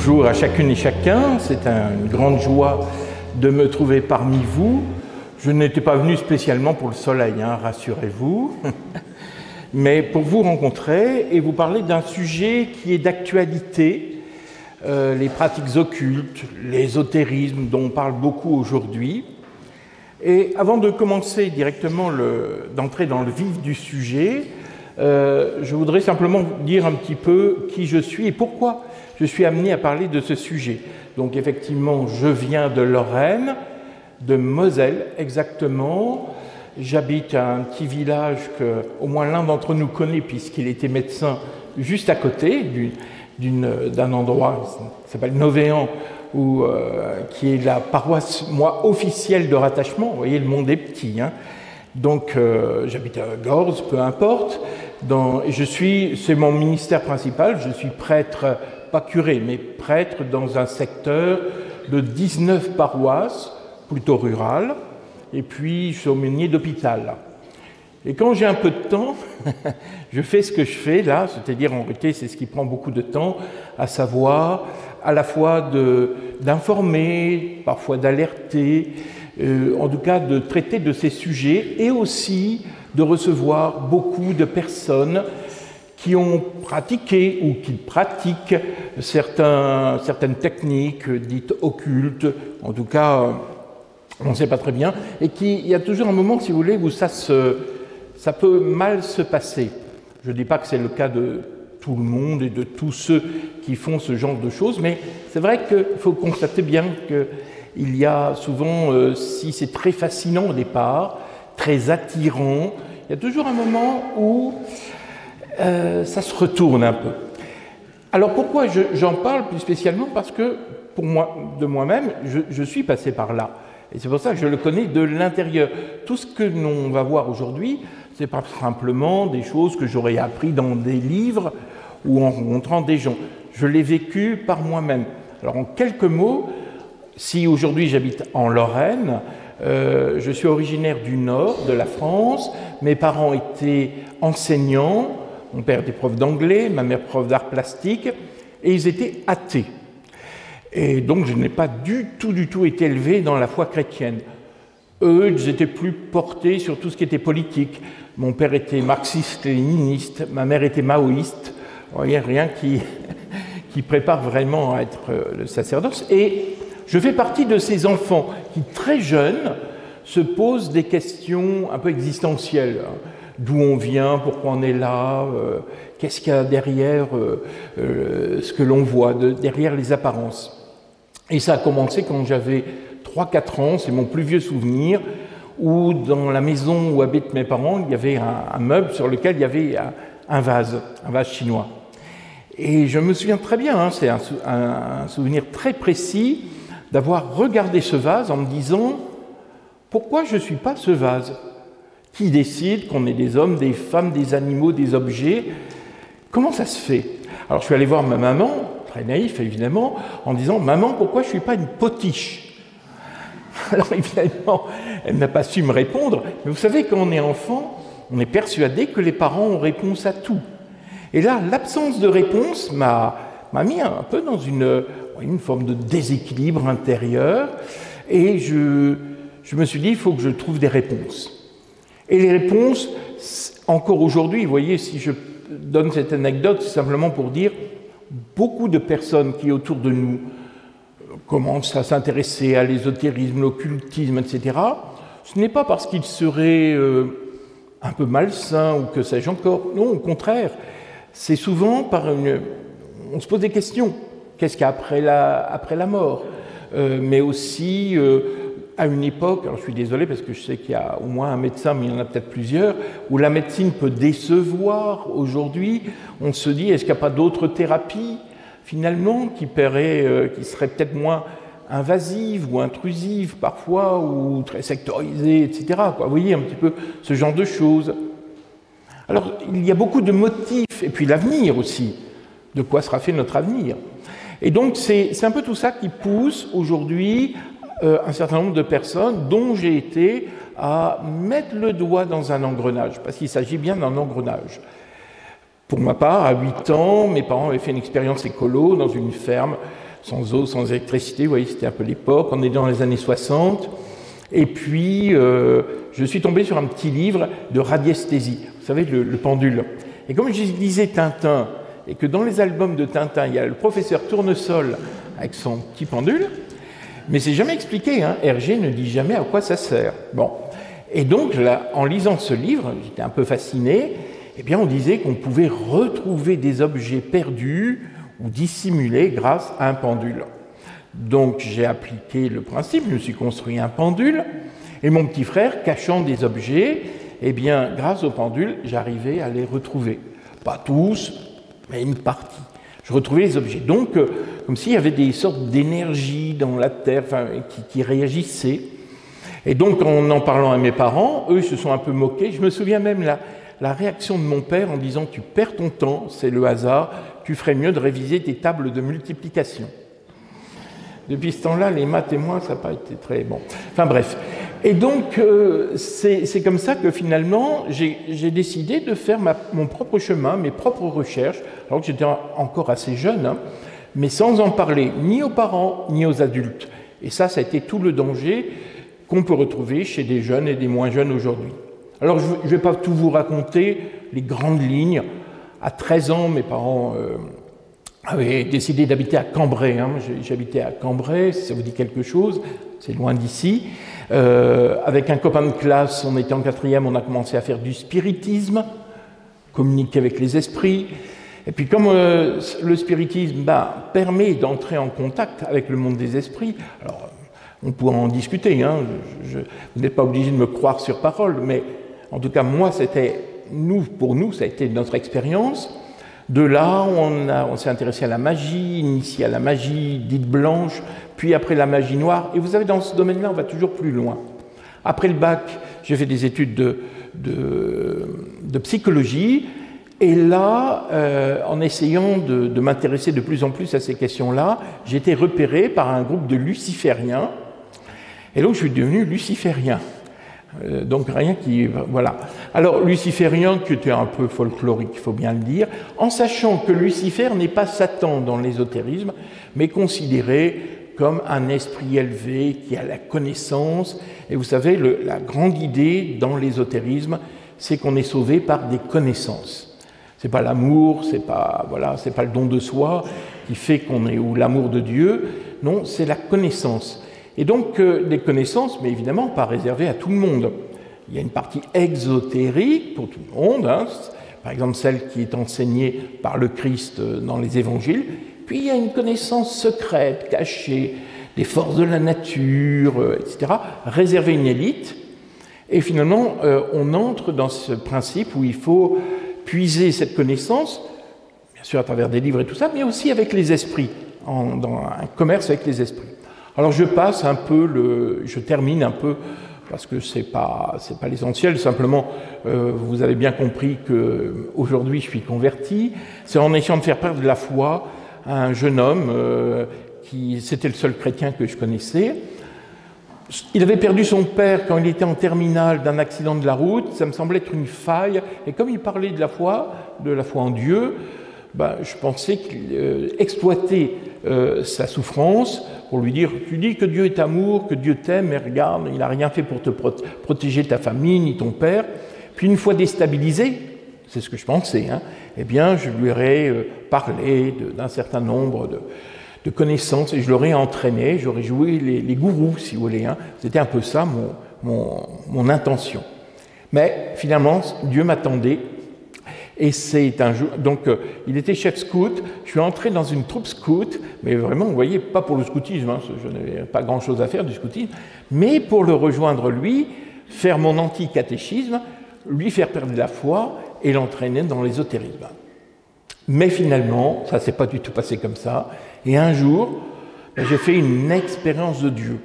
Bonjour à chacune et chacun, c'est une grande joie de me trouver parmi vous. Je n'étais pas venu spécialement pour le soleil, rassurez-vous, mais pour vous rencontrer et vous parler d'un sujet qui est d'actualité, les pratiques occultes, l'ésotérisme dont on parle beaucoup aujourd'hui. Et avant de commencer directement, d'entrer dans le vif du sujet, je voudrais simplement dire un petit peu qui je suis et pourquoi je suis amené à parler de ce sujet. Donc effectivement, je viens de Lorraine, de Moselle exactement. J'habite à un petit village qu'au moins l'un d'entre nous connaît puisqu'il était médecin juste à côté d'un endroit qui s'appelle Novéan, qui est la paroisse, officielle de rattachement. Vous voyez, le monde est petit. Donc j'habite à Gorze, peu importe. C'est mon ministère principal, je suis prêtre, pas curé, mais prêtre dans un secteur de 19 paroisses, plutôt rurales, et puis je suis aumônier d'hôpital. Et quand j'ai un peu de temps, je fais ce que je fais là, c'est-à-dire en réalité c'est ce qui prend beaucoup de temps, à savoir à la fois d'informer, parfois d'alerter, en tout cas de traiter de ces sujets et aussi de recevoir beaucoup de personnes qui ont pratiqué ou qui pratiquent certaines techniques dites occultes, en tout cas on ne sait pas très bien, et il y a toujours un moment, si vous voulez, où ça peut mal se passer. Je ne dis pas que c'est le cas de tout le monde et de tous ceux qui font ce genre de choses, mais c'est vrai qu'il faut constater bien qu'il y a souvent, si c'est très fascinant au départ, très attirant, il y a toujours un moment où ça se retourne un peu. Alors pourquoi j'en parle plus spécialement? Parce que pour moi, de moi-même, je suis passé par là. Et c'est pour ça que je le connais de l'intérieur. Tout ce que l'on va voir aujourd'hui, c'est pas simplement des choses que j'aurais appris dans des livres ou en rencontrant des gens. Je l'ai vécu par moi-même. Alors en quelques mots, si aujourd'hui j'habite en Lorraine, je suis originaire du nord de la France, mes parents étaient enseignants, mon père était prof d'anglais, ma mère prof d'art plastique, et ils étaient athées. Et donc je n'ai pas du tout été élevé dans la foi chrétienne. Eux, ils étaient plus portés sur tout ce qui était politique. Mon père était marxiste-léniniste, ma mère était maoïste. Il n'y a rien qui prépare vraiment à être le sacerdoce. Et je fais partie de ces enfants qui, très jeunes, se posent des questions un peu existentielles. D'où on vient, pourquoi on est là, qu'est-ce qu'il y a derrière ce que l'on voit, derrière les apparences. Et ça a commencé quand j'avais 3-4 ans, c'est mon plus vieux souvenir, où dans la maison où habitent mes parents, il y avait un meuble sur lequel il y avait un vase chinois. Et je me souviens très bien, c'est un souvenir très précis, d'avoir regardé ce vase en me disant « Pourquoi je ne suis pas ce vase ?» Qui décide qu'on est des hommes, des femmes, des animaux, des objets? Comment ça se fait? Alors je suis allé voir ma maman, très naïf évidemment, en disant « Maman, pourquoi je ne suis pas une potiche ?» Alors évidemment, elle n'a pas su me répondre, mais vous savez, quand on est enfant, on est persuadé que les parents ont réponse à tout. Et là, l'absence de réponse m'a mis un peu dans une forme de déséquilibre intérieur, et je me suis dit, il faut que je trouve des réponses. Et les réponses, encore aujourd'hui, vous voyez, si je donne cette anecdote, c'est simplement pour dire beaucoup de personnes qui, autour de nous, commencent à s'intéresser à l'ésotérisme, l'occultisme, etc. Ce n'est pas parce qu'ils seraient un peu malsains ou que sais-je encore. Non, au contraire, c'est souvent on se pose des questions. Qu'est-ce qu'il y a après la mort? Mais aussi... à une époque, alors je suis désolé parce que je sais qu'il y a au moins un médecin, mais il y en a peut-être plusieurs, où la médecine peut décevoir aujourd'hui. On se dit, est-ce qu'il n'y a pas d'autres thérapies, finalement, qui seraient peut-être moins invasives ou intrusives parfois, ou très sectorisées, etc. Vous voyez un petit peu ce genre de choses. Alors, il y a beaucoup de motifs, et puis l'avenir aussi. De quoi sera fait notre avenir? Et donc, c'est un peu tout ça qui pousse aujourd'hui un certain nombre de personnes dont j'ai été à mettre le doigt dans un engrenage, parce qu'il s'agit bien d'un engrenage. Pour ma part, à 8 ans, mes parents avaient fait une expérience écolo dans une ferme sans eau, sans électricité. Vous voyez, c'était un peu l'époque. On est dans les années 60. Et puis, je suis tombé sur un petit livre de radiesthésie. Vous savez, le pendule. Et comme je lisais Tintin, et que dans les albums de Tintin, il y a le professeur Tournesol avec son petit pendule, mais c'est jamais expliqué, hein. Hergé ne dit jamais à quoi ça sert. Bon. Et donc, là, en lisant ce livre, j'étais un peu fasciné, eh bien, on disait qu'on pouvait retrouver des objets perdus ou dissimulés grâce à un pendule. Donc, j'ai appliqué le principe, je me suis construit un pendule, et mon petit frère, cachant des objets, eh bien, grâce au pendule, j'arrivais à les retrouver. Pas tous, mais une partie. Je retrouvais les objets. Donc, comme s'il y avait des sortes d'énergie dans la Terre qui réagissaient. Et donc, en parlant à mes parents, eux se sont un peu moqués. Je me souviens même la réaction de mon père en disant « Tu perds ton temps, c'est le hasard, tu ferais mieux de réviser tes tables de multiplication. » Depuis ce temps-là, les maths et moi, ça n'a pas été très bon. Enfin bref. Et donc, c'est comme ça que finalement, j'ai décidé de faire mon propre chemin, mes propres recherches, alors que j'étais encore assez jeune, hein, mais sans en parler ni aux parents, ni aux adultes. Et ça a été tout le danger qu'on peut retrouver chez des jeunes et des moins jeunes aujourd'hui. Alors, je ne vais pas tout vous raconter, les grandes lignes. À 13 ans, mes parents avaient décidé d'habiter à Cambrai. Hein. J'habitais à Cambrai, si ça vous dit quelque chose, c'est loin d'ici. Avec un copain de classe, on était en 4e, on a commencé à faire du spiritisme, communiquer avec les esprits. Et puis comme le spiritisme permet d'entrer en contact avec le monde des esprits, alors on pourra en discuter, hein, vous n'êtes pas obligé de me croire sur parole, mais en tout cas moi, pour nous, ça a été notre expérience. De là, on s'est intéressé à la magie, initié à la magie dite blanche, puis après la magie noire. Et vous savez, dans ce domaine-là, on va toujours plus loin. Après le bac, j'ai fait des études de psychologie. Et là, en essayant de m'intéresser de plus en plus à ces questions-là, j'ai été repéré par un groupe de lucifériens. Et donc, je suis devenu luciférien. Donc rien qui... Voilà. Alors, luciférien, qui était un peu folklorique, il faut bien le dire, en sachant que Lucifer n'est pas Satan dans l'ésotérisme, mais considéré comme un esprit élevé qui a la connaissance. Et vous savez, la grande idée dans l'ésotérisme, c'est qu'on est sauvé par des connaissances. C'est pas l'amour, c'est pas le don de soi qui fait qu'on est, ou l'amour de Dieu. Non, c'est la connaissance. Et donc, des connaissances, mais évidemment pas réservées à tout le monde. Il y a une partie exotérique pour tout le monde, hein, par exemple celle qui est enseignée par le Christ dans les évangiles. Puis il y a une connaissance secrète, cachée, des forces de la nature, etc., réservée à une élite. Et finalement, on entre dans ce principe où il faut puiser cette connaissance, bien sûr à travers des livres et tout ça, mais aussi avec les esprits, dans un commerce avec les esprits. Alors je termine un peu, parce que c'est pas l'essentiel, simplement vous avez bien compris qu'aujourd'hui je suis converti, c'est en essayant de faire perdre la foi à un jeune homme c'était le seul chrétien que je connaissais. Il avait perdu son père quand il était en terminale d'un accident de la route, ça me semblait être une faille, et comme il parlait de la foi en Dieu, je pensais qu'il exploitait sa souffrance pour lui dire « Tu dis que Dieu est amour, que Dieu t'aime, mais regarde, il n'a rien fait pour te protéger ta famille, ni ton père. » Puis une fois déstabilisé, c'est ce que je pensais, hein, eh bien je lui aurais parlé d'un certain nombre de connaissances et je l'aurais entraîné, j'aurais joué les gourous, si vous voulez. Hein. C'était un peu ça mon intention. Mais finalement, Dieu m'attendait. Et c'est un jour, donc il était chef scout, je suis entré dans une troupe scout, mais vraiment, vous voyez, pas pour le scoutisme, hein, je n'avais pas grand-chose à faire du scoutisme, mais pour le rejoindre lui, faire mon anti-catéchisme, lui faire perdre la foi et l'entraîner dans l'ésotérisme. Mais finalement, ça ne s'est pas du tout passé comme ça, et un jour, j'ai fait une expérience de Dieu.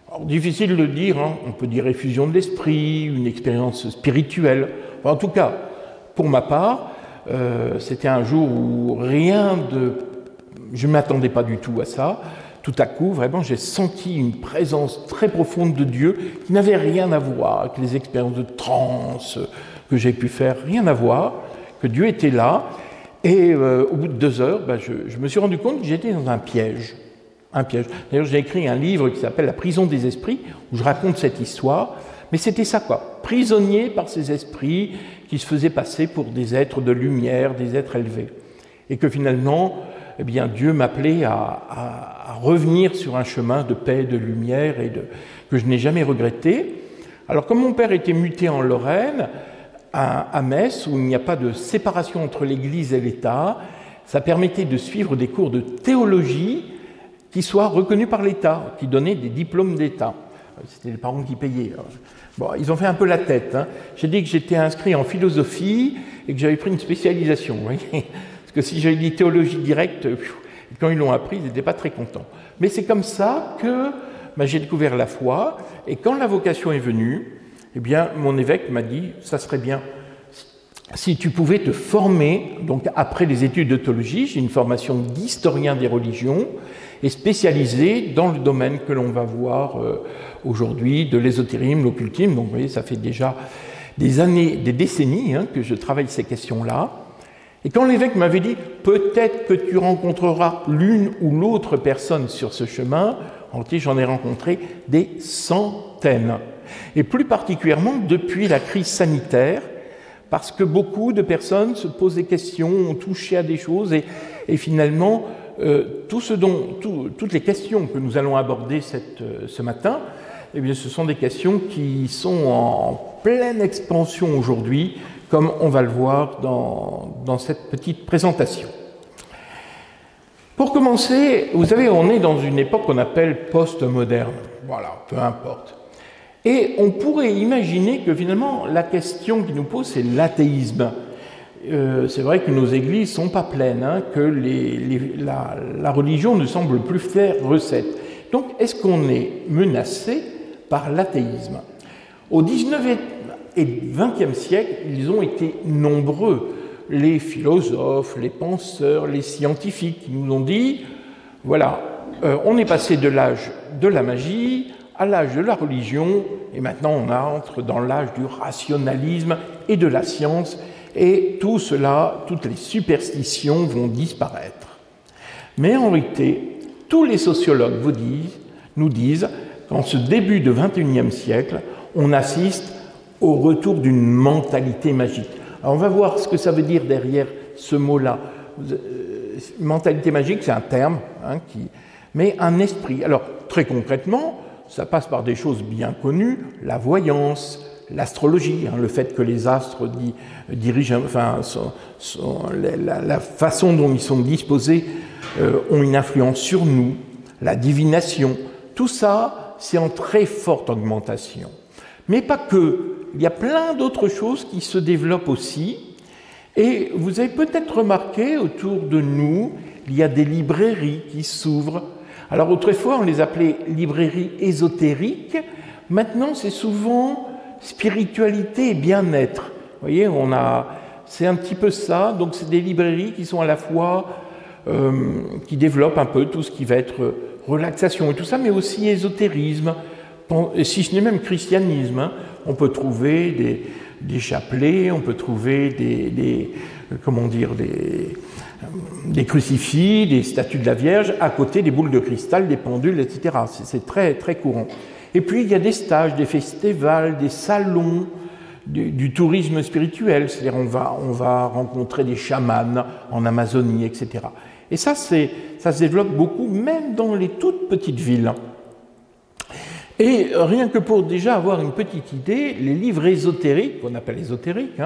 Alors, difficile de le dire, hein, on peut dire effusion de l'esprit, une expérience spirituelle, enfin, en tout cas, pour ma part, c'était un jour où je ne m'attendais pas du tout à ça. Tout à coup, vraiment, j'ai senti une présence très profonde de Dieu qui n'avait rien à voir avec les expériences de transe que j'ai pu faire, rien à voir, que Dieu était là. Et au bout de 2 heures, je me suis rendu compte que j'étais dans un piège. un piège. D'ailleurs, j'ai écrit un livre qui s'appelle « La prison des esprits », où je raconte cette histoire, mais c'était ça, quoi. Prisonnier par ces esprits qui se faisaient passer pour des êtres de lumière, des êtres élevés. Et que finalement, eh bien, Dieu m'appelait à revenir sur un chemin de paix, de lumière, que je n'ai jamais regretté. Alors, comme mon père était muté en Lorraine, à Metz, où il n'y a pas de séparation entre l'Église et l'État, ça permettait de suivre des cours de théologie qui soient reconnus par l'État, qui donnaient des diplômes d'État. C'était les parents qui payaient. Bon, ils ont fait un peu la tête. Hein. J'ai dit que j'étais inscrit en philosophie et que j'avais pris une spécialisation. Vous voyez, parce que si j'avais dit théologie directe, quand ils l'ont appris, ils n'étaient pas très contents. Mais c'est comme ça que j'ai découvert la foi. Et quand la vocation est venue, eh bien, mon évêque m'a dit, ça serait bien si tu pouvais te former, donc après les études de théologie, j'ai une formation d'historien des religions et spécialisé dans le domaine que l'on va voir aujourd'hui, de l'ésotérisme, l'occultisme. Donc vous voyez, ça fait déjà des années, des décennies que je travaille ces questions-là. Et quand l'évêque m'avait dit, peut-être que tu rencontreras l'une ou l'autre personne sur ce chemin, en réalité, j'en ai rencontré des centaines. Et plus particulièrement depuis la crise sanitaire, parce que beaucoup de personnes se posent des questions, ont touché à des choses, et finalement, toutes les questions que nous allons aborder ce matin, eh bien, ce sont des questions qui sont en pleine expansion aujourd'hui, comme on va le voir dans cette petite présentation. Pour commencer, vous savez, on est dans une époque qu'on appelle post-moderne. Voilà, peu importe. Et on pourrait imaginer que finalement, la question qui nous pose, c'est l'athéisme. C'est vrai que nos églises ne sont pas pleines, que la religion ne semble plus faire recette. Donc, est-ce qu'on est menacé par l'athéisme? Au XIXe et XXe siècle, ils ont été nombreux, les philosophes, les penseurs, les scientifiques, qui nous ont dit, voilà, on est passé de l'âge de la magie à l'âge de la religion, et maintenant on entre dans l'âge du rationalisme et de la science, et tout cela, toutes les superstitions vont disparaître. Mais en réalité, tous les sociologues nous disent qu'en ce début du XXIe siècle, on assiste au retour d'une mentalité magique. Alors on va voir ce que ça veut dire derrière ce mot-là. Mentalité magique, c'est un terme, mais un esprit. Alors très concrètement, ça passe par des choses bien connues, la voyance, l'astrologie, le fait que les astres dirigent, enfin, la façon dont ils sont disposés ont une influence sur nous, la divination, tout ça, c'est en très forte augmentation. Mais pas que, il y a plein d'autres choses qui se développent aussi, et vous avez peut-être remarqué autour de nous, il y a des librairies qui s'ouvrent. Alors autrefois, on les appelait librairies ésotériques. Maintenant, c'est souvent spiritualité et bien-être. Vous voyez, c'est un petit peu ça. Donc, c'est des librairies qui sont à la fois, qui développent un peu tout ce qui va être relaxation et tout ça, mais aussi ésotérisme, si ce n'est même christianisme. On peut trouver des chapelets, on peut trouver des crucifix, des statues de la Vierge, à côté des boules de cristal, des pendules, etc. C'est très, très courant. Et puis, il y a des stages, des festivals, des salons, du tourisme spirituel, c'est-à-dire on va rencontrer des chamans en Amazonie, etc. Et ça se développe beaucoup, même dans les toutes petites villes. Et rien que pour déjà avoir une petite idée, les livres ésotériques, qu'on appelle ésotériques,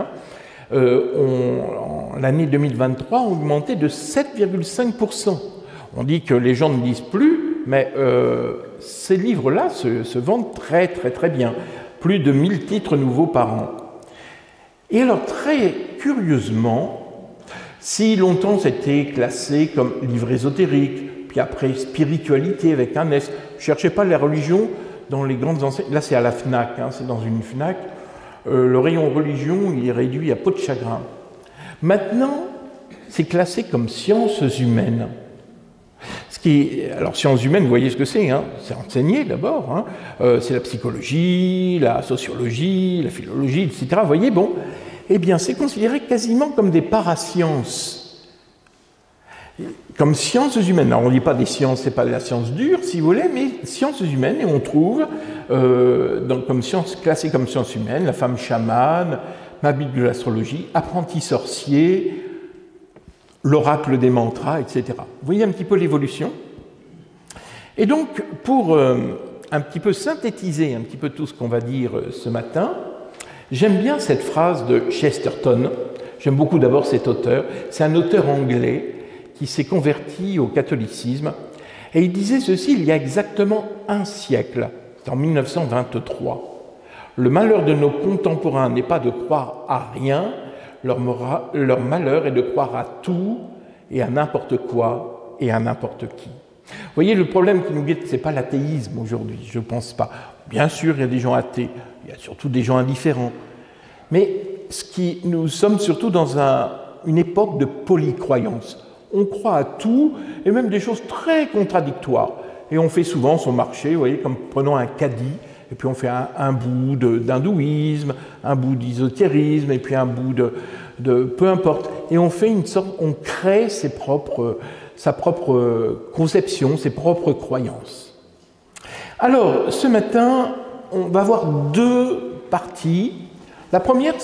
l'année 2023 ont augmenté de 7,5%. On dit que les gens ne lisent plus, mais ces livres-là se vendent très très très bien. Plus de 1000 titres nouveaux par an. Et alors très curieusement, si longtemps c'était classé comme livre ésotérique, puis après spiritualité avec un S, ne cherchez pas la religion dans les grandes enseignes, là c'est à la FNAC, c'est dans une FNAC, le rayon religion il est réduit à peau de chagrin. Maintenant, c'est classé comme sciences humaines. Alors, sciences humaines, vous voyez ce que c'est, c'est enseigné d'abord, c'est la psychologie, la sociologie, la philologie, etc. Vous voyez, bon, eh bien, c'est considéré quasiment comme des parasciences. comme sciences humaines. Alors, on ne dit pas des sciences, c'est pas de la science dure, si vous voulez, mais sciences humaines, et on trouve, comme sciences classées comme sciences humaines, la femme chamane, ma Bible de l'astrologie, apprenti sorcier, l'oracle des mantras, etc. Vous voyez un petit peu l'évolution. Et donc, pour un petit peu synthétiser un petit peu tout ce qu'on va dire ce matin, j'aime bien cette phrase de Chesterton. J'aime beaucoup d'abord cet auteur. C'est un auteur anglais qui s'est converti au catholicisme. Et il disait ceci il y a exactement un siècle, c'est en 1923. Le malheur de nos contemporains n'est pas de croire à rien, leur malheur est de croire à tout et à n'importe quoi et à n'importe qui. Vous voyez, le problème qui nous guette, ce n'est pas l'athéisme aujourd'hui, je ne pense pas. Bien sûr, il y a des gens athées, il y a surtout des gens indifférents. Mais nous sommes surtout dans une époque de polycroyance. On croit à tout, et même des choses très contradictoires. Et on fait souvent son marché, vous voyez, comme prenons un caddie, et puis on fait un bout d'hindouisme, un bout d'ésotérisme, et puis un bout de peu importe. Et on fait on crée sa propre conception, ses propres croyances. Alors, ce matin, on va voir deux parties. La première,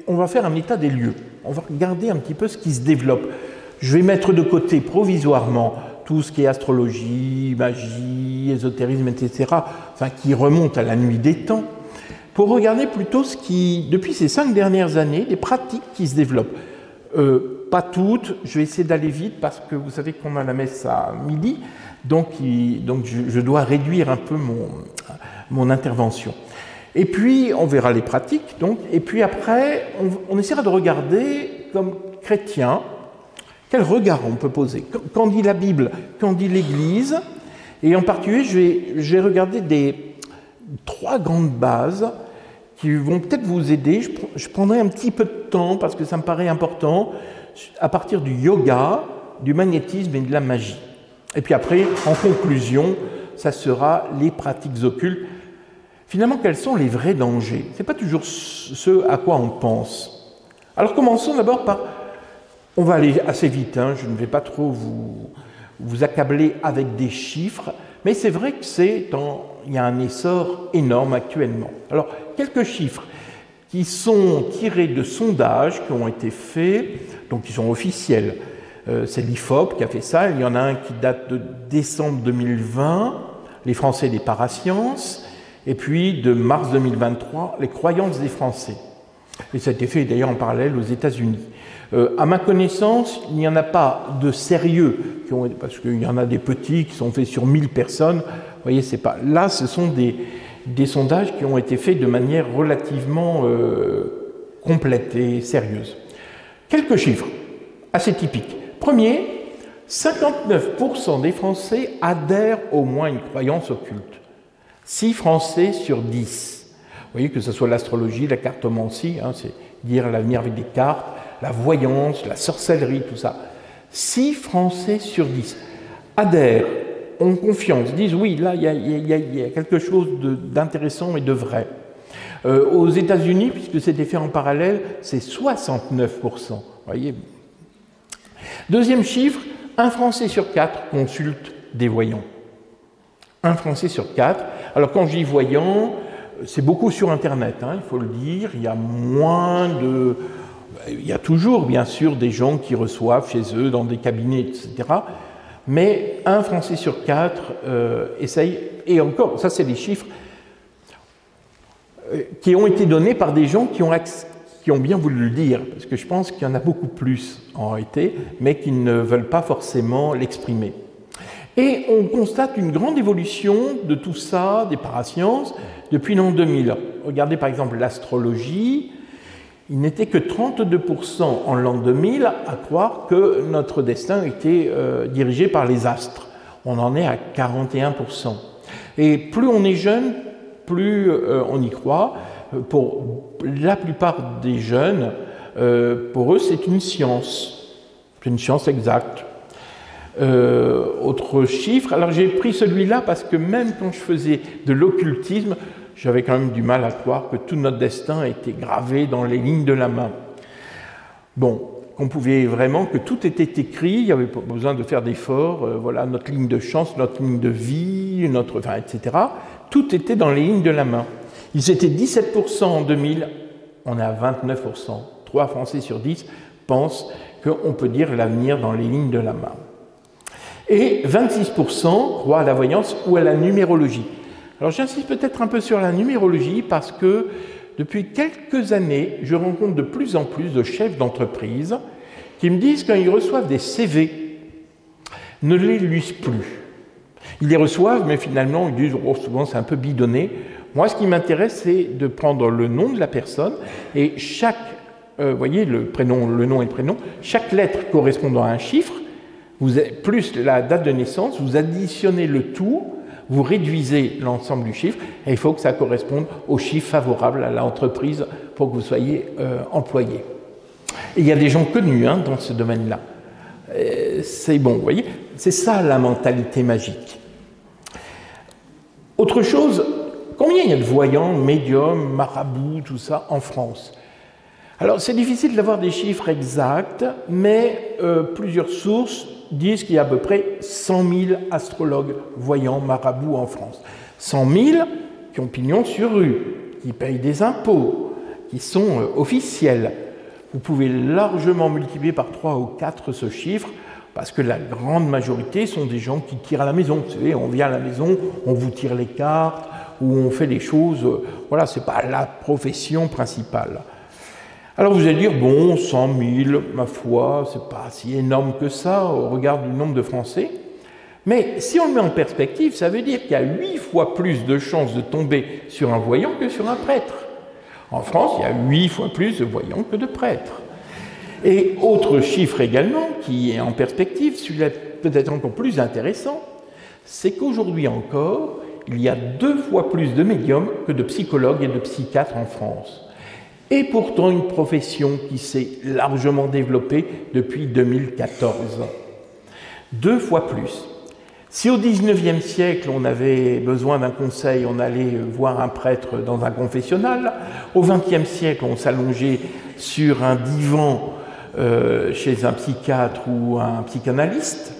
on va faire un état des lieux. On va regarder un petit peu ce qui se développe. Je vais mettre de côté provisoirement tout ce qui est astrologie, magie, ésotérisme, etc., enfin, qui remonte à la nuit des temps, pour regarder plutôt ce qui, depuis ces 5 dernières années, les pratiques qui se développent. Pas toutes, je vais essayer d'aller vite parce que vous savez qu'on a la messe à midi, donc je dois réduire un peu mon intervention. Et puis, on verra les pratiques, donc, et puis après, on essaiera de regarder, comme chrétiens, quel regard on peut poser. Qu'en dit la Bible, qu'en dit l'Église, et en particulier, je vais regarder 3 grandes bases qui vont peut-être vous aider. Je prendrai un petit peu de temps, parce que ça me paraît important, à partir du yoga, du magnétisme et de la magie. Et puis après, en conclusion, ça sera les pratiques occultes. Finalement, quels sont les vrais dangers? Ce n'est pas toujours ce à quoi on pense. Alors commençons d'abord par... On va aller assez vite, hein, je ne vais pas trop vous accabler avec des chiffres, mais c'est vrai qu'il y a un essor énorme actuellement. Alors, quelques chiffres qui sont tirés de sondages qui ont été faits, donc qui sont officiels. C'est l'IFOP qui a fait ça, il y en a un qui date de décembre 2020, les Français des parasciences, et puis de mars 2023, les croyances des Français. Et ça a été fait d'ailleurs en parallèle aux États-Unis. À ma connaissance, il n'y en a pas de sérieux, parce qu'il y en a des petits qui sont faits sur 1000 personnes. Vous voyez, c'est pas. Là, ce sont des sondages qui ont été faits de manière relativement complète et sérieuse. Quelques chiffres assez typiques. Premier, 59% des Français adhèrent au moins à une croyance occulte. 6 Français sur 10. Vous voyez que ce soit l'astrologie, la cartomancie, hein, c'est dire l'avenir avec des cartes, la voyance, la sorcellerie, tout ça. 6 Français sur 10 adhèrent, ont confiance, disent oui, là, il y a quelque chose d'intéressant et de vrai. Aux États-Unis, puisque c'était fait en parallèle, c'est 69%. Vous voyez. Deuxième chiffre, 1 Français sur 4 consulte des voyants. 1 Français sur 4. Alors quand je dis voyant, c'est beaucoup sur Internet, hein, il faut le dire. Il y a toujours, bien sûr, des gens qui reçoivent chez eux dans des cabinets, etc. Mais 1 Français sur 4 essaye, et encore, ça c'est des chiffres qui ont été donnés par des gens qui ont bien voulu le dire, parce que je pense qu'il y en a beaucoup plus en réalité, mais qui ne veulent pas forcément l'exprimer. Et on constate une grande évolution de tout ça, des parasciences, depuis l'an 2000. Regardez par exemple l'astrologie, il n'était que 32% en l'an 2000 à croire que notre destin était dirigé par les astres. On en est à 41%. Et plus on est jeune, plus on y croit. Pour la plupart des jeunes, pour eux, c'est une science. C'est une science exacte. Autre chiffre, alors j'ai pris celui-là parce que même quand je faisais de l'occultisme, j'avais quand même du mal à croire que tout notre destin était gravé dans les lignes de la main. Bon, qu'on pouvait vraiment, que tout était écrit, il n'y avait pas besoin de faire d'efforts, voilà, notre ligne de chance, notre ligne de vie, enfin, etc. Tout était dans les lignes de la main. Ils étaient 17% en 2000, on est à 29%. 3 Français sur 10 pensent qu'on peut dire l'avenir dans les lignes de la main. Et 26% croient à la voyance ou à la numérologie. Alors j'insiste peut-être un peu sur la numérologie parce que depuis quelques années, je rencontre de plus en plus de chefs d'entreprise qui me disent quand ils reçoivent des CV, ne les lisent plus. Ils les reçoivent, mais finalement, ils disent oh, souvent c'est un peu bidonné. Moi, ce qui m'intéresse, c'est de prendre le nom de la personne et chaque, voyez, le nom et le prénom, chaque lettre correspondant à un chiffre, plus la date de naissance, vous additionnez le tout, vous réduisez l'ensemble du chiffre et il faut que ça corresponde au chiffre favorable à l'entreprise pour que vous soyez employé. Et il y a des gens connus dans ce domaine-là. C'est bon, vous voyez, c'est ça la mentalité magique. Autre chose, combien il y a de voyants, médiums, marabouts, tout ça en France? Alors c'est difficile d'avoir des chiffres exacts, mais plusieurs sources disent qu'il y a à peu près 100 000 astrologues, voyants, marabouts en France. 100 000 qui ont pignon sur rue, qui payent des impôts, qui sont officiels. Vous pouvez largement multiplier par 3 ou 4 ce chiffre, parce que la grande majorité sont des gens qui tirent à la maison. Vous savez, on vient à la maison, on vous tire les cartes, ou on fait des choses, voilà, ce n'est pas la profession principale. Alors vous allez dire, bon, 100 000, ma foi, c'est pas si énorme que ça au regard du nombre de Français. Mais si on le met en perspective, ça veut dire qu'il y a 8 fois plus de chances de tomber sur un voyant que sur un prêtre. En France, il y a 8 fois plus de voyants que de prêtres. Et autre chiffre également, qui est en perspective, celui-là peut-être encore plus intéressant, c'est qu'aujourd'hui encore, il y a 2 fois plus de médiums que de psychologues et de psychiatres en France. Et pourtant une profession qui s'est largement développée depuis 2014. 2 fois plus. Si au XIXe siècle, on avait besoin d'un conseil, on allait voir un prêtre dans un confessionnal, au XXe siècle, on s'allongeait sur un divan chez un psychiatre ou un psychanalyste,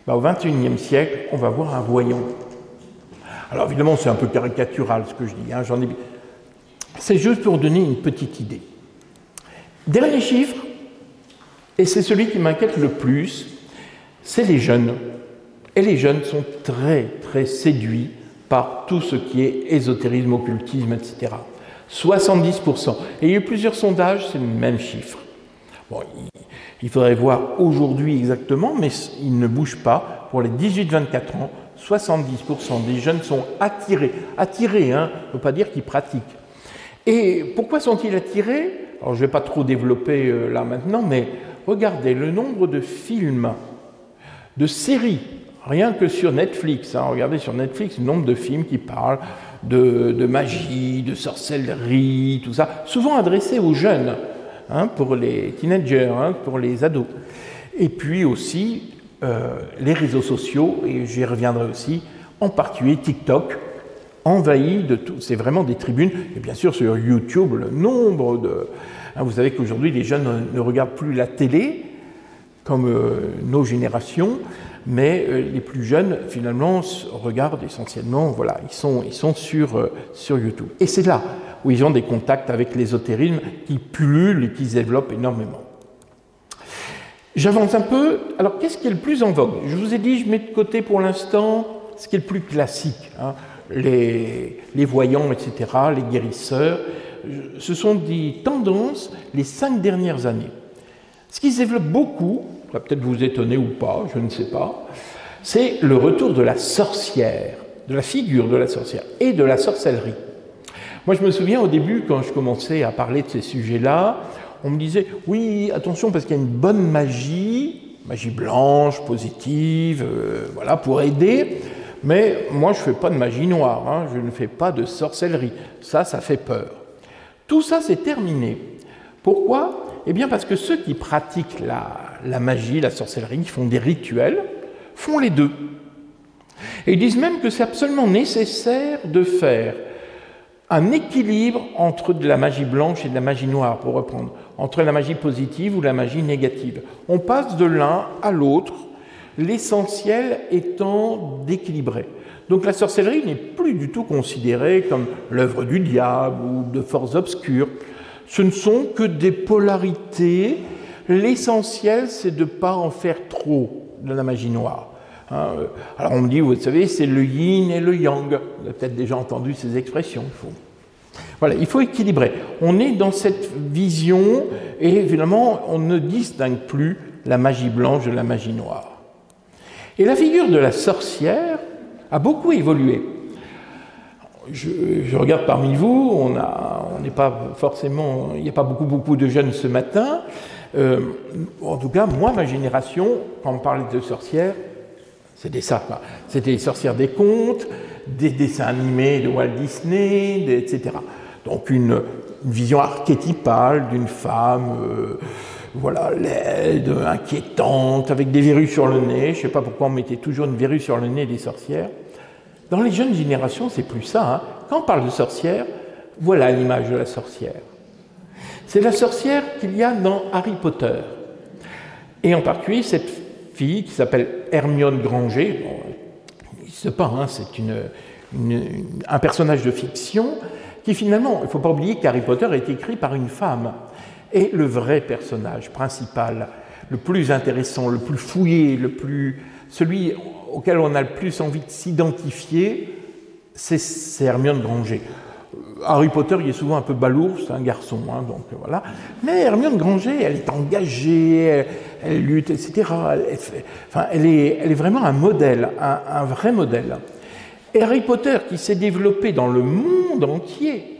au XXIe siècle, on va voir un voyant. Alors évidemment, c'est un peu caricatural ce que je dis, c'est juste pour donner une petite idée. Dernier chiffre, et c'est celui qui m'inquiète le plus, c'est les jeunes. Et les jeunes sont très, très séduits par tout ce qui est ésotérisme, occultisme, etc. 70%. Et il y a eu plusieurs sondages, c'est le même chiffre. Bon, il faudrait voir aujourd'hui exactement, mais il ne bouge pas. Pour les 18-24 ans, 70% des jeunes sont attirés. Attirés, ne veut pas dire qu'ils pratiquent. Et pourquoi sont-ils attirés? Alors, je ne vais pas trop développer là maintenant, mais regardez le nombre de films, de séries, rien que sur Netflix. Regardez sur Netflix le nombre de films qui parlent de magie, de sorcellerie, tout ça, souvent adressés aux jeunes, pour les teenagers, pour les ados. Et puis aussi les réseaux sociaux, et j'y reviendrai aussi, en particulier TikTok, envahi de tout. C'est vraiment des tribunes. Et bien sûr, sur YouTube, le nombre de... vous savez qu'aujourd'hui, les jeunes ne regardent plus la télé, comme nos générations, mais les plus jeunes, finalement, regardent essentiellement, voilà, ils sont sur YouTube. Et c'est là où ils ont des contacts avec l'ésotérisme qui pullulent et qui se développent énormément. J'avance un peu. Alors, qu'est-ce qui est le plus en vogue? Je vous ai dit, je mets de côté pour l'instant ce qui est le plus classique, les voyants, etc., les guérisseurs. Ce sont des tendances les 5 dernières années. Ce qui se développe beaucoup, ça va peut-être vous étonner ou pas, je ne sais pas, c'est le retour de la sorcière, de la figure de la sorcière et de la sorcellerie. Moi, je me souviens au début, quand je commençais à parler de ces sujets-là, on me disait « oui, attention, parce qu'il y a une bonne magie, magie blanche, positive, voilà, pour aider, mais moi, je ne fais pas de magie noire, je ne fais pas de sorcellerie. Ça fait peur. » Tout ça, c'est terminé. Pourquoi? Eh bien, parce que ceux qui pratiquent la magie, la sorcellerie, qui font des rituels, font les deux. Et ils disent même que c'est absolument nécessaire de faire un équilibre entre de la magie blanche et de la magie noire, pour reprendre, entre la magie positive ou la magie négative. On passe de l'un à l'autre, l'essentiel étant d'équilibrer. Donc la sorcellerie n'est plus du tout considérée comme l'œuvre du diable ou de forces obscures. Ce ne sont que des polarités. L'essentiel, c'est de ne pas en faire trop de la magie noire. Alors on me dit, vous savez, c'est le yin et le yang. Vous avez peut-être déjà entendu ces expressions. Voilà, il faut équilibrer. On est dans cette vision et évidemment, on ne distingue plus la magie blanche de la magie noire. Et la figure de la sorcière a beaucoup évolué. Je regarde parmi vous, on n'est pas forcément, il n'y a pas beaucoup de jeunes ce matin. En tout cas, moi, ma génération, quand on parlait de sorcières, c'était ça, quoi. C'était les sorcières des contes, des dessins animés de Walt Disney, etc. Donc une vision archétypale d'une femme, voilà, laide, inquiétante, avec des verrues sur le nez. Je ne sais pas pourquoi on mettait toujours une verrue sur le nez des sorcières. Dans les jeunes générations, c'est plus ça. Hein. Quand on parle de sorcière, voilà l'image de la sorcière. C'est la sorcière qu'il y a dans Harry Potter. Et en particulier, cette fille qui s'appelle Hermione Granger, bon, il n'existe pas, hein, c'est un personnage de fiction qui finalement, il ne faut pas oublier qu'Harry Potter est écrit par une femme. Et le vrai personnage principal, le plus intéressant, le plus fouillé, celui auquel on a le plus envie de s'identifier, c'est Hermione Granger. Harry Potter, il est souvent un peu balourd, c'est un garçon, hein, donc voilà. Mais Hermione Granger, elle est engagée, elle lutte, etc. Elle est vraiment un modèle, un vrai modèle. Et Harry Potter, qui s'est développé dans le monde entier,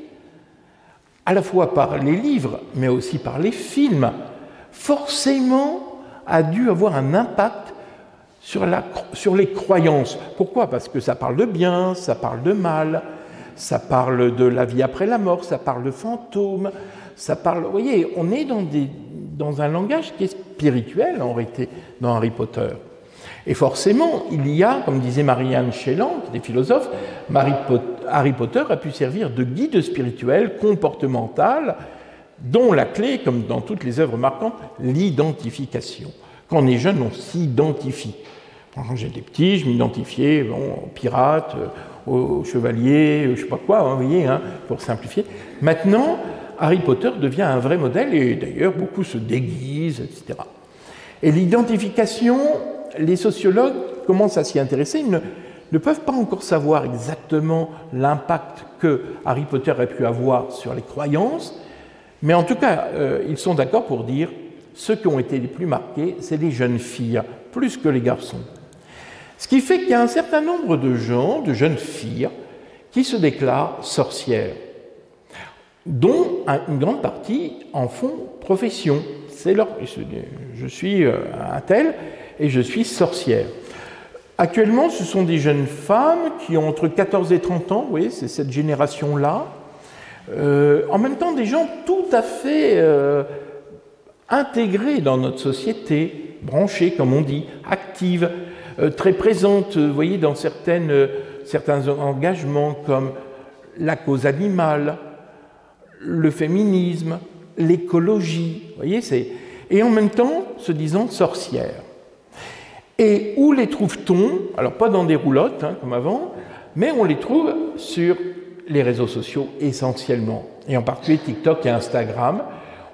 à la fois par les livres, mais aussi par les films, forcément a dû avoir un impact sur les croyances. Pourquoi? Parce que ça parle de bien, ça parle de mal, ça parle de la vie après la mort, ça parle de fantômes, ça parle... Vous voyez, on est dans un langage qui est spirituel, en réalité, dans Harry Potter. Et forcément, il y a, comme disait Marianne Chélan, des philosophes, Harry Potter a pu servir de guide spirituel, comportemental, dont la clé, comme dans toutes les œuvres marquantes, l'identification. Quand on est jeune, on s'identifie. Quand j'étais petit, je m'identifiais aux pirates, aux chevaliers, je ne sais pas quoi, hein, vous voyez, hein, pour simplifier. Maintenant, Harry Potter devient un vrai modèle, et d'ailleurs, beaucoup se déguisent, etc. Et l'identification, les sociologues commencent à s'y intéresser, ils ne peuvent pas encore savoir exactement l'impact que Harry Potter a pu avoir sur les croyances, mais en tout cas, ils sont d'accord pour dire ceux qui ont été les plus marqués, c'est les jeunes filles, plus que les garçons. Ce qui fait qu'il y a un certain nombre de gens, de jeunes filles, qui se déclarent sorcières, dont une grande partie en font profession. Je suis un tel et je suis sorcière. Actuellement, ce sont des jeunes femmes qui ont entre 14 et 30 ans, vous voyez, c'est cette génération-là. En même temps, des gens tout à fait intégrés dans notre société, branchés, comme on dit, actives, très présentes, vous voyez, dans certains engagements comme la cause animale, le féminisme, l'écologie, vous voyez, et en même temps se disant sorcières. Et où les trouve-t-on? Alors pas dans des roulottes, hein, comme avant, mais on les trouve sur les réseaux sociaux essentiellement, et en particulier TikTok et Instagram,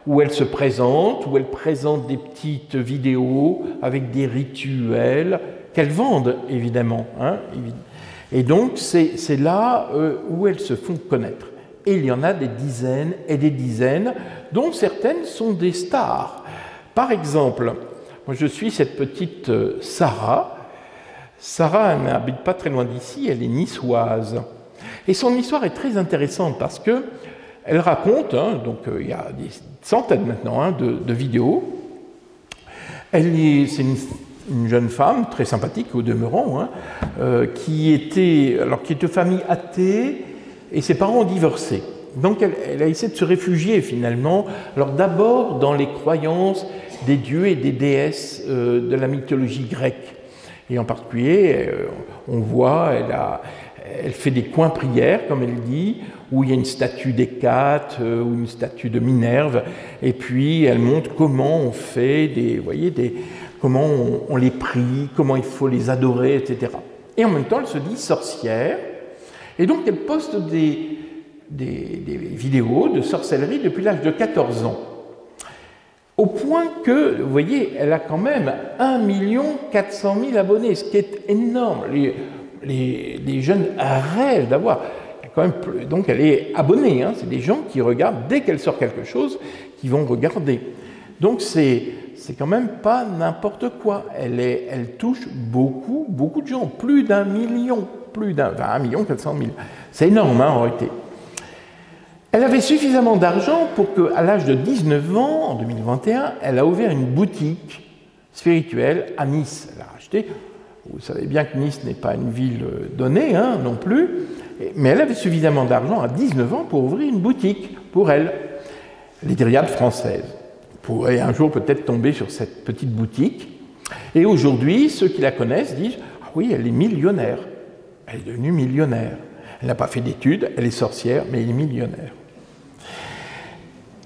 où elles se présentent, où elles présentent des petites vidéos avec des rituels qu'elles vendent, évidemment. Hein, et donc, c'est là où elles se font connaître. Et il y en a des dizaines et des dizaines, dont certaines sont des stars. Par exemple, moi je suis cette petite Sarah. Sarah n'habite pas très loin d'ici, elle est niçoise. Et son histoire est très intéressante parce que elle raconte, hein, donc il y a des centaines maintenant hein, de vidéos. C'est une jeune femme très sympathique au demeurant, hein, qui était de famille athée et ses parents ont divorcé. Donc elle a essayé de se réfugier finalement, alors d'abord dans les croyances des dieux et des déesses de la mythologie grecque. Et en particulier, on voit, elle fait des coins prières, comme elle dit, où il y a une statue d'Hécate ou une statue de Minerve, et puis elle montre comment on fait comment on les prie, comment il faut les adorer, etc. Et en même temps, elle se dit sorcière, et donc elle poste des vidéos de sorcellerie depuis l'âge de 14 ans. Au point que, vous voyez, elle a quand même 1 400 000 abonnés, ce qui est énorme. Les jeunes rêvent d'avoir. Donc elle est abonnée, hein, c'est des gens qui regardent, dès qu'elle sort quelque chose, qui vont regarder. Donc c'est quand même pas n'importe quoi. Elle touche beaucoup de gens, plus d'1 million, 1 400 000. C'est énorme, hein, en réalité. Elle avait suffisamment d'argent pour qu'à l'âge de 19 ans, en 2021, elle a ouvert une boutique spirituelle à Nice. Elle a acheté, vous savez bien que Nice n'est pas une ville donnée, hein, non plus, mais elle avait suffisamment d'argent à 19 ans pour ouvrir une boutique pour elle, les Dryades françaises. Vous pourrez un jour peut-être tomber sur cette petite boutique. Et aujourd'hui, ceux qui la connaissent disent « Ah oui, elle est millionnaire. Elle est devenue millionnaire. Elle n'a pas fait d'études, elle est sorcière, mais elle est millionnaire. »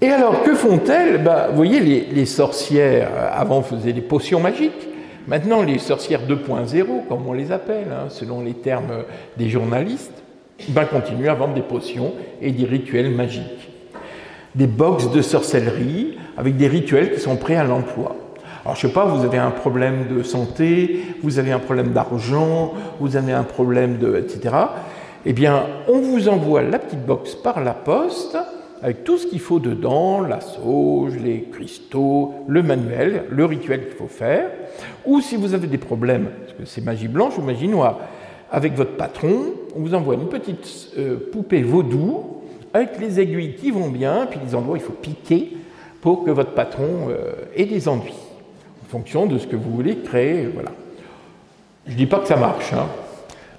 Et alors, que font-elles? Vous voyez, les sorcières, avant, faisaient des potions magiques. Maintenant, les sorcières 2.0, comme on les appelle, hein, selon les termes des journalistes, continuent à vendre des potions et des rituels magiques. Des box de sorcellerie avec des rituels qui sont prêts à l'emploi. Alors, je ne sais pas, vous avez un problème de santé, vous avez un problème d'argent, vous avez un problème de... etc. Eh bien, on vous envoie la petite box par la poste, avec tout ce qu'il faut dedans, la sauge, les cristaux, le manuel, le rituel qu'il faut faire. Ou si vous avez des problèmes, parce que c'est magie blanche ou magie noire, avec votre patron, on vous envoie une petite poupée vaudou avec les aiguilles qui vont bien, puis les endroits où il faut piquer pour que votre patron ait des ennuis, en fonction de ce que vous voulez créer. Voilà. Je ne dis pas que ça marche, hein.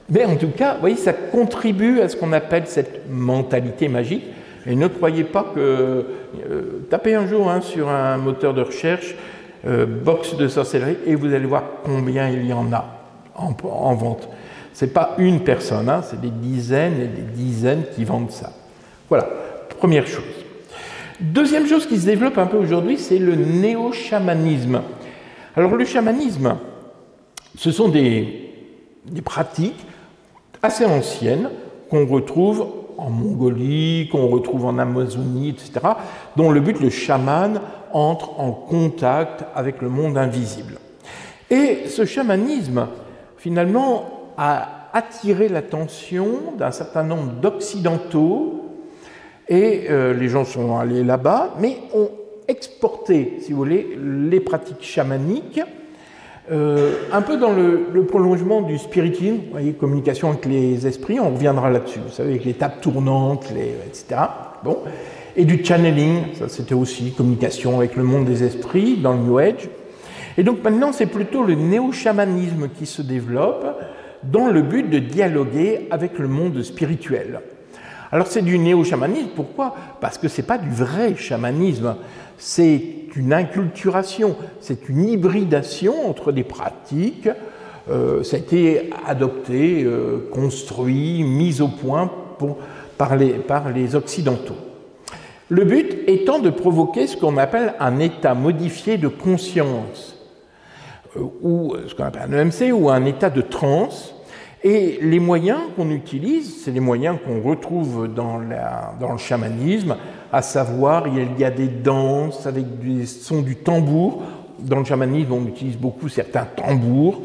Mais en tout cas, vous voyez, ça contribue à ce qu'on appelle cette mentalité magique. Et ne croyez pas que... tapez un jour sur un moteur de recherche, box de sorcellerie, et vous allez voir combien il y en a en vente. Ce n'est pas une personne, hein, c'est des dizaines et des dizaines qui vendent ça. Voilà, première chose. Deuxième chose qui se développe un peu aujourd'hui, c'est le néo-chamanisme. Alors le chamanisme, ce sont des pratiques assez anciennes qu'on retrouve en Mongolie, qu'on retrouve en Amazonie, etc., dont le but, le chaman, entre en contact avec le monde invisible. Et ce chamanisme, finalement, a attiré l'attention d'un certain nombre d'Occidentaux, et les gens sont allés là-bas, mais ont exporté, si vous voulez, les pratiques chamaniques, un peu dans le prolongement du spiritisme, vous voyez, communication avec les esprits, on reviendra là-dessus, vous savez, avec les tables tournantes, etc. Bon. Et du channeling, ça c'était aussi communication avec le monde des esprits, dans le New Age. Et donc maintenant, c'est plutôt le néo-chamanisme qui se développe dans le but de dialoguer avec le monde spirituel. Alors c'est du néo-chamanisme, pourquoi? Parce que ce n'est pas du vrai chamanisme, c'est une inculturation, c'est une hybridation entre des pratiques, ça a été adopté, construit, mis au point par les Occidentaux. Le but étant de provoquer ce qu'on appelle un état modifié de conscience, ou ce qu'on appelle un EMC, ou un état de transe. Et les moyens qu'on utilise, c'est les moyens qu'on retrouve dans le chamanisme, à savoir, il y a des danses avec des sons du tambour. Dans le chamanisme, on utilise beaucoup certains tambours.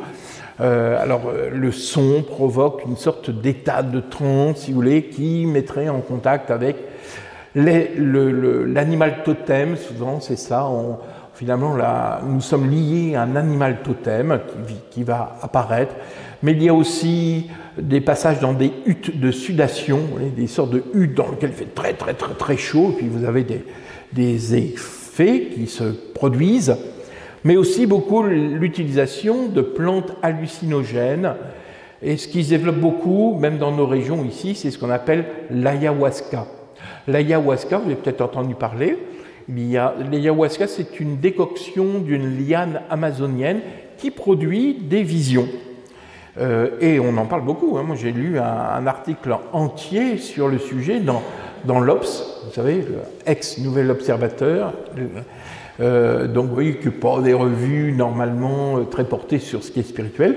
Le son provoque une sorte d'état de transe, si vous voulez, qui mettrait en contact avec l'animal totem. Souvent, c'est ça. Finalement, nous sommes liés à un animal totem qui va apparaître. Mais il y a aussi des passages dans des huttes de sudation, des sortes de huttes dans lesquelles il fait très très très très chaud, et puis vous avez des effets qui se produisent, mais aussi beaucoup l'utilisation de plantes hallucinogènes. Et ce qui se développe beaucoup, même dans nos régions ici, c'est ce qu'on appelle l'ayahuasca. L'ayahuasca, vous avez peut-être entendu parler. L'ayahuasca, c'est une décoction d'une liane amazonienne qui produit des visions. Et on en parle beaucoup. Hein. Moi, j'ai lu un article entier sur le sujet dans l'Obs, vous savez, le ex-Nouvel Observateur. Donc, vous voyez que pas des revues normalement très portées sur ce qui est spirituel.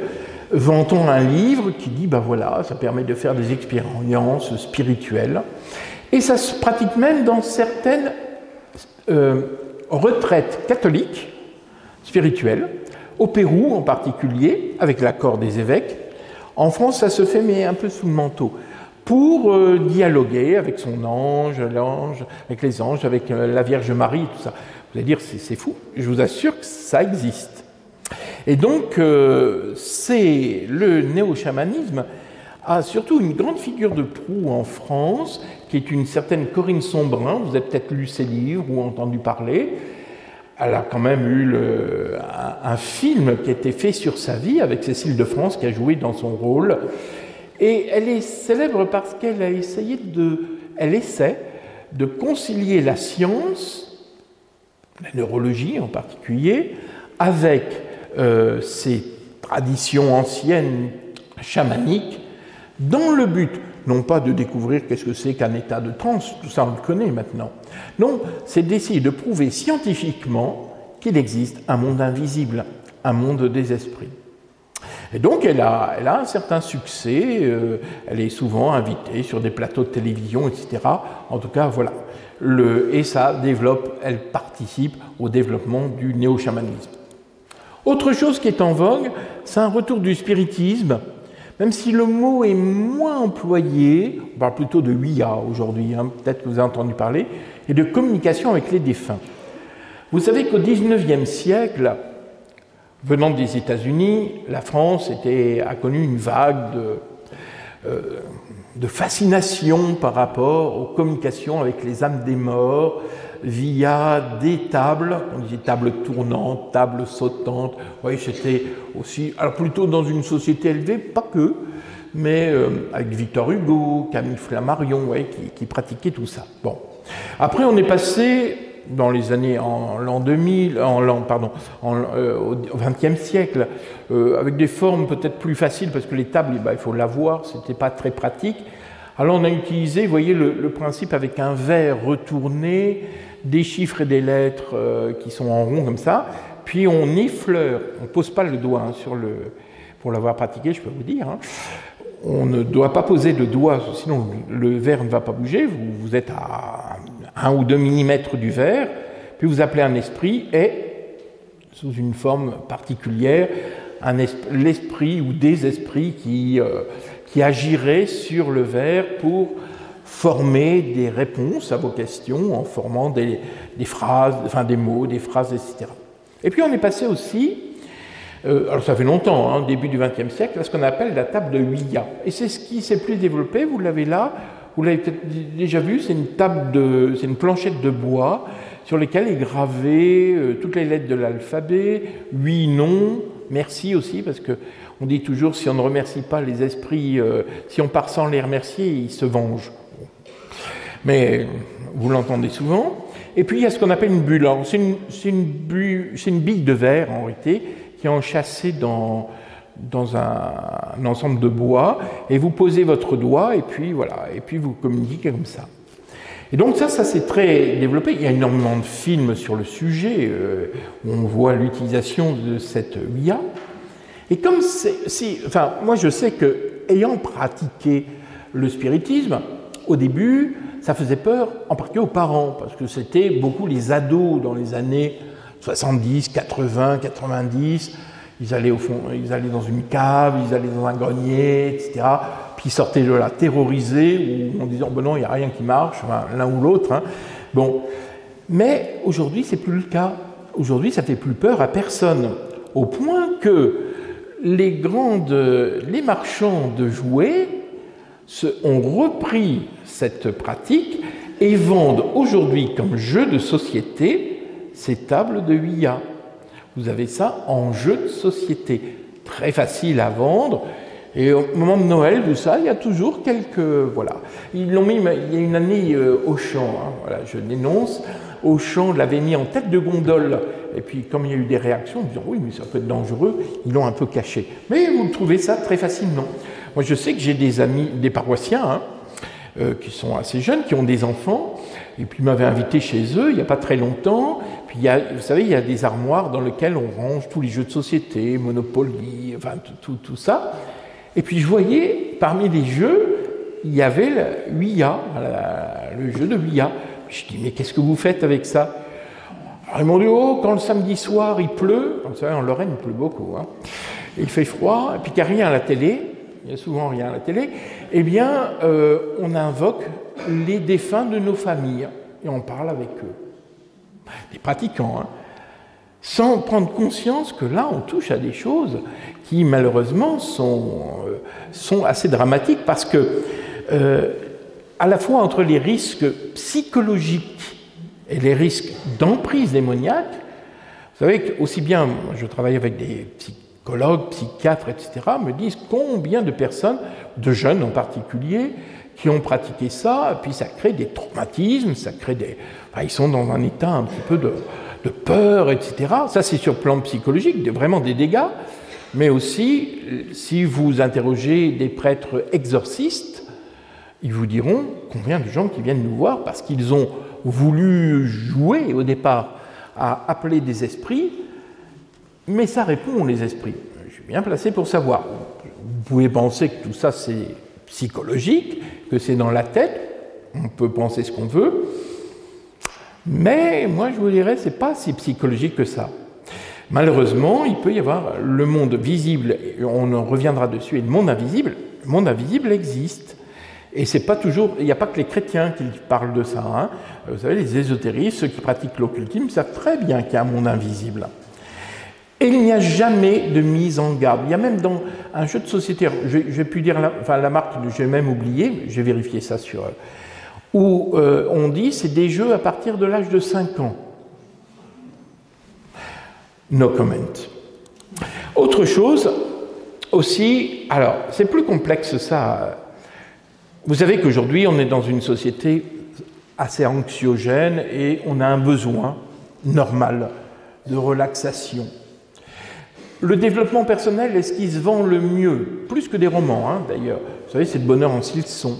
Vantons un livre qui dit, ben voilà, ça permet de faire des expériences spirituelles. Et ça se pratique même dans certaines retraites catholiques spirituelles, au Pérou en particulier, avec l'accord des évêques. En France, ça se fait, mais un peu sous le manteau, pour dialoguer avec son ange, avec les anges, avec la Vierge Marie, tout ça. Vous allez dire, c'est fou. Je vous assure que ça existe. Et donc, le néo-chamanisme a surtout une grande figure de proue en France, qui est une certaine Corinne Sombrin. Vous avez peut-être lu ses livres ou entendu parler. Elle a quand même eu un film qui a été fait sur sa vie avec Cécile de France qui a joué dans son rôle. Et elle est célèbre parce qu'elle a essayé elle essaie de concilier la science, la neurologie en particulier, avec ces traditions anciennes chamaniques, dans le but, non pas de découvrir qu'est-ce que c'est qu'un état de transe, tout ça on le connaît maintenant, non, c'est d'essayer de prouver scientifiquement qu'il existe un monde invisible, un monde des esprits. Et donc elle a un certain succès, elle est souvent invitée sur des plateaux de télévision, etc. En tout cas, voilà. Et ça développe, elle participe au développement du néo-chamanisme. Autre chose qui est en vogue, c'est un retour du spiritisme, même si le mot est moins employé, on parle plutôt de Ouija aujourd'hui, hein, peut-être que vous avez entendu parler, et de communication avec les défunts. Vous savez qu'au XIXe siècle, venant des États-Unis, la France a connu une vague de fascination par rapport aux communications avec les âmes des morts via des tables, on disait tables tournantes, tables sautantes. Oui, c'était aussi, alors plutôt dans une société élevée, pas que, mais avec Victor Hugo, Camille Flammarion, ouais, qui pratiquaient tout ça. Bon. Après, on est passé dans les années au XXe siècle, avec des formes peut-être plus faciles, parce que les tables, il faut l'avoir, c'était pas très pratique. Alors on a utilisé, vous voyez, le principe avec un verre retourné, des chiffres et des lettres qui sont en rond comme ça, puis on effleure, on ne pose pas le doigt pour l'avoir pratiqué, je peux vous dire, hein. On ne doit pas poser le doigt, sinon le verre ne va pas bouger, vous êtes à 1 ou 2 mm du verre, puis vous appelez un esprit et, sous une forme particulière, l'esprit ou des esprits qui agiraient sur le verre pour former des réponses à vos questions en formant des phrases, enfin des mots, des phrases, etc. Et puis on est passé aussi, alors ça fait longtemps, hein, début du XXe siècle, à ce qu'on appelle la table de Ouija. Et c'est ce qui s'est plus développé, vous l'avez là, vous l'avez peut-être déjà vu, c'est une planchette de bois sur laquelle est gravé toutes les lettres de l'alphabet, 8 noms, merci aussi, parce que on dit toujours, si on ne remercie pas les esprits, si on part sans les remercier, ils se vengent. Mais vous l'entendez souvent. Et puis il y a ce qu'on appelle une bulle. C'est une bille de verre en réalité qui est enchâssée dans un ensemble de bois, et vous posez votre doigt et puis voilà, et puis vous communiquez comme ça. Et donc ça c'est très développé. Il y a énormément de films sur le sujet où on voit l'utilisation de cette Ouija. Et comme moi je sais que ayant pratiqué le spiritisme, au début, ça faisait peur, en particulier aux parents, parce que c'était beaucoup les ados dans les années 70, 80, 90. Ils allaient dans une cave, ils allaient dans un grenier, etc. Puis ils sortaient de là terrorisés, ou en disant ben non, il n'y a rien qui marche, enfin, l'un ou l'autre. Hein. Bon. Mais aujourd'hui, c'est plus le cas. Aujourd'hui, ça ne fait plus peur à personne. Au point que les marchands de jouets ont repris cette pratique et vendent aujourd'hui comme jeu de société ces tables de Ouija. Vous avez ça en jeu de société, très facile à vendre. Et au moment de Noël, tout ça, il y a toujours quelques... Voilà. Ils l'ont mis, il y a une année, Auchan, hein, voilà, je l'énonce, Auchan l'avait mis en tête de gondole. Et puis, comme il y a eu des réactions, ils disent « oui, mais ça peut être dangereux », ils l'ont un peu caché. Mais vous trouvez ça très facilement. Moi, je sais que j'ai des amis, des paroissiens, hein, qui sont assez jeunes, qui ont des enfants, et puis ils m'avaient invité chez eux il n'y a pas très longtemps. Puis vous savez, il y a des armoires dans lesquelles on range tous les jeux de société, Monopoly, enfin tout ça. Et puis je voyais, parmi les jeux, il y avait le Ouija, le jeu de Ouija. Je dis, mais qu'est-ce que vous faites avec ça? Alors, ils m'ont dit, oh, quand le samedi soir il pleut, vous savez, en Lorraine il pleut beaucoup, hein, et il fait froid, et puis qu'il n'y a rien à la télé, il y a souvent rien à la télé, eh bien, on invoque les défunts de nos familles, et on parle avec eux. Des pratiquants, hein, sans prendre conscience que là, on touche à des choses qui, malheureusement, sont assez dramatiques, parce que, à la fois entre les risques psychologiques et les risques d'emprise démoniaque, vous savez qu'aussi bien, je travaille avec des psychologues, psychiatres, etc., me disent combien de personnes, de jeunes en particulier, qui ont pratiqué ça, et puis ça crée des traumatismes, ça crée des... Enfin, ils sont dans un état un petit peu de peur, etc. Ça, c'est sur le plan psychologique, vraiment des dégâts, mais aussi, si vous interrogez des prêtres exorcistes, ils vous diront combien de gens qui viennent nous voir parce qu'ils ont voulu jouer au départ à appeler des esprits, mais ça répond les esprits. Je suis bien placé pour savoir. Vous pouvez penser que tout ça c'est psychologique, que c'est dans la tête, on peut penser ce qu'on veut, mais moi je vous dirais c'est pas si psychologique que ça. Malheureusement, il peut y avoir le monde visible, et on en reviendra dessus, et le monde invisible existe. Et c'est pas toujours, il n'y a pas que les chrétiens qui parlent de ça. Hein. Vous savez, les ésotéristes, ceux qui pratiquent l'occultisme, savent très bien qu'il y a un monde invisible. Et il n'y a jamais de mise en garde. Il y a même dans un jeu de société, je vais plus dire la marque, j'ai même oublié, j'ai vérifié ça sur... où on dit c'est des jeux à partir de l'âge de 5 ans. No comment. Autre chose aussi, alors c'est plus complexe ça. Vous savez qu'aujourd'hui, on est dans une société assez anxiogène et on a un besoin normal de relaxation. Le développement personnel est ce qui se vend le mieux, plus que des romans, hein, d'ailleurs. Vous savez, c'est le bonheur en s'ils sont.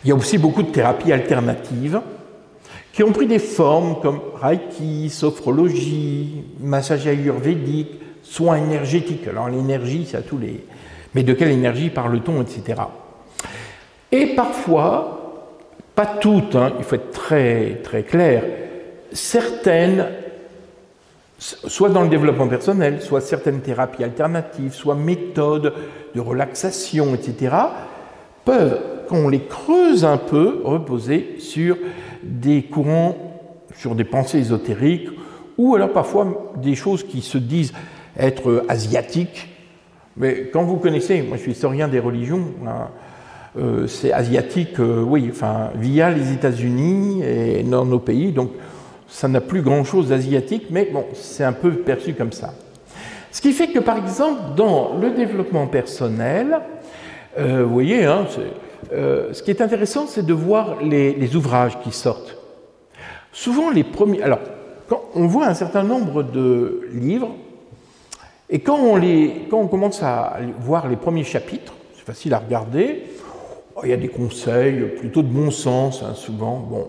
Il y a aussi beaucoup de thérapies alternatives qui ont pris des formes comme Reiki, sophrologie, massage ayurvédique, soins énergétiques. Alors l'énergie, c'est à tous les... Mais de quelle énergie parle-t-on, etc. Et parfois, pas toutes, hein, il faut être très, très clair, certaines, soit dans le développement personnel, soit certaines thérapies alternatives, soit méthodes de relaxation, etc., peuvent, quand on les creuse un peu, reposer sur des courants, sur des pensées ésotériques, ou alors parfois des choses qui se disent être asiatiques. Mais quand vous connaissez, moi je suis historien des religions, hein, c'est asiatique, oui, enfin, via les États-Unis et dans nos pays, donc ça n'a plus grand-chose d'asiatique, mais bon, c'est un peu perçu comme ça. Ce qui fait que, par exemple, dans le développement personnel, vous voyez, hein, ce qui est intéressant, c'est de voir les ouvrages qui sortent. Souvent, les premiers... Alors, quand on voit un certain nombre de livres, et quand on commence à voir les premiers chapitres, c'est facile à regarder, il y a des conseils plutôt de bon sens, hein, souvent. Bon.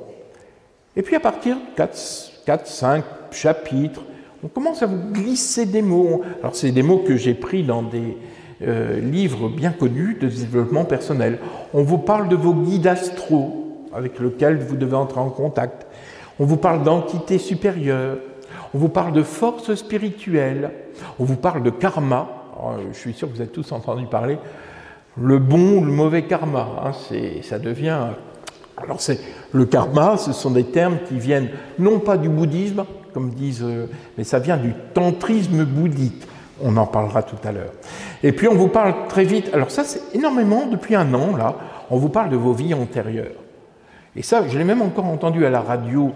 Et puis à partir de 4-5 chapitres, on commence à vous glisser des mots. Alors c'est des mots que j'ai pris dans des livres bien connus de développement personnel. On vous parle de vos guides astraux avec lesquels vous devez entrer en contact. On vous parle d'entités supérieures. On vous parle de forces spirituelles. On vous parle de karma. Alors, je suis sûr que vous avez tous entendu parler. Le bon ou le mauvais karma, hein, ça devient... Alors le karma, ce sont des termes qui viennent non pas du bouddhisme, comme disent, mais ça vient du tantrisme bouddhique. On en parlera tout à l'heure. Et puis on vous parle très vite, alors ça c'est énormément, depuis un an là, on vous parle de vos vies antérieures. Et ça, je l'ai même encore entendu à la radio.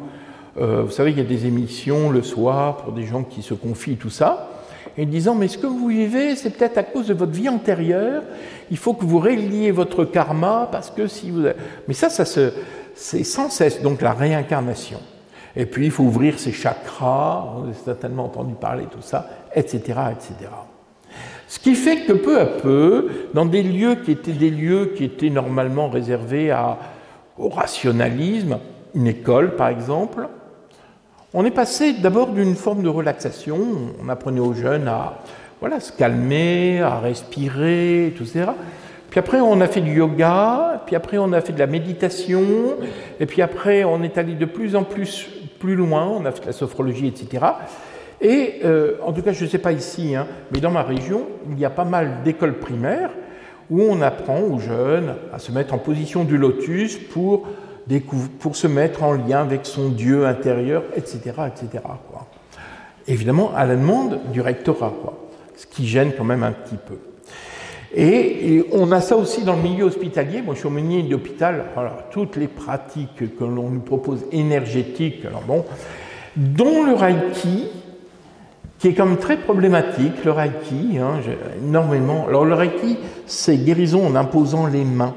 Vous savez, il y a des émissions le soir pour des gens qui se confient, tout ça. et disant mais ce que vous vivez, c'est peut-être à cause de votre vie antérieure, il faut que vous réliez votre karma, parce que si vous... Mais ça c'est sans cesse, donc la réincarnation. Et puis il faut ouvrir ses chakras, on a certainement entendu parler de tout ça, etc., etc. Ce qui fait que peu à peu, dans des lieux qui étaient normalement réservés au rationalisme, une école par exemple, on est passé d'abord d'une forme de relaxation, on apprenait aux jeunes à se calmer, à respirer, tout ça. Puis après on a fait du yoga, puis après on a fait de la méditation, et puis après on est allé de plus en plus loin, on a fait de la sophrologie, etc. Et en tout cas, je ne sais pas ici, mais dans ma région, il y a pas mal d'écoles primaires où on apprend aux jeunes à se mettre en position du lotus pour se mettre en lien avec son Dieu intérieur, etc. etc. quoi. Évidemment, à la demande du rectorat, quoi, ce qui gêne quand même un petit peu. Et on a ça aussi dans le milieu hospitalier. Moi, je suis aumônier d'hôpital. Alors, toutes les pratiques que l'on nous propose énergétiques, alors bon, dont le Reiki, qui est quand même très problématique, le Reiki, énormément. Alors, le Reiki, c'est guérison en imposant les mains.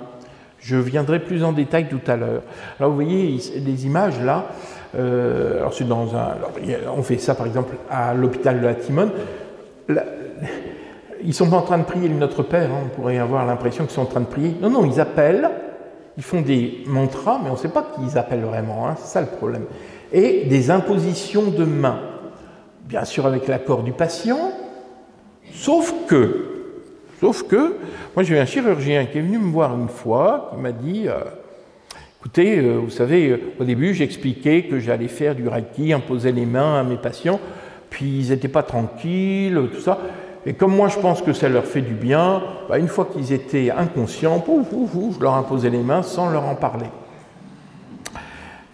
Je viendrai plus en détail tout à l'heure. Alors, vous voyez les images là. Alors, c'est dans on fait ça par exemple à l'hôpital de la Timone. Ils ne sont pas en train de prier le Notre Père, on pourrait avoir l'impression qu'ils sont en train de prier. Non, non, ils appellent, ils font des mantras, mais on ne sait pas qu'ils appellent vraiment, c'est ça le problème. Et des impositions de mains, bien sûr avec l'accord du patient, sauf que, moi j'ai eu un chirurgien qui est venu me voir une fois, qui m'a dit, écoutez, vous savez, au début j'expliquais que j'allais faire du Reiki, imposer les mains à mes patients, puis ils n'étaient pas tranquilles, tout ça. Et comme moi je pense que ça leur fait du bien, une fois qu'ils étaient inconscients, je leur imposais les mains sans leur en parler.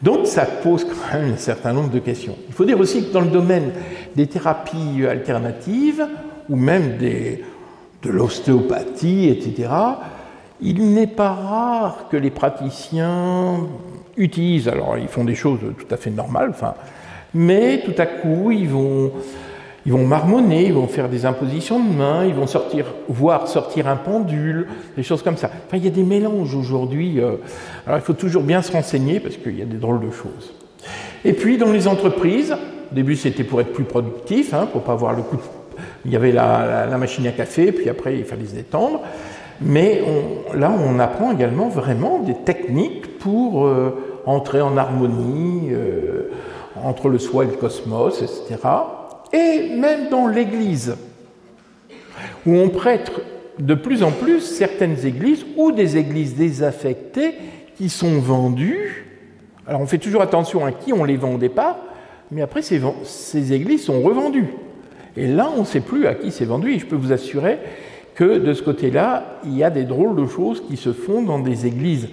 Donc ça pose quand même un certain nombre de questions. Il faut dire aussi que dans le domaine des thérapies alternatives, ou même de l'ostéopathie, etc., il n'est pas rare que les praticiens utilisent, alors ils font des choses tout à fait normales, mais tout à coup ils vont marmonner, ils vont faire des impositions de mains, ils vont voir sortir un pendule, des choses comme ça. Il y a des mélanges aujourd'hui. Alors il faut toujours bien se renseigner parce qu'il y a des drôles de choses. Et puis dans les entreprises, au début c'était pour être plus productif, pour pas avoir le coup de... Il y avait la machine à café, puis après il fallait se détendre. Mais là on apprend également vraiment des techniques pour entrer en harmonie entre le soi et le cosmos, etc. Et même dans l'Église, où on prête de plus en plus certaines églises ou des églises désaffectées qui sont vendues. Alors on fait toujours attention à qui on les vend au départ, mais après ces églises sont revendues. Et là, on ne sait plus à qui c'est vendu, et je peux vous assurer que de ce côté-là, il y a des drôles de choses qui se font dans des églises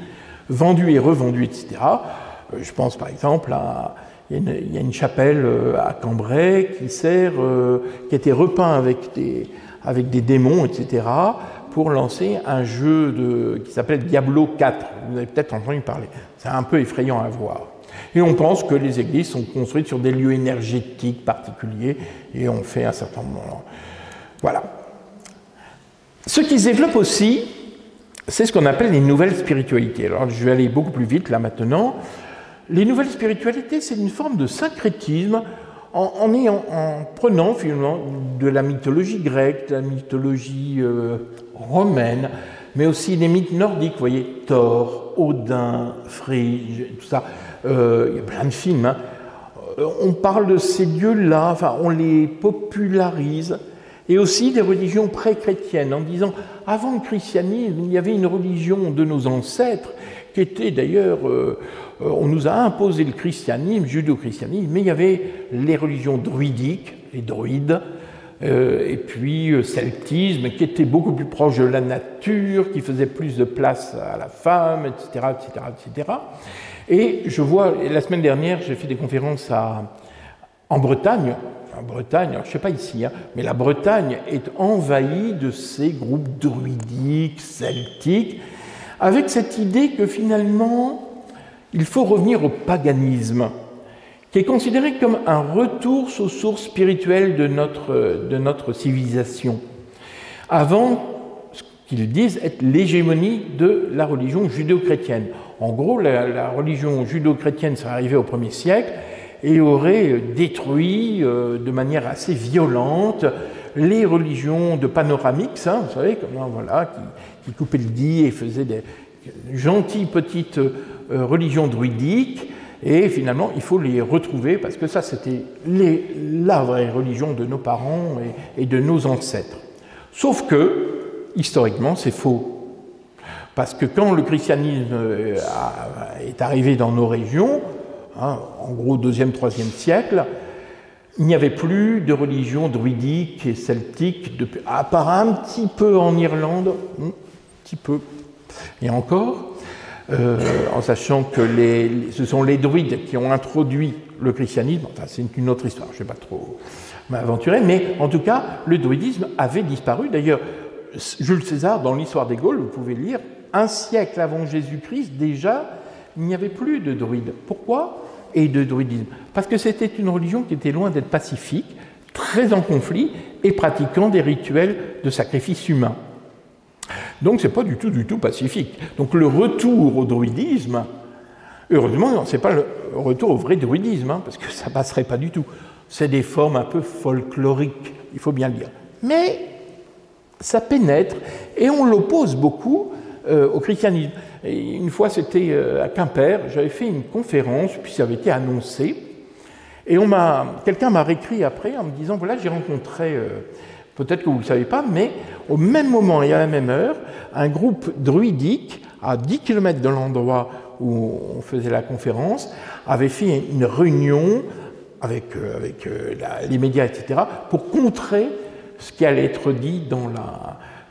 vendues et revendues, etc. Je pense par exemple à... Il y a une chapelle à Cambrai qui a été repeint avec des démons, etc., pour lancer un jeu qui s'appelle Diablo 4. Vous avez peut-être entendu parler. C'est un peu effrayant à voir. Et on pense que les églises sont construites sur des lieux énergétiques particuliers, et on fait un certain nombre. Voilà. Ce qui se développe aussi, c'est ce qu'on appelle les nouvelles spiritualités. Alors, je vais aller beaucoup plus vite là maintenant. Les nouvelles spiritualités, c'est une forme de syncrétisme en prenant finalement de la mythologie grecque, de la mythologie romaine, mais aussi des mythes nordiques, vous voyez, Thor, Odin, Frigg, tout ça. Il y a plein de films. On parle de ces dieux-là, on les popularise, et aussi des religions pré-chrétiennes, en disant, avant le christianisme, il y avait une religion de nos ancêtres, qui était d'ailleurs, on nous a imposé le christianisme, judéo-christianisme, mais il y avait les religions druidiques, les druides, et puis celtisme, qui était beaucoup plus proche de la nature, qui faisait plus de place à la femme, etc., etc., etc. Et je vois, la semaine dernière, j'ai fait des conférences en Bretagne. En Bretagne, alors je ne sais pas ici, mais la Bretagne est envahie de ces groupes druidiques, celtiques, avec cette idée que finalement, il faut revenir au paganisme, qui est considéré comme un retour aux sources spirituelles de notre civilisation, avant ce qu'ils disent être l'hégémonie de la religion judéo-chrétienne. En gros, la religion judéo-chrétienne serait arrivée au 1er siècle et aurait détruit de manière assez violente les religions de Panoramix, hein, vous savez, comme, voilà, qui coupaient le dit et faisaient des gentilles petites religions druidiques. Et finalement, il faut les retrouver parce que ça, c'était la vraie religion de nos parents et de nos ancêtres. Sauf que, historiquement, c'est faux. Parce que quand le christianisme est arrivé dans nos régions, hein, en gros 2e, 3e siècle, il n'y avait plus de religion druidique et celtique, à part un petit peu en Irlande, un petit peu, et encore. En sachant que ce sont les druides qui ont introduit le christianisme, enfin c'est une autre histoire, je ne vais pas trop m'aventurer, mais en tout cas, le druidisme avait disparu. D'ailleurs, Jules César, dans l'Histoire des Gaules, vous pouvez lire, un siècle avant Jésus-Christ, déjà, il n'y avait plus de druides. Pourquoi? Et de druidisme. Parce que c'était une religion qui était loin d'être pacifique, très en conflit, et pratiquant des rituels de sacrifice humain. Donc c'est pas du tout pacifique. Donc le retour au druidisme, heureusement, c'est pas le retour au vrai druidisme, hein, parce que ça passerait pas du tout. C'est des formes un peu folkloriques, il faut bien le dire. Mais ça pénètre, et on l'oppose beaucoup au christianisme. Et une fois, c'était à Quimper, j'avais fait une conférence, puis ça avait été annoncé, et quelqu'un m'a réécrit après en me disant, voilà, j'ai rencontré... peut-être que vous ne le savez pas, mais au même moment et à la même heure, un groupe druidique, à 10 km de l'endroit où on faisait la conférence, avait fait une réunion avec les médias, etc., pour contrer ce qui allait être dit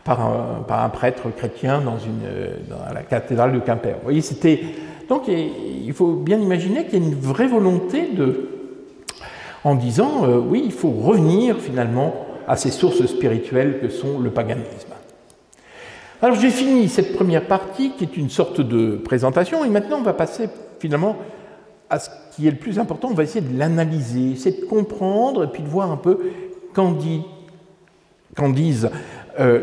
par un prêtre chrétien dans la cathédrale de Quimper. Vous voyez, donc il faut bien imaginer qu'il y a une vraie volonté en disant, oui, il faut revenir finalement à ces sources spirituelles que sont le paganisme. Alors j'ai fini cette première partie qui est une sorte de présentation et maintenant on va passer finalement à ce qui est le plus important, on va essayer de l'analyser, essayer de comprendre et puis de voir un peu qu'en disent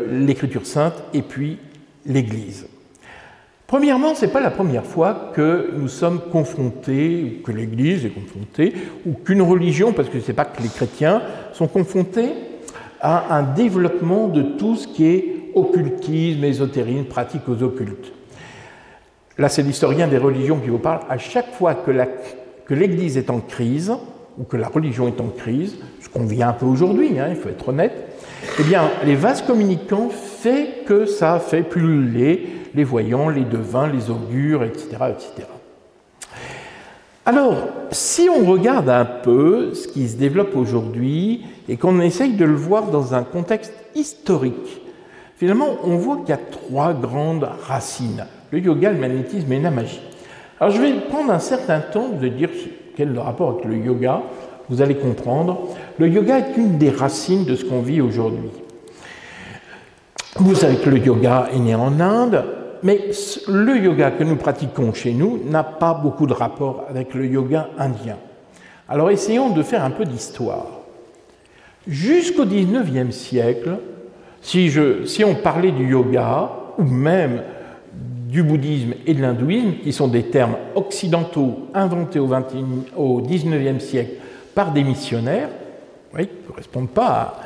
l'Écriture sainte et puis l'Église. Premièrement, ce n'est pas la première fois que nous sommes confrontés, ou que l'Église est confrontée, ou qu'une religion, parce que ce n'est pas que les chrétiens, sont confrontés à un développement de tout ce qui est occultisme, ésotérisme, pratique aux occultes. Là, c'est l'historien des religions qui vous parle. À chaque fois que l'Église est en crise, ou que la religion est en crise, ce qu'on vit un peu aujourd'hui, hein, il faut être honnête, eh bien, les vases communicants fait que ça fait pulluler les voyants, les devins, les augures, etc., etc. Alors, si on regarde un peu ce qui se développe aujourd'hui et qu'on essaye de le voir dans un contexte historique, finalement, on voit qu'il y a 3 grandes racines, le yoga, le magnétisme et la magie. Alors, je vais prendre un certain temps de dire quel est le rapport avec le yoga, vous allez comprendre. Le yoga est une des racines de ce qu'on vit aujourd'hui. Vous savez que le yoga est né en Inde, mais le yoga que nous pratiquons chez nous n'a pas beaucoup de rapport avec le yoga indien. Alors essayons de faire un peu d'histoire. Jusqu'au XIXe siècle, si on parlait du yoga, ou même du bouddhisme et de l'hindouisme, qui sont des termes occidentaux inventés au XIXe siècle par des missionnaires, oui, qui ne correspondent pas à...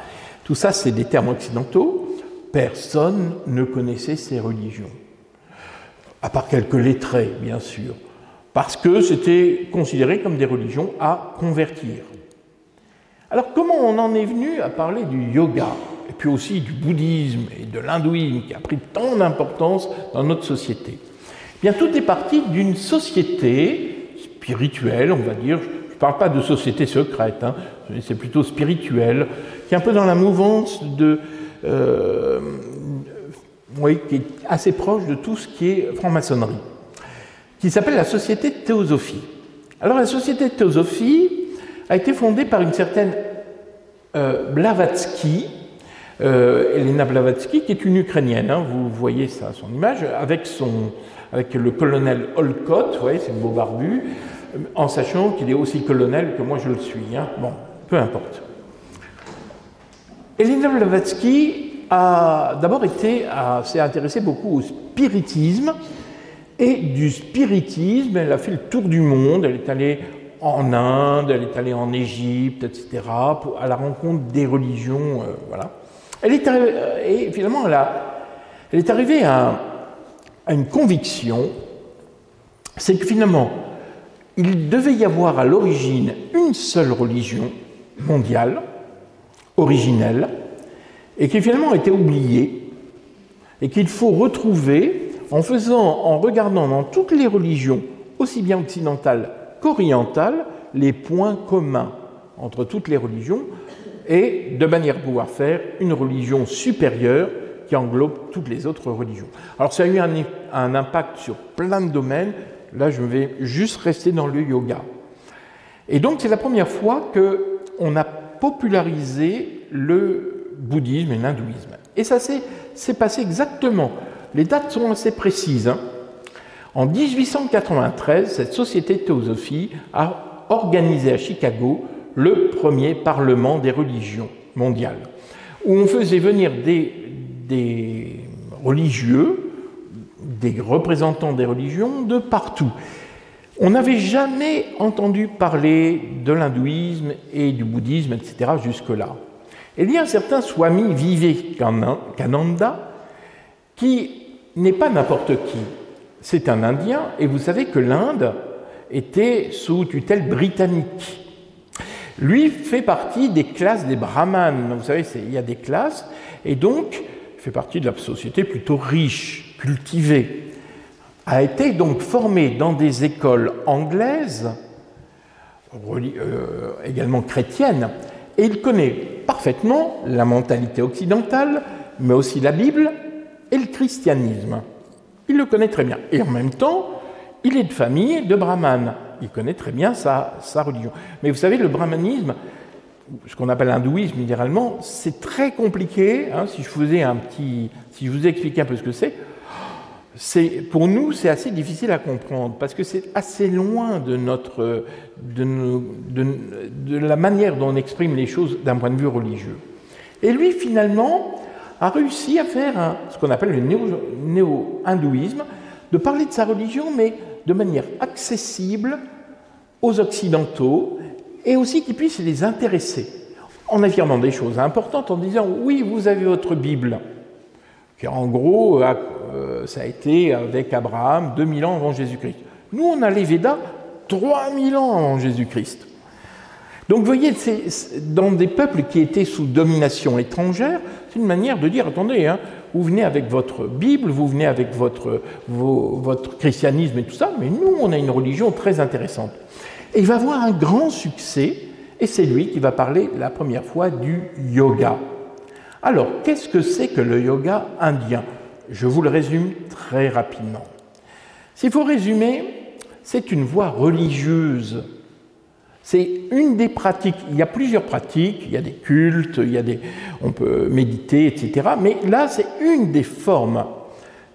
Tout ça, c'est des termes occidentaux, personne ne connaissait ces religions. À part quelques lettrés, bien sûr, parce que c'était considéré comme des religions à convertir. Alors, comment on en est venu à parler du yoga, et puis aussi du bouddhisme et de l'hindouisme, qui a pris tant d'importance dans notre société? Eh bien, tout est parti d'une société spirituelle, on va dire. Je ne parle pas de société secrète, hein, c'est plutôt spirituel, qui est un peu dans la mouvance oui, qui est assez proche de tout ce qui est franc-maçonnerie, qui s'appelle la Société de Théosophie. Alors la Société de Théosophie a été fondée par une certaine Blavatsky, Elena Blavatsky, qui est une Ukrainienne, hein, vous voyez ça, son image, avec le colonel Olcott, vous voyez, c'est le beau barbu, en sachant qu'il est aussi colonel que moi je le suis. Hein. Bon, peu importe. Elena Blavatsky a d'abord s'est intéressée beaucoup au spiritisme, et du spiritisme, elle a fait le tour du monde, elle est allée en Inde, elle est allée en Égypte, etc., à la rencontre des religions, voilà. Et finalement, elle est arrivée à une conviction, c'est que finalement, il devait y avoir à l'origine une seule religion mondiale, originelle, et qui finalement était oubliée, et qu'il faut retrouver en regardant dans toutes les religions, aussi bien occidentales qu'orientales, les points communs entre toutes les religions, et de manière à pouvoir faire une religion supérieure qui englobe toutes les autres religions. Alors ça a eu un impact sur plein de domaines, là je vais juste rester dans le yoga. Et donc c'est la première fois qu'on a popularisé le bouddhisme et l'hindouisme. Et ça s'est passé exactement, les dates sont assez précises. Hein. En 1893, cette société de théosophie a organisé à Chicago le premier parlement des religions mondiales, où on faisait venir des religieux, des représentants des religions de partout. On n'avait jamais entendu parler de l'hindouisme et du bouddhisme, etc. jusque-là. Et il y a un certain Swami Vivekananda qui n'est pas n'importe qui. C'est un Indien, et vous savez que l'Inde était sous tutelle britannique. Lui fait partie des classes des brahmanes. Donc, vous savez, il y a des classes, et donc il fait partie de la société plutôt riche, cultivée. A été donc formé dans des écoles anglaises, également chrétiennes, et il connaît parfaitement la mentalité occidentale, mais aussi la Bible et le christianisme. Il le connaît très bien. Et en même temps, il est de famille de brahmanes. Il connaît très bien sa religion. Mais vous savez, le brahmanisme, ce qu'on appelle l'hindouisme littéralement, c'est très compliqué. Hein, si je vous expliquais un peu ce que pour nous, c'est assez difficile à comprendre parce que c'est assez loin de la manière dont on exprime les choses d'un point de vue religieux. Et lui, finalement, a réussi à faire ce qu'on appelle le néo-hindouisme, de parler de sa religion, mais de manière accessible aux Occidentaux et aussi qui puisse les intéresser, en affirmant des choses importantes, en disant « oui, vous avez votre Bible », qui en gros, ça a été avec Abraham 2000 ans avant Jésus-Christ. Nous, on a les Védas 3000 ans avant Jésus-Christ. Donc, vous voyez, dans des peuples qui étaient sous domination étrangère, c'est une manière de dire, attendez, hein, vous venez avec votre Bible, vous venez avec votre christianisme et tout ça, mais nous, on a une religion très intéressante. Et il va avoir un grand succès, et c'est lui qui va parler la première fois du yoga. Alors, qu'est-ce que c'est que le yoga indien? Je vous le résume très rapidement. S'il faut résumer, c'est une voie religieuse. C'est une des pratiques. Il y a plusieurs pratiques, il y a des cultes, on peut méditer, etc. Mais là, c'est une des formes,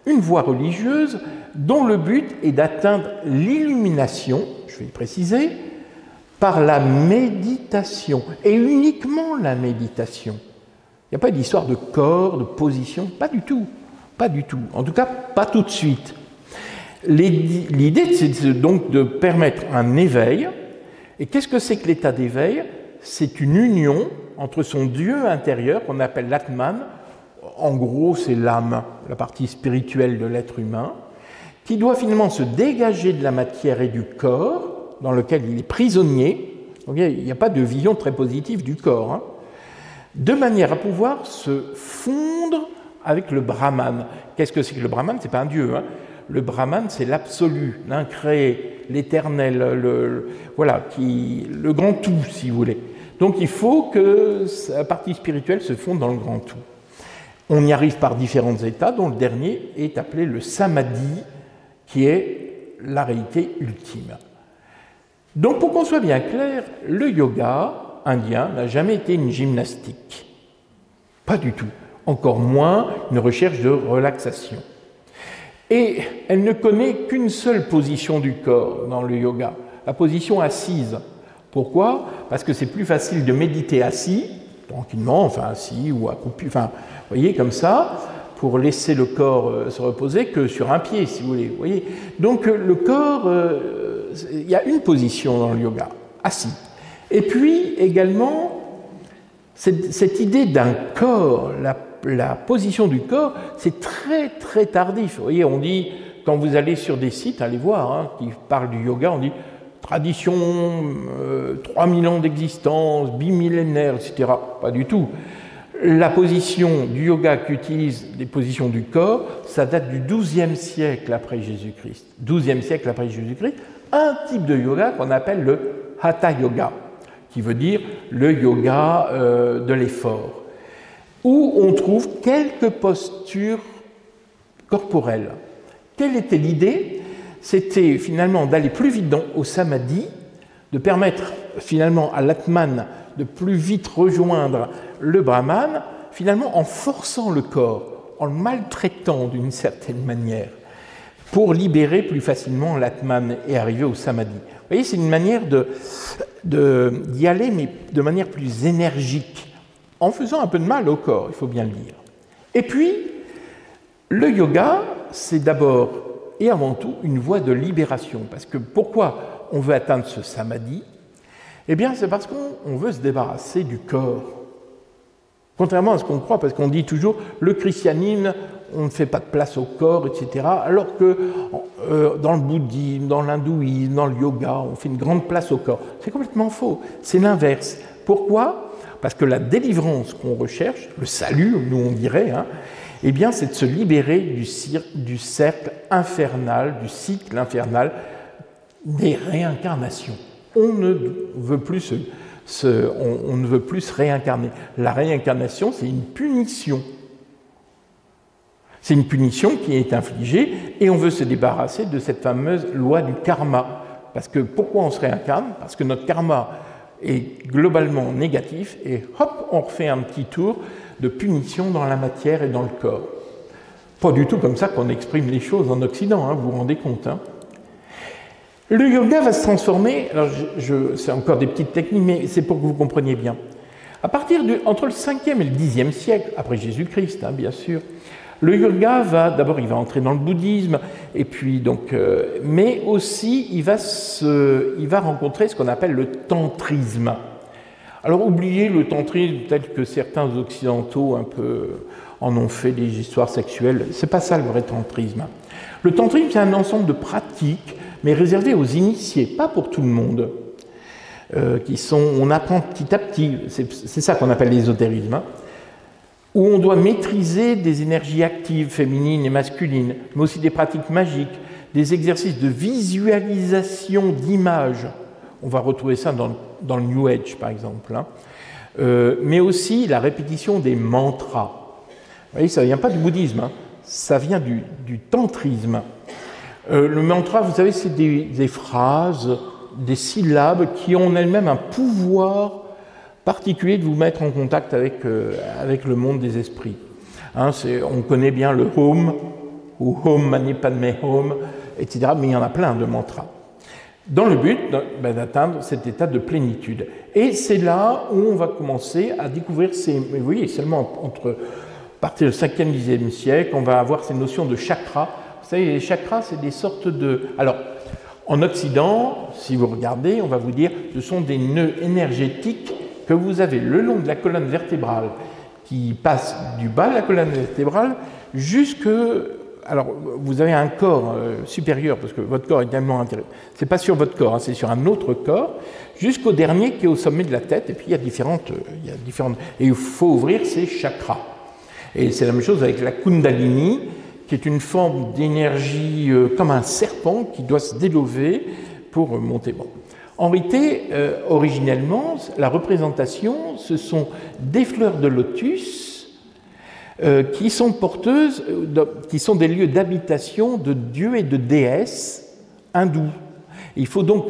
une voie religieuse dont le but est d'atteindre l'illumination, je vais le préciser, par la méditation, et uniquement la méditation. Il n'y a pas d'histoire de corps, de position, pas du tout. Pas du tout. En tout cas, pas tout de suite. L'idée, c'est donc de permettre un éveil. Et qu'est-ce que c'est que l'état d'éveil? C'est une union entre son Dieu intérieur, qu'on appelle l'Atman, en gros c'est l'âme, la partie spirituelle de l'être humain, qui doit finalement se dégager de la matière et du corps, dans lequel il est prisonnier. Donc, il n'y a pas de vision très positive du corps, hein, de manière à pouvoir se fondre avec le Brahman. Qu'est-ce que c'est que le Brahman? Ce n'est pas un dieu. Hein. Le Brahman, c'est l'absolu, l'incréé, l'éternel, le grand tout, si vous voulez. Donc il faut que la partie spirituelle se fonde dans le grand tout. On y arrive par différents états, dont le dernier est appelé le samadhi, qui est la réalité ultime. Donc pour qu'on soit bien clair, le yoga indien n'a jamais été une gymnastique. Pas du tout. Encore moins une recherche de relaxation. Et elle ne connaît qu'une seule position du corps dans le yoga, la position assise. Pourquoi? Parce que c'est plus facile de méditer assis, tranquillement, enfin assis ou accroupi, enfin, vous voyez, comme ça, pour laisser le corps se reposer, que sur un pied, si vous voulez. Vous voyez. Donc le corps, il y a une position dans le yoga, assis. Et puis également, cette idée d'un corps, la position du corps, c'est très très tardif. Vous voyez, on dit, quand vous allez sur des sites, allez voir, hein, qui parlent du yoga, on dit tradition, 3000 ans d'existence, bimillénaire, etc. Pas du tout. La position du yoga qui utilise les positions du corps, ça date du XIIe siècle après Jésus-Christ. XIIe siècle après Jésus-Christ, un type de yoga qu'on appelle le Hatha Yoga, qui veut dire le yoga de l'effort, où on trouve quelques postures corporelles. Quelle était l'idée? C'était finalement d'aller plus vite au samadhi, de permettre finalement à l'atman de plus vite rejoindre le brahman, finalement en forçant le corps, en le maltraitant d'une certaine manière, pour libérer plus facilement l'atman et arriver au samadhi. Vous voyez, c'est une manière d'y aller, mais de manière plus énergique, en faisant un peu de mal au corps, il faut bien le dire. Et puis, le yoga, c'est d'abord et avant tout une voie de libération. Parce que pourquoi on veut atteindre ce samadhi? Eh bien, c'est parce qu'on veut se débarrasser du corps. Contrairement à ce qu'on croit, parce qu'on dit toujours le christianisme, on ne fait pas de place au corps, etc. Alors que dans le bouddhisme, dans l'hindouisme, dans le yoga, on fait une grande place au corps. C'est complètement faux. C'est l'inverse. Pourquoi? Parce que la délivrance qu'on recherche, le salut, nous on dirait, hein, eh bien, c'est de se libérer du cercle infernal, du cycle infernal des réincarnations. On ne veut plus on ne veut plus se réincarner. La réincarnation, c'est une punition. C'est une punition qui est infligée et on veut se débarrasser de cette fameuse loi du karma. Parce que pourquoi on se réincarne? Parce que notre karma est globalement négatif et hop, on refait un petit tour de punition dans la matière et dans le corps. Pas du tout comme ça qu'on exprime les choses en Occident, hein, vous vous rendez compte. Hein. Le yoga va se transformer, alors c'est encore des petites techniques, mais c'est pour que vous compreniez bien. À partir entre le 5e et le 10e siècle, après Jésus-Christ, hein, bien sûr, le yoga d'abord il va entrer dans le bouddhisme, et puis donc, mais aussi il va rencontrer ce qu'on appelle le tantrisme. Alors oubliez le tantrisme tel que certains occidentaux un peu en ont fait des histoires sexuelles, c'est pas ça le vrai tantrisme. Le tantrisme c'est un ensemble de pratiques, mais réservé aux initiés, pas pour tout le monde. On apprend petit à petit, c'est ça qu'on appelle l'ésotérisme, hein, où on doit maîtriser des énergies actives, féminines et masculines, mais aussi des pratiques magiques, des exercices de visualisation d'images. On va retrouver ça dans le New Age, par exemple. Hein. Mais aussi la répétition des mantras. Vous voyez, ça ne vient pas du bouddhisme, hein, ça vient du tantrisme. Le mantra, vous savez, c'est des phrases, des syllabes qui ont en elles-mêmes un pouvoir particulier de vous mettre en contact avec le monde des esprits. Hein, on connaît bien le Om, ou Om Mani Padme Hum, etc., mais il y en a plein de mantras. Dans le but d'atteindre cet état de plénitude. Et c'est là où on va commencer à découvrir mais vous voyez, seulement à partir du 5e, 10e siècle, on va avoir ces notions de chakras. Vous savez, les chakras, c'est des sortes de... Alors, en Occident, si vous regardez, on va vous dire ce sont des nœuds énergétiques que vous avez le long de la colonne vertébrale, qui passent du bas de la colonne vertébrale jusque... Alors, vous avez un corps supérieur, parce que votre corps est tellement intéressant. C'est pas sur votre corps, hein, c'est sur un autre corps, jusqu'au dernier qui est au sommet de la tête, et puis il y a différentes... Et il faut ouvrir ces chakras. Et c'est la même chose avec la Kundalini, qui est une forme d'énergie comme un serpent qui doit se délever pour monter. Bon. En réalité, originellement, la représentation, ce sont des fleurs de lotus qui sont porteuses, qui sont des lieux d'habitation de dieux et de déesses hindous. Il faut donc,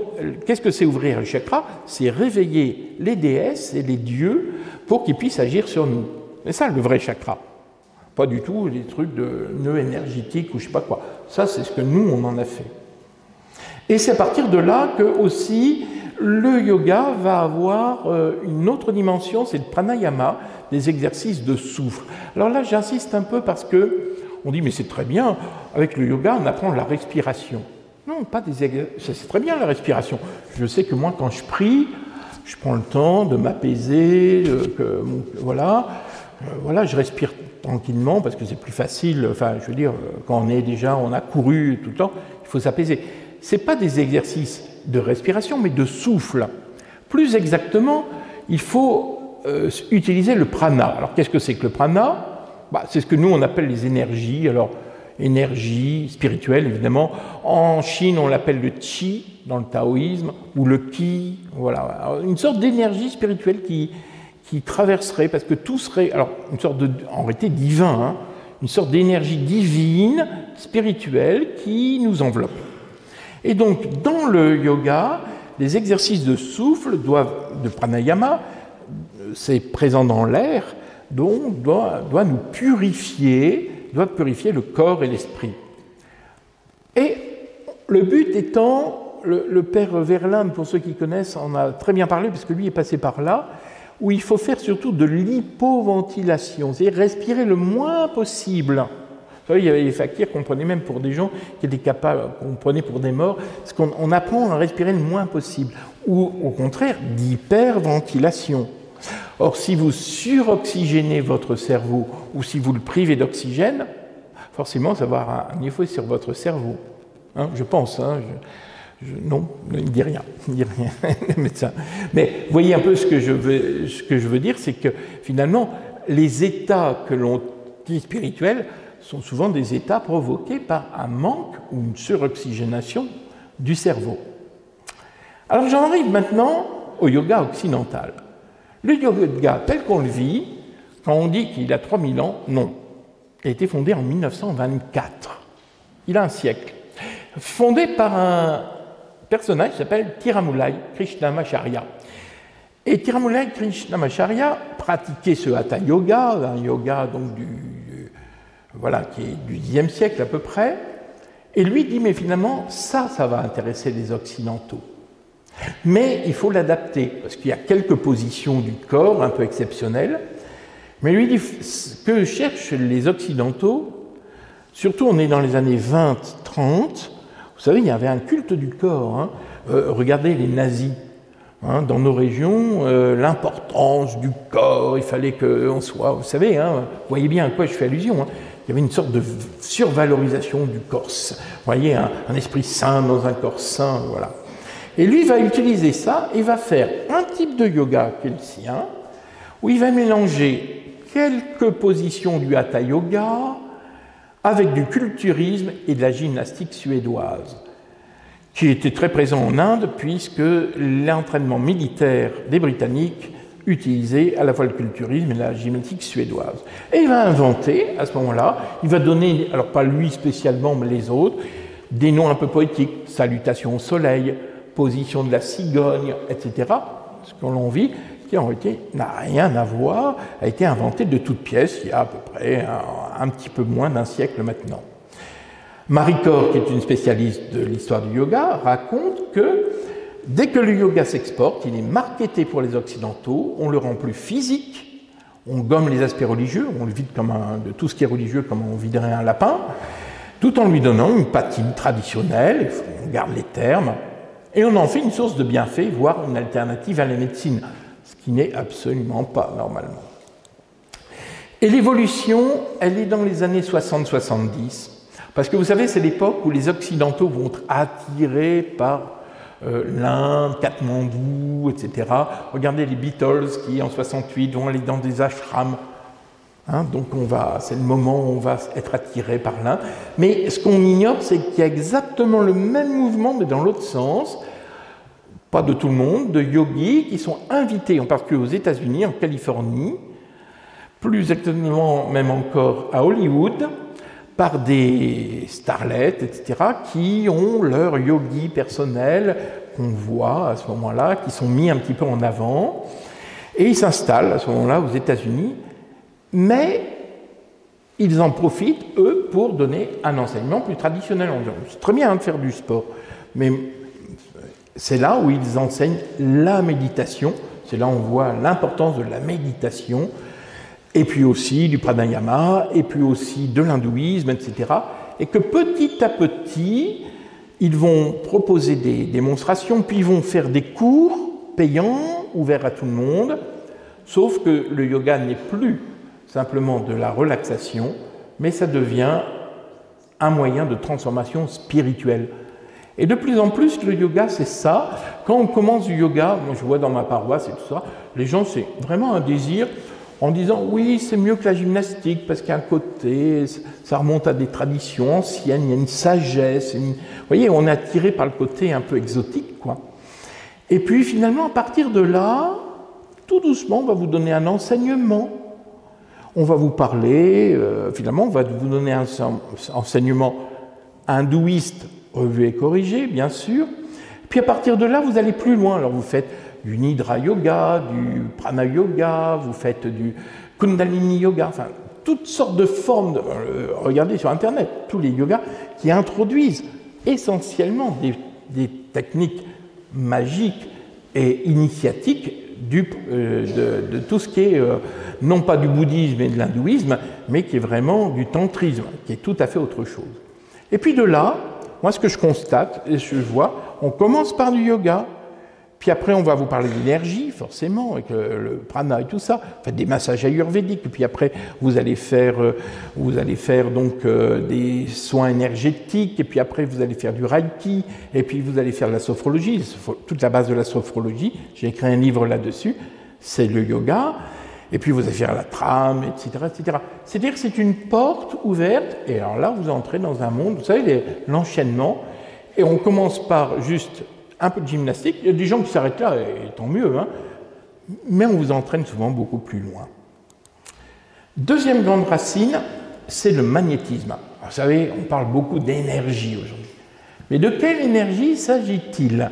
qu'est-ce que c'est ouvrir le chakra? C'est réveiller les déesses et les dieux pour qu'ils puissent agir sur nous. C'est ça le vrai chakra. Pas du tout les trucs de nœuds énergétiques ou je sais pas quoi. Ça, c'est ce que nous, on en a fait. Et c'est à partir de là que aussi le yoga va avoir une autre dimension, c'est le pranayama, des exercices de souffle. Alors là, j'insiste un peu parce que on dit mais c'est très bien, avec le yoga, on apprend la respiration. Non, pas des exercices. C'est très bien la respiration. Je sais que moi, quand je prie, je prends le temps de m'apaiser, voilà, je respire tranquillement parce que c'est plus facile. Enfin, je veux dire, quand on a couru tout le temps, il faut s'apaiser. C'est pas des exercices de respiration, mais de souffle. Plus exactement, il faut utiliser le prana. Alors, qu'est-ce que c'est que le prana? C'est ce que nous, on appelle les énergies. Alors, énergie spirituelle, évidemment. En Chine, on l'appelle le qi, dans le taoïsme, ou le qi. Voilà. Alors, une sorte d'énergie spirituelle qui traverserait, parce que tout serait, alors, une sorte de, en réalité, divin, hein, une sorte d'énergie divine, spirituelle, qui nous enveloppe. Et donc, dans le yoga, les exercices de souffle de pranayama, c'est présent dans l'air, donc doit nous purifier, doit purifier le corps et l'esprit. Et le but étant, le père Verlaine, pour ceux qui connaissent, en a très bien parlé, parce que lui est passé par là, où il faut faire surtout de l'hypoventilation, c'est-à-dire respirer le moins possible. Vous savez, il y avait les fakirs qu'on prenait même pour des gens qui étaient capables, qu'on prenait pour des morts, parce qu'on apprend à respirer le moins possible, ou au contraire, d'hyperventilation. Or, si vous suroxygénez votre cerveau, ou si vous le privez d'oxygène, forcément, ça va avoir un effet sur votre cerveau. Hein, je pense, hein, non, il ne dit rien, le médecin. Mais voyez un peu ce que je veux dire, c'est que finalement, les états que l'on dit spirituels sont souvent des états provoqués par un manque ou une suroxygénation du cerveau. Alors j'en arrive maintenant au yoga occidental. Le yoga tel qu'on le vit, quand on dit qu'il a 3000 ans, non. Il a été fondé en 1924. Il a un siècle. Fondé par un personnage qui s'appelle Tirumalai Krishnamacharya. Et Tirumalai Krishnamacharya pratiquait ce hatha yoga, un yoga donc qui est du Xe siècle à peu près, et lui dit mais finalement ça va intéresser les Occidentaux. Mais il faut l'adapter, parce qu'il y a quelques positions du corps un peu exceptionnelles, mais lui dit ce que cherchent les Occidentaux, surtout on est dans les années 20-30, vous savez, il y avait un culte du corps, hein. Regardez les nazis, hein, dans nos régions, l'importance du corps, il fallait qu'on soit, vous savez, hein, vous voyez bien à quoi je fais allusion, hein. Il y avait une sorte de survalorisation du corps. Vous voyez, un esprit sain dans un corps sain, voilà. Et lui va utiliser ça et va faire un type de yoga qui est le sien, où il va mélanger quelques positions du hatha yoga avec du culturisme et de la gymnastique suédoise, qui était très présent en Inde, puisque l'entraînement militaire des Britanniques utilisait à la fois le culturisme et la gymnastique suédoise. Et il va inventer, à ce moment-là, il va donner, alors pas lui spécialement, mais les autres, des noms un peu poétiques, salutation au soleil, position de la cigogne, etc., ce que l'on vit, qui en réalité n'a rien à voir, a été inventé de toutes pièces il y a à peu près un petit peu moins d'un siècle maintenant. Marie Corr, qui est une spécialiste de l'histoire du yoga, raconte que dès que le yoga s'exporte, il est marketé pour les Occidentaux, on le rend plus physique, on gomme les aspects religieux, on le vide de tout ce qui est religieux comme on viderait un lapin, tout en lui donnant une patine traditionnelle, on garde les termes, et on en fait une source de bienfait, voire une alternative à la médecine, ce qui n'est absolument pas normalement. Et l'évolution, elle est dans les années 60-70, parce que vous savez, c'est l'époque où les Occidentaux vont être attirés par l'Inde, Katmandou, etc. Regardez les Beatles qui, en 68, vont aller dans des ashrams. Hein, donc c'est le moment où on va être attiré par l'Inde. Mais ce qu'on ignore, c'est qu'il y a exactement le même mouvement, mais dans l'autre sens, pas de tout le monde, de yogis qui sont invités, en particulier aux États-Unis, en Californie, plus exactement même encore à Hollywood, par des starlets, etc., qui ont leur yogi personnel qu'on voit à ce moment-là, qui sont mis un petit peu en avant, et ils s'installent à ce moment-là aux États-Unis, mais ils en profitent, eux, pour donner un enseignement plus traditionnel. C'est très bien de faire du sport, mais c'est là où ils enseignent la méditation. C'est là où on voit l'importance de la méditation, et puis aussi du pranayama, et puis aussi de l'hindouisme, etc. Et que petit à petit, ils vont proposer des démonstrations, puis ils vont faire des cours payants, ouverts à tout le monde, sauf que le yoga n'est plus simplement de la relaxation, mais ça devient un moyen de transformation spirituelle. Et de plus en plus, le yoga, c'est ça. Quand on commence du yoga, moi je vois dans ma paroisse et tout ça, les gens, c'est vraiment un désir en disant « oui, c'est mieux que la gymnastique parce qu'il y a un côté, ça remonte à des traditions anciennes, il y a une sagesse. » Vous voyez, on est attiré par le côté un peu exotique, quoi. Et puis finalement, à partir de là, tout doucement, on va vous donner un enseignement. On va vous parler, finalement, on va vous donner un enseignement hindouiste revu et corrigé, bien sûr. Puis à partir de là, vous allez plus loin. Alors vous faites du Nidra Yoga, du Prana Yoga, vous faites du Kundalini Yoga, enfin, toutes sortes de formes. Regardez sur Internet, tous les yogas qui introduisent essentiellement des techniques magiques et initiatiques de tout ce qui est, non pas du bouddhisme et de l'hindouisme, mais qui est vraiment du tantrisme, qui est tout à fait autre chose. Et puis de là, moi ce que je constate, et je vois, on commence par du yoga, puis après on va vous parler d'énergie, forcément, avec le prana et tout ça, faites des massages ayurvédiques, et puis après vous allez faire donc des soins énergétiques, et puis après vous allez faire du reiki, et puis vous allez faire de la sophrologie, toute la base de la sophrologie, j'ai écrit un livre là-dessus, c'est le yoga, et puis vous allez faire la trame, etc., etc. C'est-à-dire que c'est une porte ouverte, et alors là vous entrez dans un monde, vous savez, l'enchaînement, et on commence par juste un peu de gymnastique, il y a des gens qui s'arrêtent là, et tant mieux, hein, mais on vous entraîne souvent beaucoup plus loin. Deuxième grande racine, c'est le magnétisme. Alors, vous savez, on parle beaucoup d'énergie aujourd'hui. Mais de quelle énergie s'agit-il?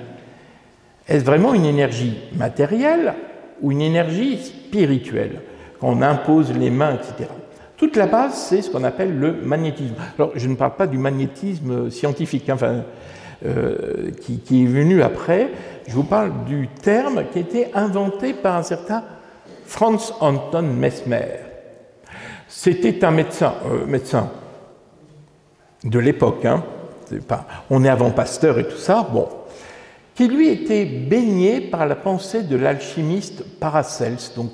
Est-ce vraiment une énergie matérielle ou une énergie spirituelle, quand on impose les mains, etc. Toute la base, c'est ce qu'on appelle le magnétisme. Alors, je ne parle pas du magnétisme scientifique, enfin, qui est venu après. Je vous parle du terme qui a été inventé par un certain Franz Anton Mesmer. C'était un médecin de l'époque, hein, on est avant Pasteur et tout ça, bon, qui lui était baigné par la pensée de l'alchimiste Paracels, donc,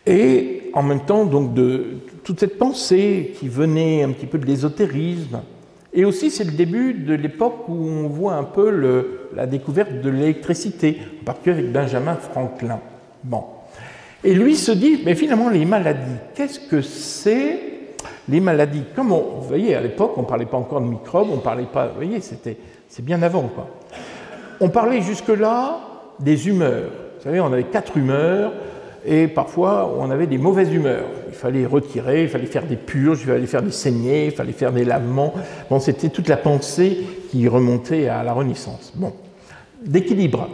et en même temps donc de toute cette pensée qui venait un petit peu de l'ésotérisme. Et aussi, c'est le début de l'époque où on voit un peu la découverte de l'électricité, en particulier avec Benjamin Franklin. Bon. Et lui se dit, mais finalement, les maladies, qu'est-ce que c'est les maladies? Comme vous voyez, à l'époque, on ne parlait pas encore de microbes, on ne parlait pas, vous voyez, c'est bien avant, quoi. On parlait jusque-là des humeurs. Vous savez, on avait 4 humeurs, et parfois, on avait des mauvaises humeurs. Il fallait retirer, il fallait faire des purges, il fallait faire des saignées, il fallait faire des lavements. Bon, c'était toute la pensée qui remontait à la Renaissance. Bon, d'équilibre.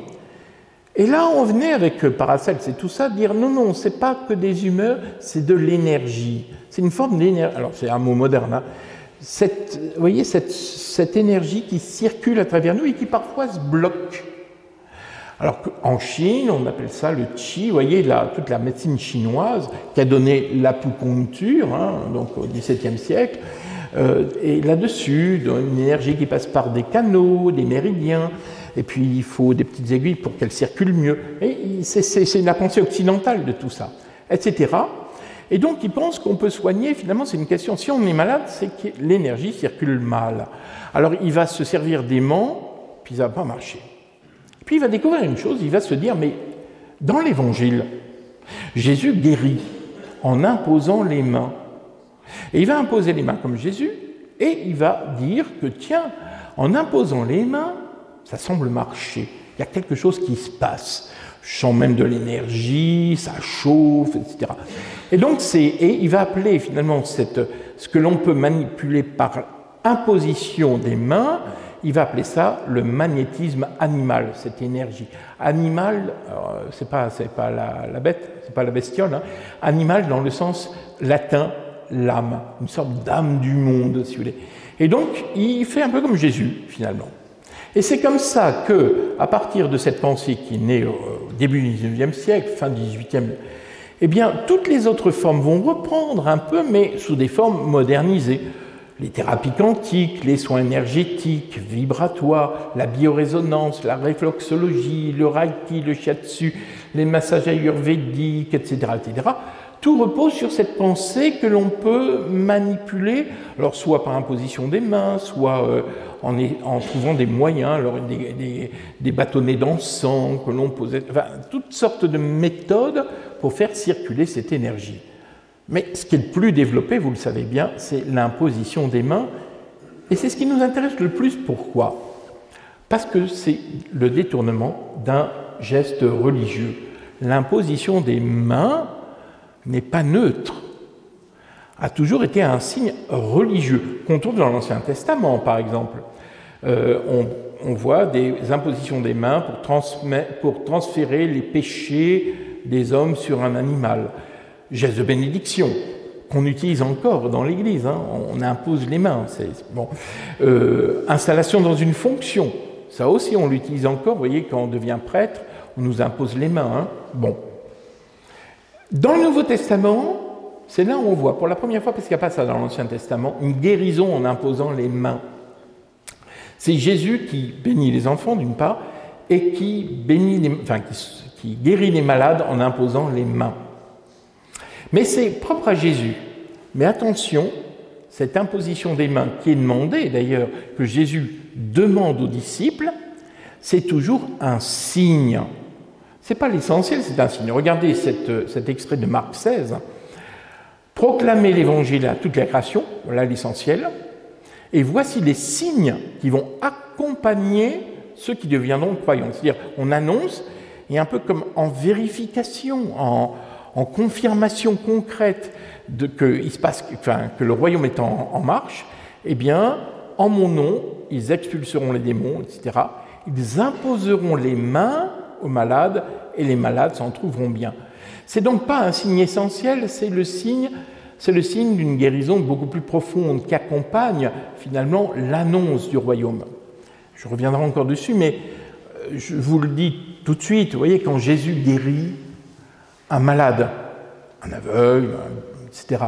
Et là, on venait avec Paracels et tout ça, dire non, non, c'est pas que des humeurs, c'est de l'énergie. C'est une forme d'énergie. Alors, c'est un mot moderne, hein. Vous voyez, cette énergie qui circule à travers nous et qui parfois se bloque. Alors qu'en Chine, on appelle ça le qi, vous voyez, toute la médecine chinoise qui a donné l'acupuncture, hein, donc au XVIIe siècle, et là-dessus, une énergie qui passe par des canaux, des méridiens, et puis il faut des petites aiguilles pour qu'elle circule mieux. Et c'est la pensée occidentale de tout ça, etc. Et donc il pense qu'on peut soigner, finalement c'est une question, si on est malade, c'est que l'énergie circule mal. Alors il va se servir d'aimants, puis ça ne va pas marcher. Puis il va découvrir une chose, il va se dire, mais dans l'Évangile, Jésus guérit en imposant les mains. Et il va imposer les mains comme Jésus, et il va dire que, tiens, en imposant les mains, ça semble marcher. Il y a quelque chose qui se passe. Je sens même de l'énergie, ça chauffe, etc. Et donc, il va appeler finalement ce que l'on peut manipuler par imposition des mains, il va appeler ça le magnétisme animal, cette énergie. Animal, c'est pas la bête, c'est pas la bestiole, hein. Animal dans le sens latin, l'âme, une sorte d'âme du monde, si vous voulez. Et donc, il fait un peu comme Jésus, finalement. Et c'est comme ça que, à partir de cette pensée qui est née au début du XIXe siècle, fin du XVIIIe, eh bien, toutes les autres formes vont reprendre un peu, mais sous des formes modernisées. Les thérapies quantiques, les soins énergétiques, vibratoires, la biorésonance, la réflexologie, le reiki, le shiatsu, les massages ayurvédiques, etc., etc. Tout repose sur cette pensée que l'on peut manipuler, alors soit par imposition des mains, soit en trouvant des moyens, alors des bâtonnets d'encens que l'on posait, enfin, toutes sortes de méthodes pour faire circuler cette énergie. Mais ce qui est le plus développé, vous le savez bien, c'est l'imposition des mains. Et c'est ce qui nous intéresse le plus. Pourquoi? Parce que c'est le détournement d'un geste religieux. L'imposition des mains n'est pas neutre, a toujours été un signe religieux. Qu'on trouve dans l'Ancien Testament, par exemple. On voit des impositions des mains pour transférer les péchés des hommes sur un animal. Geste de bénédiction, qu'on utilise encore dans l'Église, hein, on impose les mains. Bon. Installation dans une fonction, ça aussi on l'utilise encore, vous voyez, quand on devient prêtre, on nous impose les mains. Hein. Bon. Dans le Nouveau Testament, c'est là où on voit, pour la première fois, parce qu'il n'y a pas ça dans l'Ancien Testament, une guérison en imposant les mains. C'est Jésus qui bénit les enfants, d'une part, et qui guérit les malades en imposant les mains. Mais c'est propre à Jésus. Mais attention, cette imposition des mains qui est demandée, d'ailleurs, que Jésus demande aux disciples, c'est toujours un signe. Ce n'est pas l'essentiel, c'est un signe. Regardez cet extrait de Marc 16. Proclamez l'évangile à toute la création, voilà l'essentiel, et voici les signes qui vont accompagner ceux qui deviendront croyants. C'est-à-dire, on annonce, et un peu comme en vérification, en confirmation concrète que le royaume est en marche, eh bien, en mon nom, ils expulseront les démons, etc. Ils imposeront les mains aux malades et les malades s'en trouveront bien. C'est donc pas un signe essentiel, c'est le signe d'une guérison beaucoup plus profonde qui accompagne finalement l'annonce du royaume. Je reviendrai encore dessus, mais je vous le dis tout de suite, vous voyez, quand Jésus guérit un malade, un aveugle, etc.,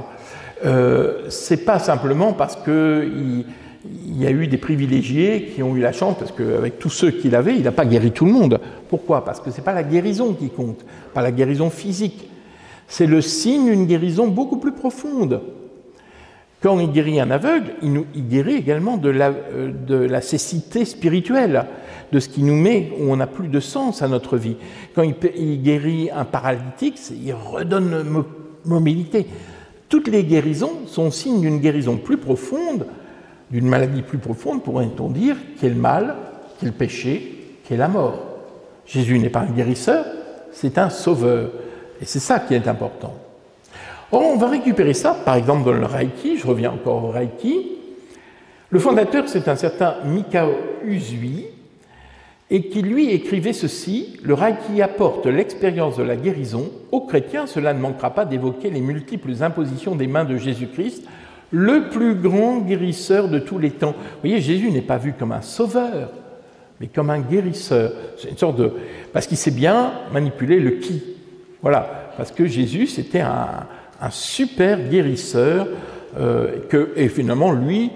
c'est pas simplement parce qu'il y a eu des privilégiés qui ont eu la chance, parce qu'avec tous ceux qu'il avait, il n'a pas guéri tout le monde. Pourquoi? Parce que ce n'est pas la guérison qui compte, pas la guérison physique. C'est le signe d'une guérison beaucoup plus profonde. Quand il guérit un aveugle, il guérit également de la cécité spirituelle, de ce qui nous met, où on n'a plus de sens à notre vie. Quand il guérit un paralytique, il redonne mobilité. Toutes les guérisons sont signes d'une guérison plus profonde, d'une maladie plus profonde, pourrait-on dire, qui est le mal, qui est le péché, qui est la mort. Jésus n'est pas un guérisseur, c'est un sauveur. Et c'est ça qui est important. Or, on va récupérer ça, par exemple, dans le Reiki. Je reviens encore au Reiki. Le fondateur, c'est un certain Mikao Usui, et qui, lui, écrivait ceci: « Le Reiki apporte l'expérience de la guérison. Aux chrétiens, cela ne manquera pas d'évoquer les multiples impositions des mains de Jésus-Christ, le plus grand guérisseur de tous les temps. » Vous voyez, Jésus n'est pas vu comme un sauveur, mais comme un guérisseur. C'est une sorte de... Parce qu'il sait bien manipuler le qui. Voilà, parce que Jésus, c'était un super guérisseur, et finalement, lui,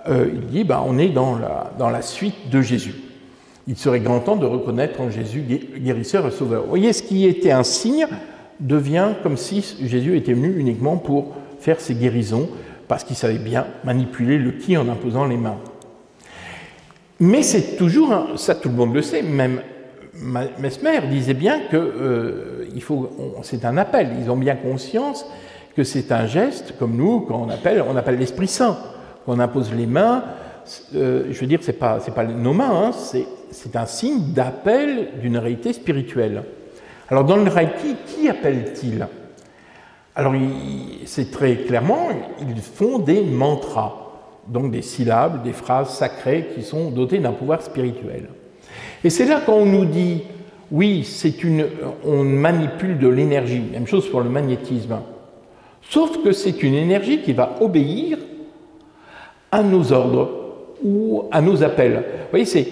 il dit, on est dans la suite de Jésus. Il serait grand temps de reconnaître en Jésus guérisseur et sauveur. Vous voyez, ce qui était un signe devient comme si Jésus était venu uniquement pour faire ses guérisons, parce qu'il savait bien manipuler le qui en imposant les mains. Mais c'est toujours, ça tout le monde le sait, même Mesmer disait bien que c'est un appel. Ils ont bien conscience que c'est un geste, comme nous, quand on appelle l'Esprit Saint. Quand on impose les mains, je veux dire, c'est pas nos mains, hein, c'est un signe d'appel d'une réalité spirituelle. Alors dans le Reiki, qui appelle-t-il? Alors c'est très clairement, ils font des mantras, donc des syllabes, des phrases sacrées qui sont dotées d'un pouvoir spirituel. Et c'est là qu'on nous dit, oui, on manipule de l'énergie, même chose pour le magnétisme, sauf que c'est une énergie qui va obéir à nos ordres ou à nos appels. Vous voyez,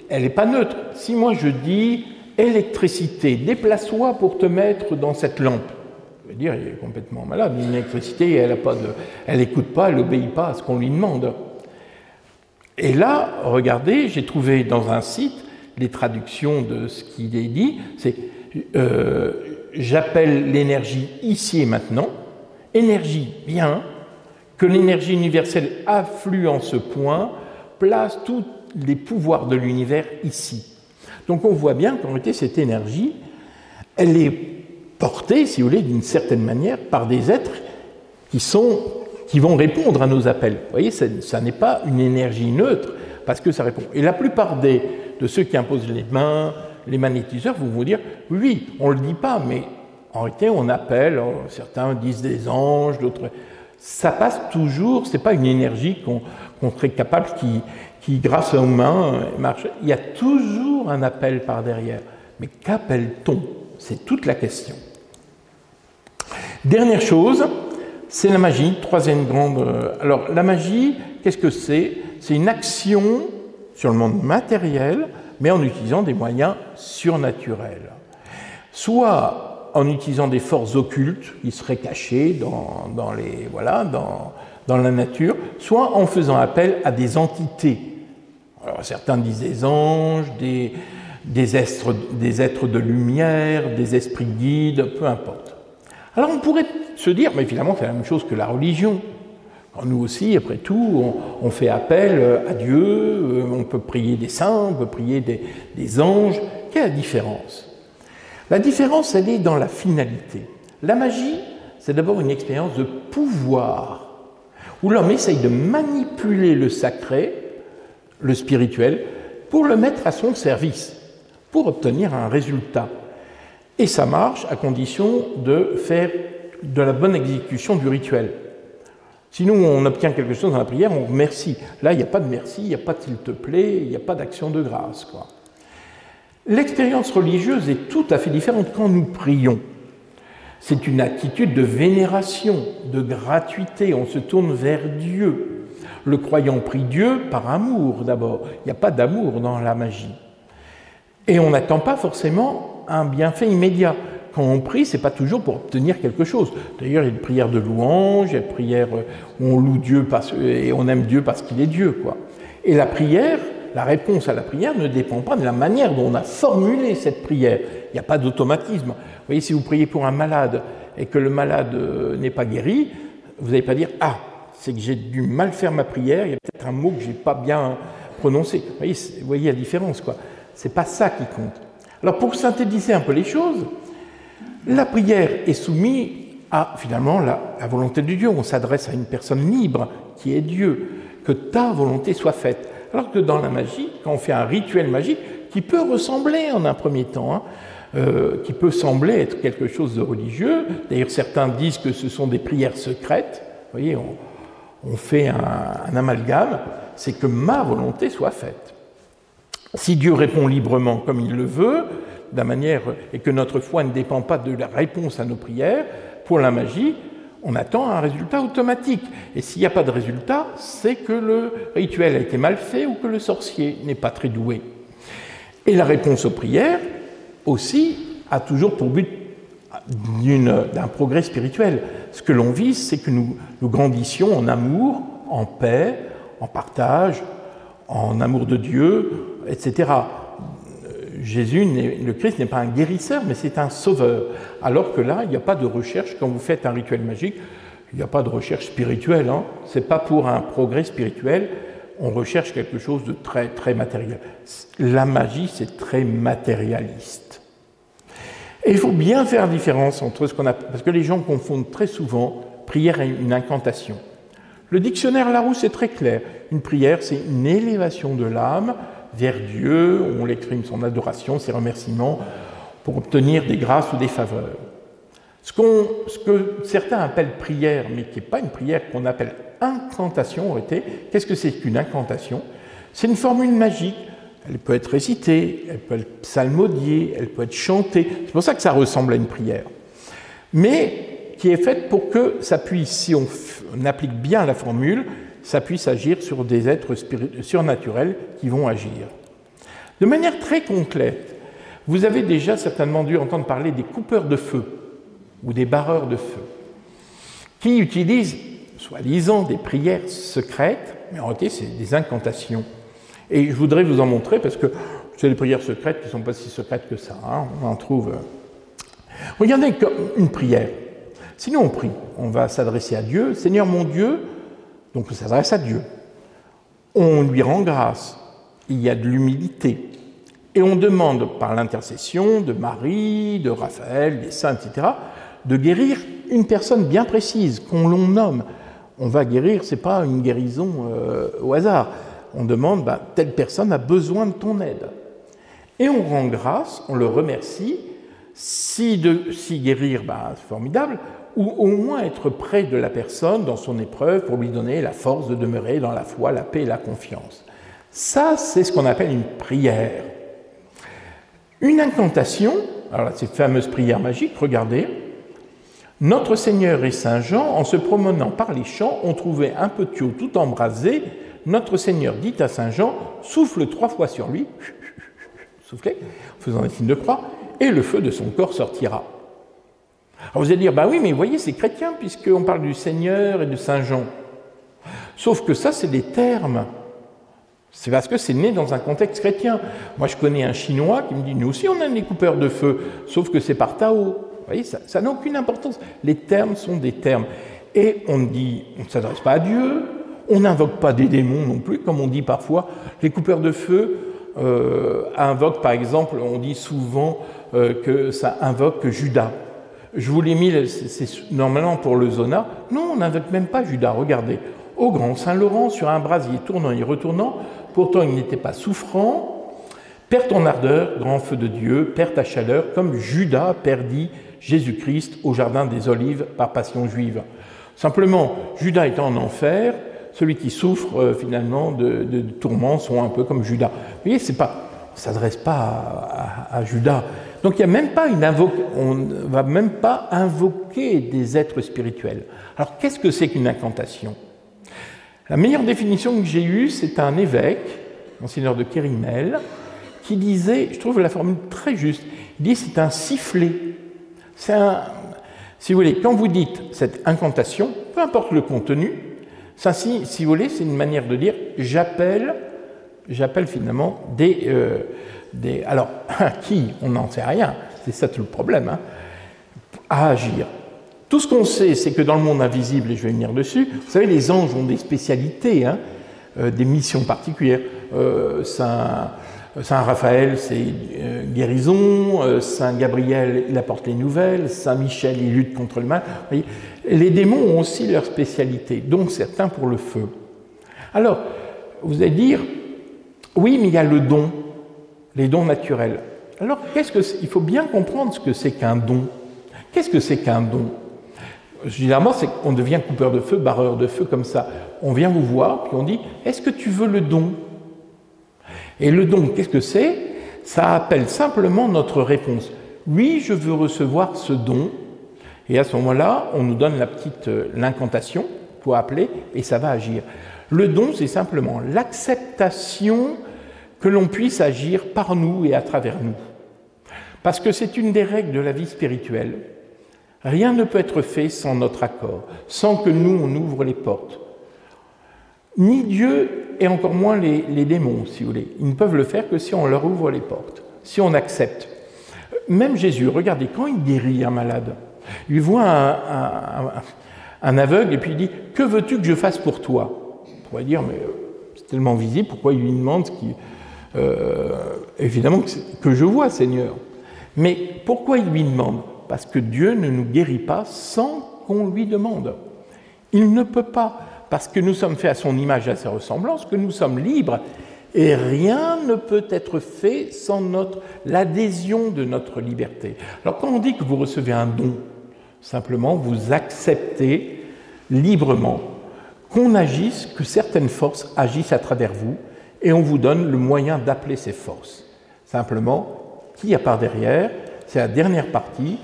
elle n'est pas neutre. Si moi je dis électricité, déplace-toi pour te mettre dans cette lampe, je veux dire, il est complètement malade. L'électricité, elle n'écoute pas, elle n'obéit pas à ce qu'on lui demande. Et là, regardez, j'ai trouvé dans un site les traductions de ce qu'il est dit. C'est j'appelle l'énergie ici et maintenant. Énergie, bien, que l'énergie universelle afflue en ce point, place tous les pouvoirs de l'univers ici. Donc on voit bien qu'en réalité, cette énergie, elle est portée, si vous voulez, d'une certaine manière, par des êtres qui vont répondre à nos appels. Vous voyez, ça n'est pas une énergie neutre, parce que ça répond. Et la plupart de ceux qui imposent les mains, les magnétiseurs, vont dire, oui, on ne le dit pas, mais en réalité, on appelle, certains disent des anges, d'autres... Ça passe toujours, ce n'est pas une énergie qu'on serait capable qui, grâce aux mains, marche. Il y a toujours un appel par derrière. Mais qu'appelle-t-on? C'est toute la question. Dernière chose, c'est la magie, troisième grande... Alors, la magie, qu'est-ce que c'est? C'est une action sur le monde matériel, mais en utilisant des moyens surnaturels. Soit en utilisant des forces occultes qui seraient cachées dans la nature, soit en faisant appel à des entités. Alors, certains disent des anges, des êtres de lumière, des esprits guides, peu importe. Alors on pourrait se dire, mais finalement c'est la même chose que la religion. Nous aussi, après tout, on fait appel à Dieu, on peut prier des saints, on peut prier des anges. Quelle est la différence? La différence, elle est dans la finalité. La magie, c'est d'abord une expérience de pouvoir, où l'homme essaye de manipuler le sacré, le spirituel, pour le mettre à son service, pour obtenir un résultat. Et ça marche à condition de faire de la bonne exécution du rituel. Sinon, on obtient quelque chose dans la prière, on remercie. Là, il n'y a pas de merci, il n'y a pas de s'il te plaît, il n'y a pas d'action de grâce, quoi. L'expérience religieuse est tout à fait différente quand nous prions. C'est une attitude de vénération, de gratuité, on se tourne vers Dieu. Le croyant prie Dieu par amour d'abord, il n'y a pas d'amour dans la magie. Et on n'attend pas forcément un bienfait immédiat. Quand on prie, ce n'est pas toujours pour obtenir quelque chose. D'ailleurs, il y a une prière de louange, il y a une prière où on loue Dieu et on aime Dieu parce qu'il est Dieu, quoi. Et la prière, la réponse à la prière ne dépend pas de la manière dont on a formulé cette prière. Il n'y a pas d'automatisme. Vous voyez, si vous priez pour un malade et que le malade n'est pas guéri, vous n'allez pas dire « Ah, c'est que j'ai dû mal faire ma prière, il y a peut-être un mot que je n'ai pas bien prononcé. » Vous voyez la différence, quoi. Ce n'est pas ça qui compte. Alors, pour synthétiser un peu les choses, la prière est soumise à, finalement, la volonté de Dieu. On s'adresse à une personne libre, qui est Dieu. Que ta volonté soit faite. Alors que dans la magie, quand on fait un rituel magique, qui peut ressembler en un premier temps, qui peut sembler être quelque chose de religieux, d'ailleurs certains disent que ce sont des prières secrètes, vous voyez, on fait un amalgame, c'est que ma volonté soit faite. Si Dieu répond librement comme il le veut, de manière, et que notre foi ne dépend pas de la réponse à nos prières, pour la magie, on attend un résultat automatique. Et s'il n'y a pas de résultat, c'est que le rituel a été mal fait ou que le sorcier n'est pas très doué. Et la réponse aux prières, aussi, a toujours pour but d'un progrès spirituel. Ce que l'on vise, c'est que nous grandissions en amour, en paix, en partage, en amour de Dieu, etc. Le Christ n'est pas un guérisseur, mais c'est un sauveur. Alors que là, il n'y a pas de recherche. Quand vous faites un rituel magique, il n'y a pas de recherche spirituelle. Hein. Ce n'est pas pour un progrès spirituel. On recherche quelque chose de très, très matériel. La magie, c'est très matérialiste. Et il faut bien faire la différence entre ce qu'on a... Parce que les gens confondent très souvent prière et une incantation. Le dictionnaire Larousse est très clair. Une prière, c'est une élévation de l'âme vers Dieu, on l'exprime son adoration, ses remerciements, pour obtenir des grâces ou des faveurs. Ce que certains appellent prière, mais qui n'est pas une prière, qu'on appelle incantation, qu'est-ce que c'est qu'une incantation? C'est une formule magique. Elle peut être récitée, elle peut être psalmodiée, elle peut être chantée. C'est pour ça que ça ressemble à une prière. Mais qui est faite pour que ça puisse, si on applique bien la formule, ça puisse agir sur des êtres surnaturels qui vont agir. De manière très concrète, vous avez déjà certainement dû entendre parler des coupeurs de feu ou des barreurs de feu, qui utilisent, soi-disant, des prières secrètes, mais en réalité, c'est des incantations. Et je voudrais vous en montrer, parce que c'est des prières secrètes qui ne sont pas si secrètes que ça, hein, on en trouve... Regardez comme une prière. Si nous on prie, on va s'adresser à Dieu, Seigneur mon Dieu, donc on s'adresse à Dieu. On lui rend grâce, il y a de l'humilité. Et on demande par l'intercession de Marie, de Raphaël, des saints, etc., de guérir une personne bien précise, qu'on l'on nomme. On va guérir, ce n'est pas une guérison au hasard. On demande, telle personne a besoin de ton aide. Et on rend grâce, on le remercie. Si guérir, c'est formidable, ou au moins être près de la personne dans son épreuve pour lui donner la force de demeurer dans la foi, la paix et la confiance. Ça, c'est ce qu'on appelle une prière. Une incantation, alors cette fameuse prière magique, regardez, notre Seigneur et Saint Jean, en se promenant par les champs, ont trouvé un petiot tout embrasé. Notre Seigneur dit à Saint Jean, souffle 3 fois sur lui, soufflez, en faisant des signes de croix, et le feu de son corps sortira. Alors vous allez dire, oui, mais vous voyez, c'est chrétien, puisqu'on parle du Seigneur et de Saint Jean. Sauf que ça, c'est des termes. C'est parce que c'est né dans un contexte chrétien. Moi, je connais un Chinois qui me dit, nous aussi, on a des coupeurs de feu, sauf que c'est par Tao. Vous voyez, ça n'a aucune importance. Les termes sont des termes. Et on ne s'adresse pas à Dieu, on n'invoque pas des démons non plus, comme on dit parfois. Les coupeurs de feu invoquent, par exemple, on dit souvent que ça invoque Judas. Je vous l'ai mis, c'est normalement pour le zona. Non, on n'invoque même pas Judas. Regardez, au grand Saint-Laurent, sur un brasier tournant et retournant, pourtant il n'était pas souffrant. Perds ton ardeur, grand feu de Dieu, perds ta chaleur, comme Judas perdit Jésus-Christ au jardin des Olives par passion juive. Simplement, Judas étant en enfer, celui qui souffre finalement de tourments sont un peu comme Judas. Vous voyez, on ne s'adresse pas à Judas. Donc il y a même pas on ne va même pas invoquer des êtres spirituels. Alors qu'est-ce que c'est qu'une incantation? La meilleure définition que j'ai eue, c'est un évêque, monseigneur de Kérimel, qui disait, je trouve la formule très juste, il dit c'est un sifflet. Si vous voulez, quand vous dites cette incantation, peu importe le contenu, ça, si vous voulez, c'est une manière de dire j'appelle finalement alors, qui? On n'en sait rien, c'est ça tout le problème, à agir. Tout ce qu'on sait, c'est que dans le monde invisible, et je vais venir dessus, vous savez, les anges ont des spécialités, des missions particulières. Saint Raphaël, c'est guérison, Saint Gabriel, il apporte les nouvelles, Saint Michel, il lutte contre le mal. Vous voyez, les démons ont aussi leurs spécialités, dont certains pour le feu. Alors, vous allez dire, oui, mais il y a le don, les dons naturels. Alors, il faut bien comprendre ce que c'est qu'un don. Qu'est-ce que c'est qu'un don? Généralement, c'est qu'on devient coupeur de feu, barreur de feu, comme ça. On vient vous voir, puis on dit, est-ce que tu veux le don? Et le don, qu'est-ce que c'est? Ça appelle simplement notre réponse. Oui, je veux recevoir ce don. Et à ce moment-là, on nous donne l'incantation pour appeler, et ça va agir. Le don, c'est simplement l'acceptation que l'on puisse agir par nous et à travers nous. Parce que c'est une des règles de la vie spirituelle. Rien ne peut être fait sans notre accord, sans que nous, on ouvre les portes. Ni Dieu, et encore moins les démons, si vous voulez. Ils ne peuvent le faire que si on leur ouvre les portes, si on accepte. Même Jésus, regardez, quand il guérit un malade, il voit un aveugle et puis il dit « Que veux-tu que je fasse pour toi ?» On pourrait dire « Mais c'est tellement visible, pourquoi il lui demande ce qui... évidemment que je vois, Seigneur. » Mais pourquoi il lui demande? Parce que Dieu ne nous guérit pas sans qu'on lui demande. Il ne peut pas, parce que nous sommes faits à son image et à sa ressemblance, que nous sommes libres, et rien ne peut être fait sans l'adhésion de notre liberté. Alors quand on dit que vous recevez un don, simplement vous acceptez librement qu'on agisse, que certaines forces agissent à travers vous, et on vous donne le moyen d'appeler ces forces. Simplement, qui y a par derrière? C'est la dernière partie.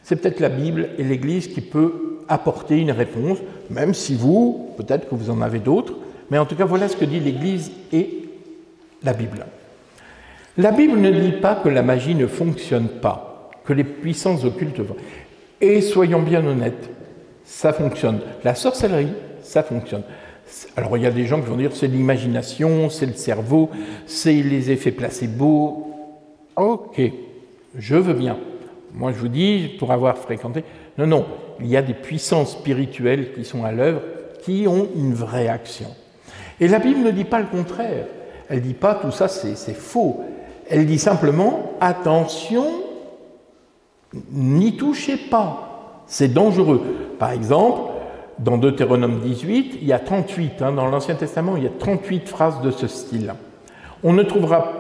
C'est peut-être la Bible et l'Église qui peut apporter une réponse, même si vous, peut-être que vous en avez d'autres, mais en tout cas, voilà ce que dit l'Église et la Bible. La Bible ne dit pas que la magie ne fonctionne pas, que les puissances occultes... Et soyons bien honnêtes, ça fonctionne. La sorcellerie, ça fonctionne. Alors il y a des gens qui vont dire c'est l'imagination, c'est le cerveau, c'est les effets placebo. Ok, je veux bien. Moi je vous dis, pour avoir fréquenté, non, il y a des puissances spirituelles qui sont à l'œuvre, qui ont une vraie action. Et la Bible ne dit pas le contraire. Elle ne dit pas tout ça c'est faux. Elle dit simplement attention, n'y touchez pas, c'est dangereux. Par exemple, dans Deutéronome 18, il y a 38, dans l'Ancien Testament, il y a 38 phrases de ce style. On ne trouvera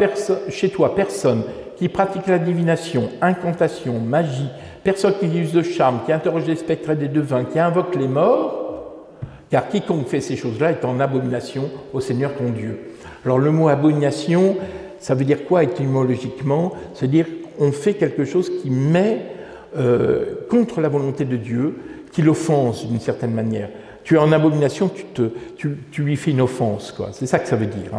chez toi personne qui pratique la divination, incantation, magie, personne qui use de charme, qui interroge des spectres et des devins, qui invoque les morts, car quiconque fait ces choses-là est en abomination au Seigneur ton Dieu. Alors le mot abomination, ça veut dire quoi étymologiquement? C'est-à-dire on fait quelque chose qui met contre la volonté de Dieu, qui l'offense d'une certaine manière. Tu es en abomination, tu lui fais une offense, quoi. C'est ça que ça veut dire.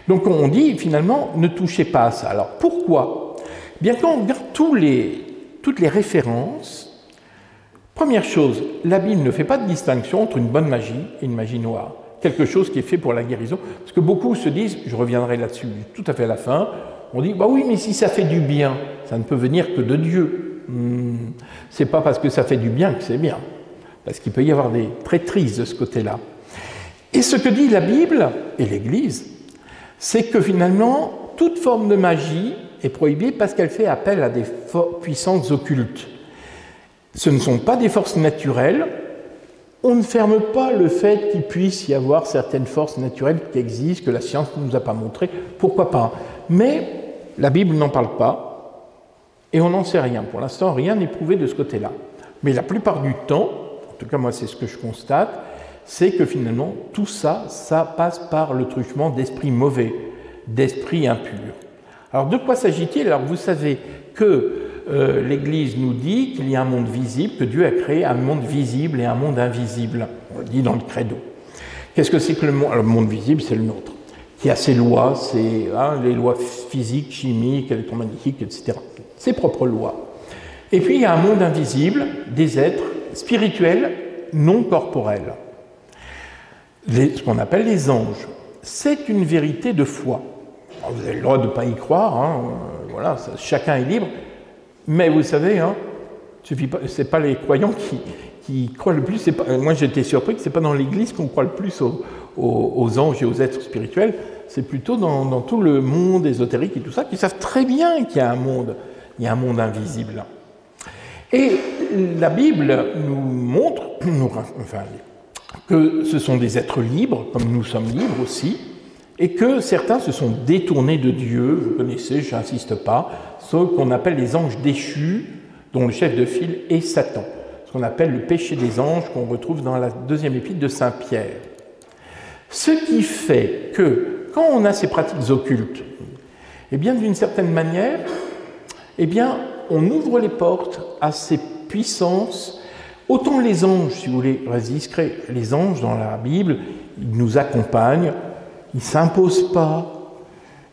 Donc on dit finalement, ne touchez pas à ça. Alors pourquoi? Bien quand on regarde toutes les références, première chose, la Bible ne fait pas de distinction entre une bonne magie et une magie noire. Quelque chose qui est fait pour la guérison. Parce que beaucoup se disent, je reviendrai là-dessus tout à fait à la fin, on dit, bah oui, mais si ça fait du bien, ça ne peut venir que de Dieu. C'est pas parce que ça fait du bien que c'est bien. Parce qu'il peut y avoir des traîtrises de ce côté-là. Et ce que dit la Bible et l'Église, c'est que finalement, toute forme de magie est prohibée parce qu'elle fait appel à des puissances occultes. Ce ne sont pas des forces naturelles. On ne ferme pas le fait qu'il puisse y avoir certaines forces naturelles qui existent, que la science ne nous a pas montrées. Pourquoi pas? Mais la Bible n'en parle pas. Et on n'en sait rien. Pour l'instant, rien n'est prouvé de ce côté-là. Mais la plupart du temps, en tout cas moi c'est ce que je constate, c'est que finalement tout ça, ça passe par le truchement d'esprits mauvais, d'esprits impurs. Alors de quoi s'agit-il? Alors vous savez que l'Église nous dit qu'il y a un monde visible, que Dieu a créé un monde visible et un monde invisible. On le dit dans le credo. Qu'est-ce que c'est que le monde? Alors, le monde visible, c'est le nôtre, qui a ses lois, les lois physiques, chimiques, électromagnétiques, etc. Ses propres lois. Et puis il y a un monde invisible, des êtres spirituels, non corporels. Ce qu'on appelle les anges. C'est une vérité de foi. Alors, vous avez le droit de ne pas y croire, voilà, chacun est libre. Mais vous savez, ce n'est pas les croyants qui croient le plus. Moi j'étais surpris que ce n'est pas dans l'Église qu'on croit le plus aux anges et aux êtres spirituels. C'est plutôt dans tout le monde ésotérique et tout ça, qui savent très bien qu'il y a un monde. Il y a un monde invisible. Et la Bible nous montre que ce sont des êtres libres, comme nous sommes libres aussi, et que certains se sont détournés de Dieu. Vous connaissez, je n'insiste pas, ceux qu'on appelle les anges déchus, dont le chef de file est Satan. Ce qu'on appelle le péché des anges, qu'on retrouve dans la deuxième épître de Saint Pierre. Ce qui fait que, quand on a ces pratiques occultes, eh bien, d'une certaine manière, eh bien, on ouvre les portes à ces puissances. Autant les anges, si vous voulez, restent discrets. Les anges, dans la Bible, ils nous accompagnent, ils ne s'imposent pas,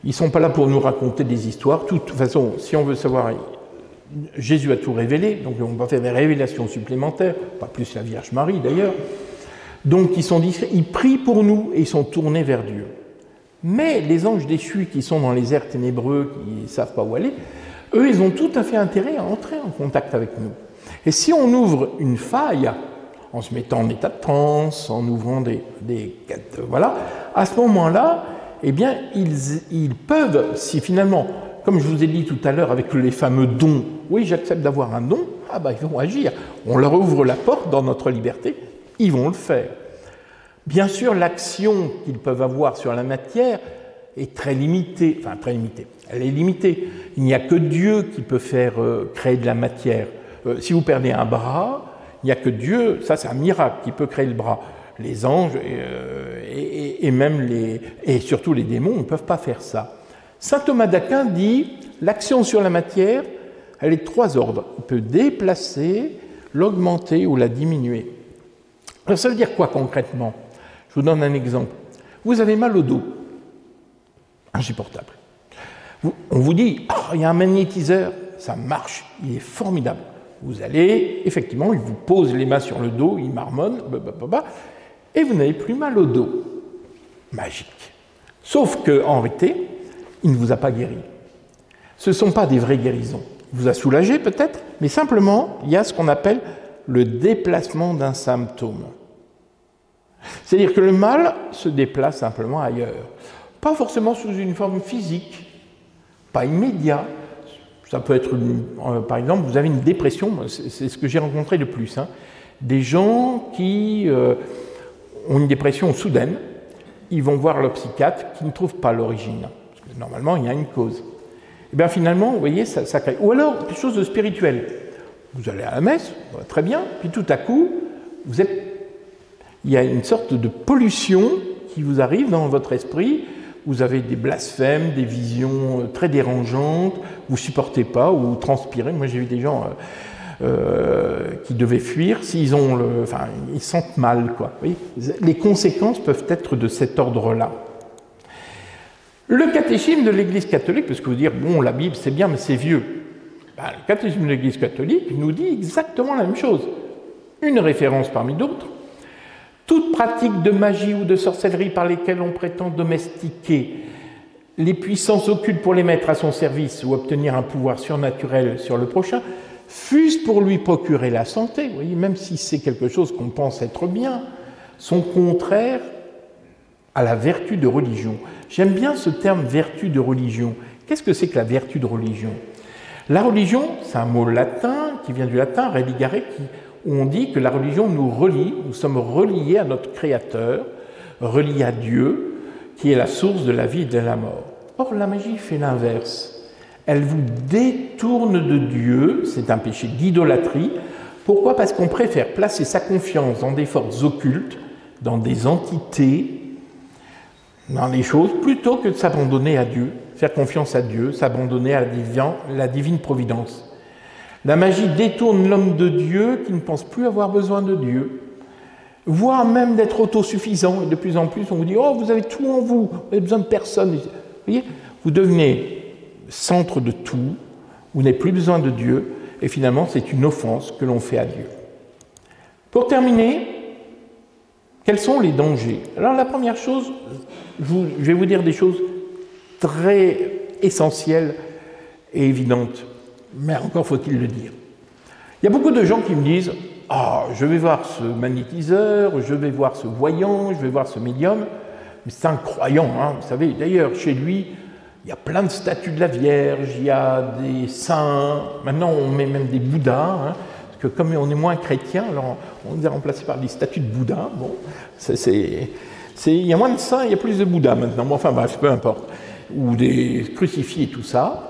ils ne sont pas là pour nous raconter des histoires. De toute façon, si on veut savoir, Jésus a tout révélé, donc on va faire des révélations supplémentaires, pas plus la Vierge Marie d'ailleurs. Donc ils sont discrets, ils prient pour nous et ils sont tournés vers Dieu. Mais les anges déchus qui sont dans les airs ténébreux, qui ne savent pas où aller, eux, ils ont tout à fait intérêt à entrer en contact avec nous. Et si on ouvre une faille, en se mettant en état de transe, en ouvrant voilà, à ce moment-là, eh bien, ils peuvent, si finalement, comme je vous ai dit tout à l'heure avec les fameux dons, oui, j'accepte d'avoir un don, ils vont agir. On leur ouvre la porte dans notre liberté, ils vont le faire. Bien sûr, l'action qu'ils peuvent avoir sur la matière est très limitée, elle est limitée. Il n'y a que Dieu qui peut faire créer de la matière. Si vous perdez un bras, il n'y a que Dieu, ça c'est un miracle, qui peut créer le bras. Les anges et même et surtout les démons ne peuvent pas faire ça. Saint Thomas d'Aquin dit l'action sur la matière, elle est de 3 ordres. On peut déplacer, l'augmenter ou la diminuer. Alors ça veut dire quoi concrètement? Je vous donne un exemple. Vous avez mal au dos, insupportable. On vous dit, oh, il y a un magnétiseur, ça marche, il est formidable. Vous allez, effectivement, il vous pose les mains sur le dos, il marmonne, et vous n'avez plus mal au dos. Magique. Sauf qu'en réalité, il ne vous a pas guéri. Ce ne sont pas des vraies guérisons. Il vous a soulagé peut-être, mais simplement, il y a ce qu'on appelle le déplacement d'un symptôme. C'est-à-dire que le mal se déplace simplement ailleurs. Pas forcément sous une forme physique, pas immédiat. Ça peut être, par exemple, vous avez une dépression, c'est ce que j'ai rencontré le plus. Hein. Des gens qui ont une dépression soudaine, ils vont voir leur psychiatre qui ne trouve pas l'origine. Parce que normalement, il y a une cause. Et bien finalement, vous voyez, ça crée. Ou alors, quelque chose de spirituel. Vous allez à la messe, très bien, puis tout à coup, il y a une sorte de pollution qui vous arrive dans votre esprit. Vous avez des blasphèmes, des visions très dérangeantes, vous ne supportez pas, ou vous transpirez. Moi, j'ai vu des gens qui devaient fuir, ils sentent mal, quoi. Vous voyez, les conséquences peuvent être de cet ordre-là. Le catéchisme de l'Église catholique, parce que vous dire, bon, la Bible, c'est bien, mais c'est vieux. Le catéchisme de l'Église catholique nous dit exactement la même chose. Une référence parmi d'autres. Toute pratique de magie ou de sorcellerie par lesquelles on prétend domestiquer les puissances occultes pour les mettre à son service ou obtenir un pouvoir surnaturel sur le prochain, fût-ce pour lui procurer la santé, vous voyez, même si c'est quelque chose qu'on pense être bien, sont contraires à la vertu de religion. J'aime bien ce terme vertu de religion. Qu'est-ce que c'est que la vertu de religion? La religion, c'est un mot latin qui vient du latin religare, où on dit que la religion nous relie, nous sommes reliés à notre Créateur, reliés à Dieu, qui est la source de la vie et de la mort. Or, la magie fait l'inverse. Elle vous détourne de Dieu, c'est un péché d'idolâtrie. Pourquoi? Parce qu'on préfère placer sa confiance dans des forces occultes, dans des entités, dans des choses, plutôt que de s'abandonner à Dieu, faire confiance à Dieu, s'abandonner à la divine providence. La magie détourne l'homme de Dieu qui ne pense plus avoir besoin de Dieu, voire même d'être autosuffisant. Et de plus en plus, on vous dit « Oh, vous avez tout en vous, vous n'avez besoin de personne. » Vous voyez, vous devenez centre de tout, vous n'avez plus besoin de Dieu, et finalement, c'est une offense que l'on fait à Dieu. Pour terminer, quels sont les dangers? Alors, la première chose, je vais vous dire des choses très essentielles et évidentes. Mais encore faut-il le dire. Il y a beaucoup de gens qui me disent « Ah, je vais voir ce magnétiseur, je vais voir ce voyant, je vais voir ce médium. » Mais c'est un croyant, hein, vous savez. D'ailleurs, chez lui, il y a plein de statues de la Vierge, il y a des saints. Maintenant, on met même des Bouddhas. Hein, parce que comme on est moins chrétien, alors on les a remplacés par des statues de Bouddha. Bon, il y a moins de saints, il y a plus de Bouddhas maintenant. Bon, enfin bref, peu importe. Ou des crucifix et tout ça.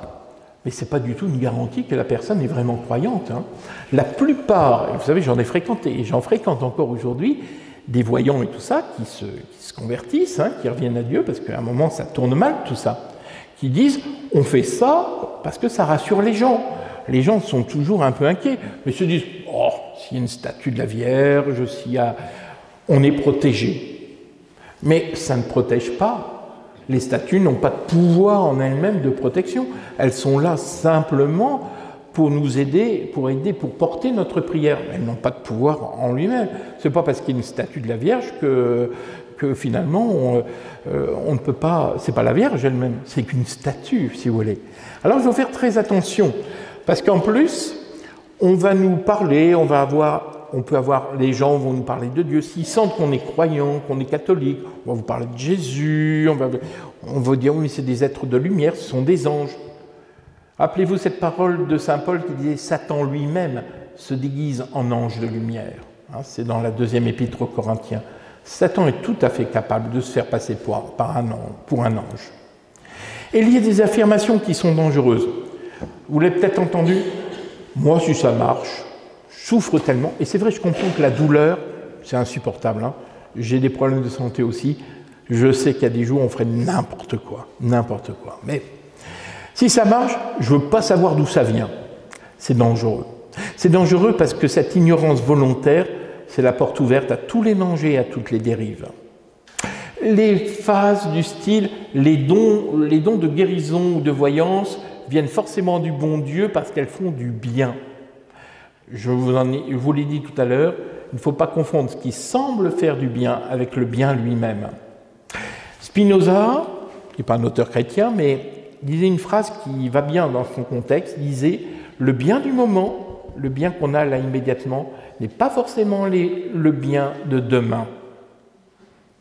Mais ce n'est pas du tout une garantie que la personne est vraiment croyante. Hein. La plupart, vous savez, j'en ai fréquenté, et j'en fréquente encore aujourd'hui, des voyants et tout ça, qui se convertissent, hein, qui reviennent à Dieu, parce qu'à un moment, ça tourne mal, tout ça. Qui disent, on fait ça parce que ça rassure les gens. Les gens sont toujours un peu inquiets, mais se disent, oh, s'il y a une statue de la Vierge, on est protégé. Mais ça ne protège pas. Les statues n'ont pas de pouvoir en elles-mêmes de protection. Elles sont là simplement pour nous aider, pour porter notre prière. Elles n'ont pas de pouvoir en lui-même. Ce n'est pas parce qu'il y a une statue de la Vierge que finalement on ne peut pas. C'est pas la Vierge elle-même, c'est qu'une statue, si vous voulez. Alors il faut faire très attention, parce qu'en plus, on va nous parler, les gens vont nous parler de Dieu. S'ils sentent qu'on est croyant, qu'on est catholique, on va vous parler de Jésus, on va dire, oui, c'est des êtres de lumière, ce sont des anges. Rappelez-vous cette parole de saint Paul qui disait « Satan lui-même se déguise en ange de lumière ». C'est dans la 2e épître aux Corinthiens. Satan est tout à fait capable de se faire passer pour un ange. Et il y a des affirmations qui sont dangereuses. Vous l'avez peut-être entendu, moi, si ça marche, je souffre tellement. Et c'est vrai, je comprends que la douleur, c'est insupportable. Hein. J'ai des problèmes de santé aussi. Je sais qu'il y a des jours où on ferait n'importe quoi. Mais si ça marche, je ne veux pas savoir d'où ça vient. C'est dangereux. C'est dangereux parce que cette ignorance volontaire, c'est la porte ouverte à tous les dangers et à toutes les dérives. Les phases du style les dons de guérison ou de voyance viennent forcément du bon Dieu parce qu'elles font du bien. Je vous l'ai dit tout à l'heure, il ne faut pas confondre ce qui semble faire du bien avec le bien lui-même. Spinoza, qui n'est pas un auteur chrétien, mais disait une phrase qui va bien dans son contexte, il disait « Le bien du moment, le bien qu'on a là immédiatement, n'est pas forcément le bien de demain. »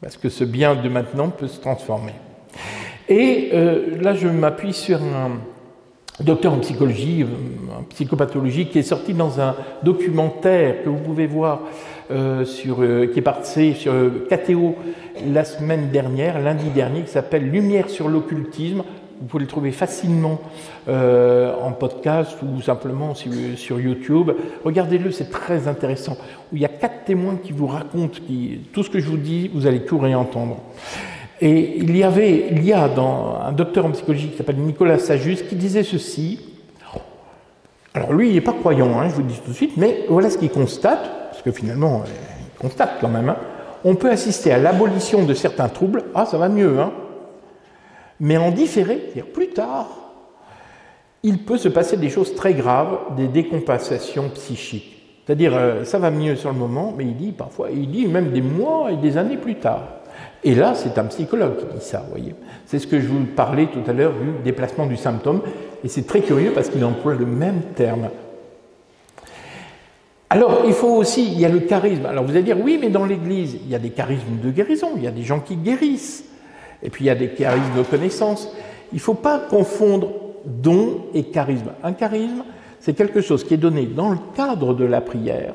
Parce que ce bien de maintenant peut se transformer. Et là, je m'appuie sur un docteur en psychologie, en psychopathologie, qui est sorti dans un documentaire que vous pouvez voir, qui est passé sur KTO la semaine dernière, lundi dernier, qui s'appelle « Lumière sur l'occultisme ». Vous pouvez le trouver facilement en podcast ou simplement sur YouTube. Regardez-le, c'est très intéressant. Où il y a 4 témoins qui vous racontent tout ce que je vous dis, vous allez tout réentendre. Et il y a un docteur en psychologie qui s'appelle Nicolas Sajus qui disait ceci. Alors lui, il n'est pas croyant, je vous le dis tout de suite, mais voilà ce qu'il constate, parce que finalement, il constate quand même. On peut assister à l'abolition de certains troubles. Ah, ça va mieux, mais en différé, c'est-à-dire plus tard, il peut se passer des choses très graves, des décompensations psychiques. C'est-à-dire, ça va mieux sur le moment, mais il dit même des mois et des années plus tard. Et là, c'est un psychologue qui dit ça, vous voyez. C'est ce que je vous parlais tout à l'heure du déplacement du symptôme, et c'est très curieux parce qu'il emploie le même terme. Alors, il y a le charisme. Alors, vous allez dire, oui, mais dans l'Église, il y a des charismes de guérison, il y a des gens qui guérissent. Et puis il y a des charismes de connaissance. Il ne faut pas confondre don et charisme. Un charisme, c'est quelque chose qui est donné dans le cadre de la prière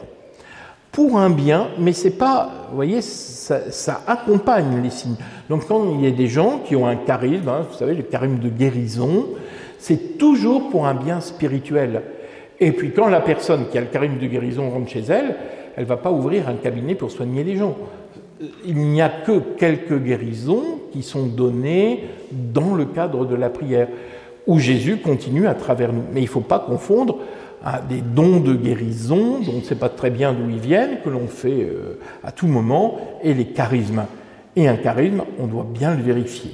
pour un bien, mais c'est pas, vous voyez, ça accompagne les signes. Donc quand il y a des gens qui ont un charisme, vous savez, le charisme de guérison, c'est toujours pour un bien spirituel. Et puis quand la personne qui a le charisme de guérison rentre chez elle, elle ne va pas ouvrir un cabinet pour soigner les gens. Il n'y a que quelques guérisons qui sont données dans le cadre de la prière, où Jésus continue à travers nous. Mais il ne faut pas confondre des dons de guérison, dont on ne sait pas très bien d'où ils viennent, que l'on fait à tout moment, et les charismes. Et un charisme, on doit bien le vérifier.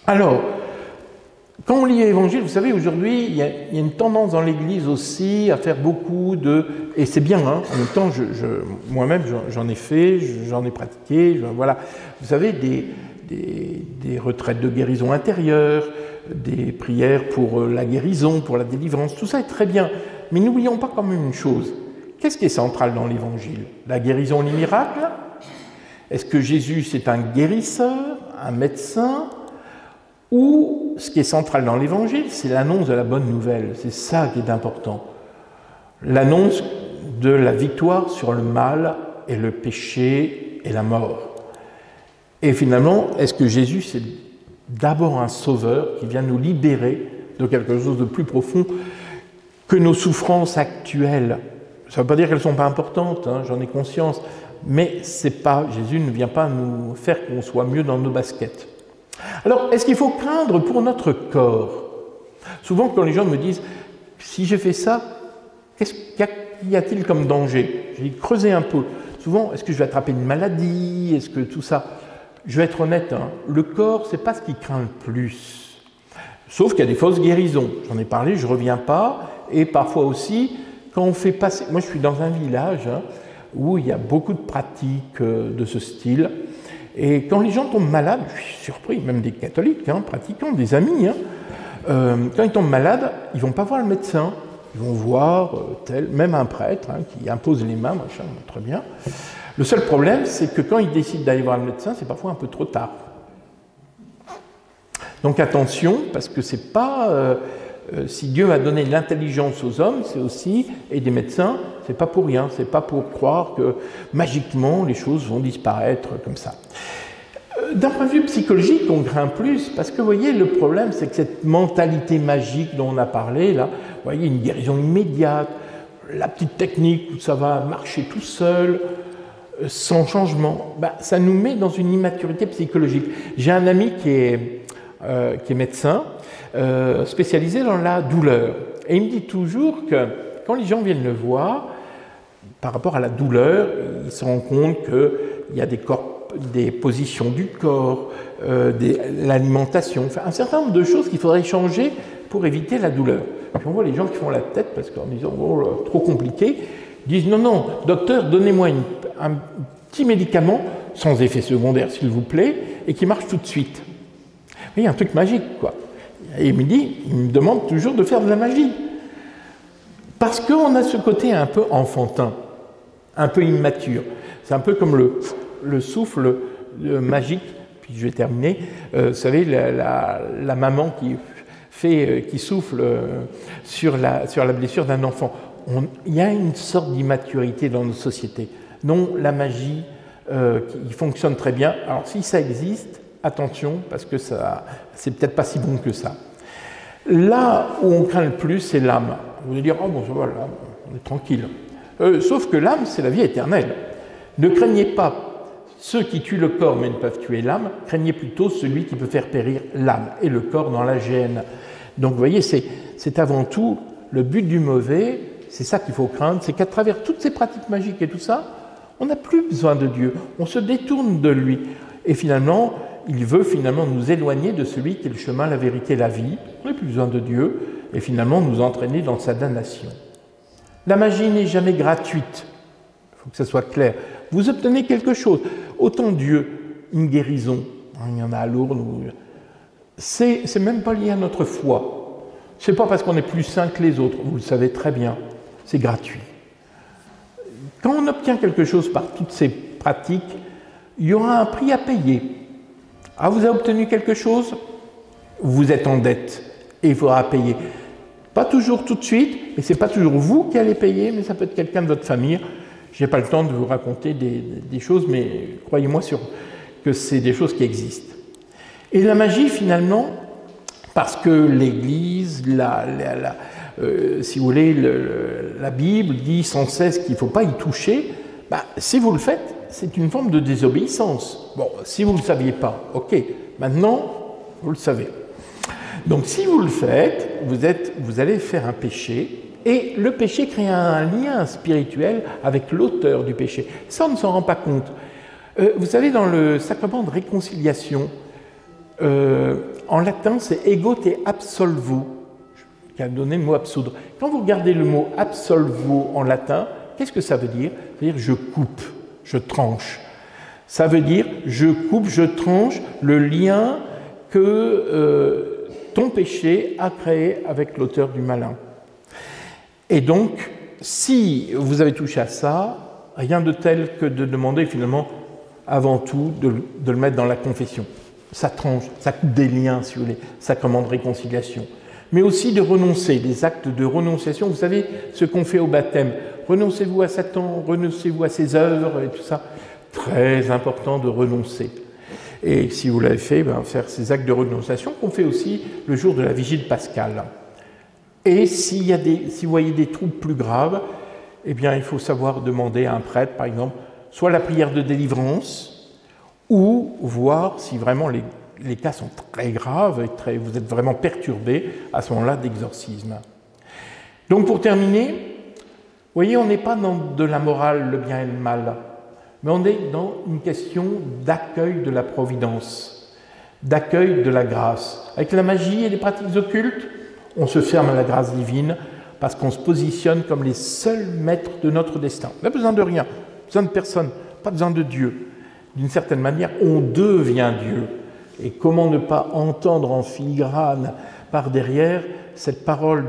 Alors, quand on lit l'Évangile, vous savez, aujourd'hui, il y a une tendance dans l'Église aussi à faire beaucoup de... Et c'est bien, en même temps, moi-même, j'en ai fait, j'en ai pratiqué, voilà. Vous savez, des retraites de guérison intérieure, des prières pour la guérison, pour la délivrance, tout ça est très bien. Mais n'oublions pas quand même une chose. Qu'est-ce qui est central dans l'Évangile? La guérison, les miracles? Est-ce que Jésus, c'est un guérisseur, un médecin? Ou ce qui est central dans l'Évangile, c'est l'annonce de la bonne nouvelle. C'est ça qui est important. L'annonce de la victoire sur le mal et le péché et la mort. Et finalement, est-ce que Jésus, c'est d'abord un sauveur qui vient nous libérer de quelque chose de plus profond que nos souffrances actuelles? Ça ne veut pas dire qu'elles ne sont pas importantes, j'en ai conscience, mais Jésus ne vient pas nous faire qu'on soit mieux dans nos baskets. Alors, est-ce qu'il faut craindre pour notre corps? Souvent, quand les gens me disent « si j'ai fait ça, qu'y a-t-il comme danger ?» J'ai dit « creusez un peu. » Souvent, est-ce que je vais attraper une maladie? Est-ce que tout ça? Je vais être honnête, le corps, ce n'est pas ce qui craint le plus. Sauf qu'il y a des fausses guérisons. J'en ai parlé, je ne reviens pas. Et parfois aussi, quand on fait passer... Moi, je suis dans un village où il y a beaucoup de pratiques de ce style. Et quand les gens tombent malades, je suis surpris, même des catholiques, pratiquants, des amis, quand ils tombent malades, ils ne vont pas voir le médecin, ils vont voir même un prêtre qui impose les mains, machin, très bien. Le seul problème, c'est que quand ils décident d'aller voir le médecin, c'est parfois un peu trop tard. Donc attention, parce que c'est pas... si Dieu a donné l'intelligence aux hommes, c'est aussi, et des médecins, c'est pas pour rien, c'est pas pour croire que magiquement les choses vont disparaître comme ça. D'un point de vue psychologique, on craint plus, parce que vous voyez, le problème, c'est que cette mentalité magique dont on a parlé, là, vous voyez, une guérison immédiate, la petite technique où ça va marcher tout seul, sans changement, ça nous met dans une immaturité psychologique. J'ai un ami qui est médecin, spécialisé dans la douleur. Et il me dit toujours que quand les gens viennent le voir, par rapport à la douleur, il se rend compte qu'il y a des corps des positions du corps, l'alimentation, enfin, un certain nombre de choses qu'il faudrait changer pour éviter la douleur. Puis on voit les gens qui font la tête parce qu'en disant oh, trop compliqué, disent non, non, docteur, donnez-moi un petit médicament sans effet secondaire, s'il vous plaît, et qui marche tout de suite. Il y a un truc magique, quoi. Et il me demande toujours de faire de la magie. Parce qu'on a ce côté un peu enfantin, un peu immature. C'est un peu comme le souffle magique, puis je vais terminer. Vous savez, la maman qui souffle sur la blessure d'un enfant. Il y a une sorte d'immaturité dans nos sociétés. Non, la magie qui fonctionne très bien. Alors si ça existe, attention, parce que c'est peut-être pas si bon que ça. Là où on craint le plus, c'est l'âme. Vous allez dire, oh bon, ça va, l'âme, on est tranquille. Sauf que l'âme, c'est la vie éternelle. Ne craignez pas ceux qui tuent le corps mais ne peuvent tuer l'âme, craignez plutôt celui qui peut faire périr l'âme et le corps dans la géhenne. Donc vous voyez, c'est avant tout le but du mauvais, c'est ça qu'il faut craindre, c'est qu'à travers toutes ces pratiques magiques et tout ça, on n'a plus besoin de Dieu, on se détourne de lui. Et finalement, il veut nous éloigner de celui qui est le chemin, la vérité, la vie. On n'a plus besoin de Dieu et finalement nous entraîner dans sa damnation. La magie n'est jamais gratuite, il faut que ça soit clair. Vous obtenez quelque chose, autant Dieu, une guérison, il y en a à Lourdes, c'est même pas lié à notre foi. C'est pas parce qu'on est plus saint que les autres, vous le savez très bien, c'est gratuit. Quand on obtient quelque chose par toutes ces pratiques, il y aura un prix à payer. Ah, vous avez obtenu quelque chose, vous êtes en dette et il faudra payer. Pas toujours tout de suite, et c'est pas toujours vous qui allez payer, mais ça peut être quelqu'un de votre famille. Je n'ai pas le temps de vous raconter des choses, mais croyez-moi que c'est des choses qui existent. Et la magie, finalement, parce que l'Église, si vous voulez, la Bible dit sans cesse qu'il ne faut pas y toucher, si vous le faites, c'est une forme de désobéissance. Bon, si vous ne le saviez pas, ok, maintenant, vous le savez. Donc si vous le faites, vous allez faire un péché, et le péché crée un lien spirituel avec l'auteur du péché. Ça, on ne s'en rend pas compte. Vous savez, dans le sacrement de réconciliation, en latin, c'est ego te absolvo, qui a donné le mot absoudre. Quand vous regardez le mot absolvo en latin, qu'est-ce que ça veut dire? Ça veut dire je coupe, je tranche. Ça veut dire je coupe, je tranche le lien que ton péché a créé avec l'auteur du malin. Et donc, si vous avez touché à ça, rien de tel que de demander finalement, avant tout, de le mettre dans la confession. Ça tranche, ça coupe des liens, si vous voulez, sacrement de réconciliation. Mais aussi de renoncer, des actes de renonciation. Vous savez ce qu'on fait au baptême. Renoncez-vous à Satan, renoncez-vous à ses œuvres et tout ça. Très important de renoncer. Et si vous l'avez fait, faire ces actes de renonciation qu'on fait aussi le jour de la vigile pascale. Et si vous voyez des troubles plus graves, eh bien, il faut savoir demander à un prêtre, par exemple, soit la prière de délivrance, ou voir si vraiment les cas sont très graves et vous êtes vraiment perturbé, à ce moment-là, d'exorcisme. Donc, pour terminer, vous voyez, on n'est pas dans de la morale, le bien et le mal, mais on est dans une question d'accueil de la providence, d'accueil de la grâce. Avec la magie et les pratiques occultes, on se ferme à la grâce divine parce qu'on se positionne comme les seuls maîtres de notre destin. On n'a besoin de rien, besoin de personne, pas besoin de Dieu. D'une certaine manière, on devient Dieu. Et comment ne pas entendre en filigrane par derrière cette parole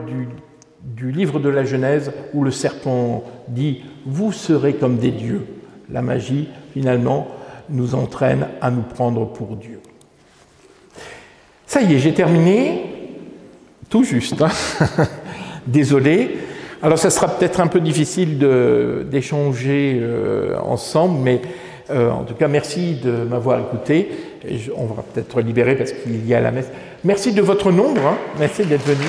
du livre de la Genèse où le serpent dit « Vous serez comme des dieux ». La magie, finalement, nous entraîne à nous prendre pour Dieu. Ça y est, j'ai terminé. Tout juste, hein. Désolé. Alors, ça sera peut-être un peu difficile d'échanger ensemble, mais en tout cas, merci de m'avoir écouté. Et on va peut-être libérer parce qu'il y a la messe. Merci de votre nombre, hein. Merci d'être venu.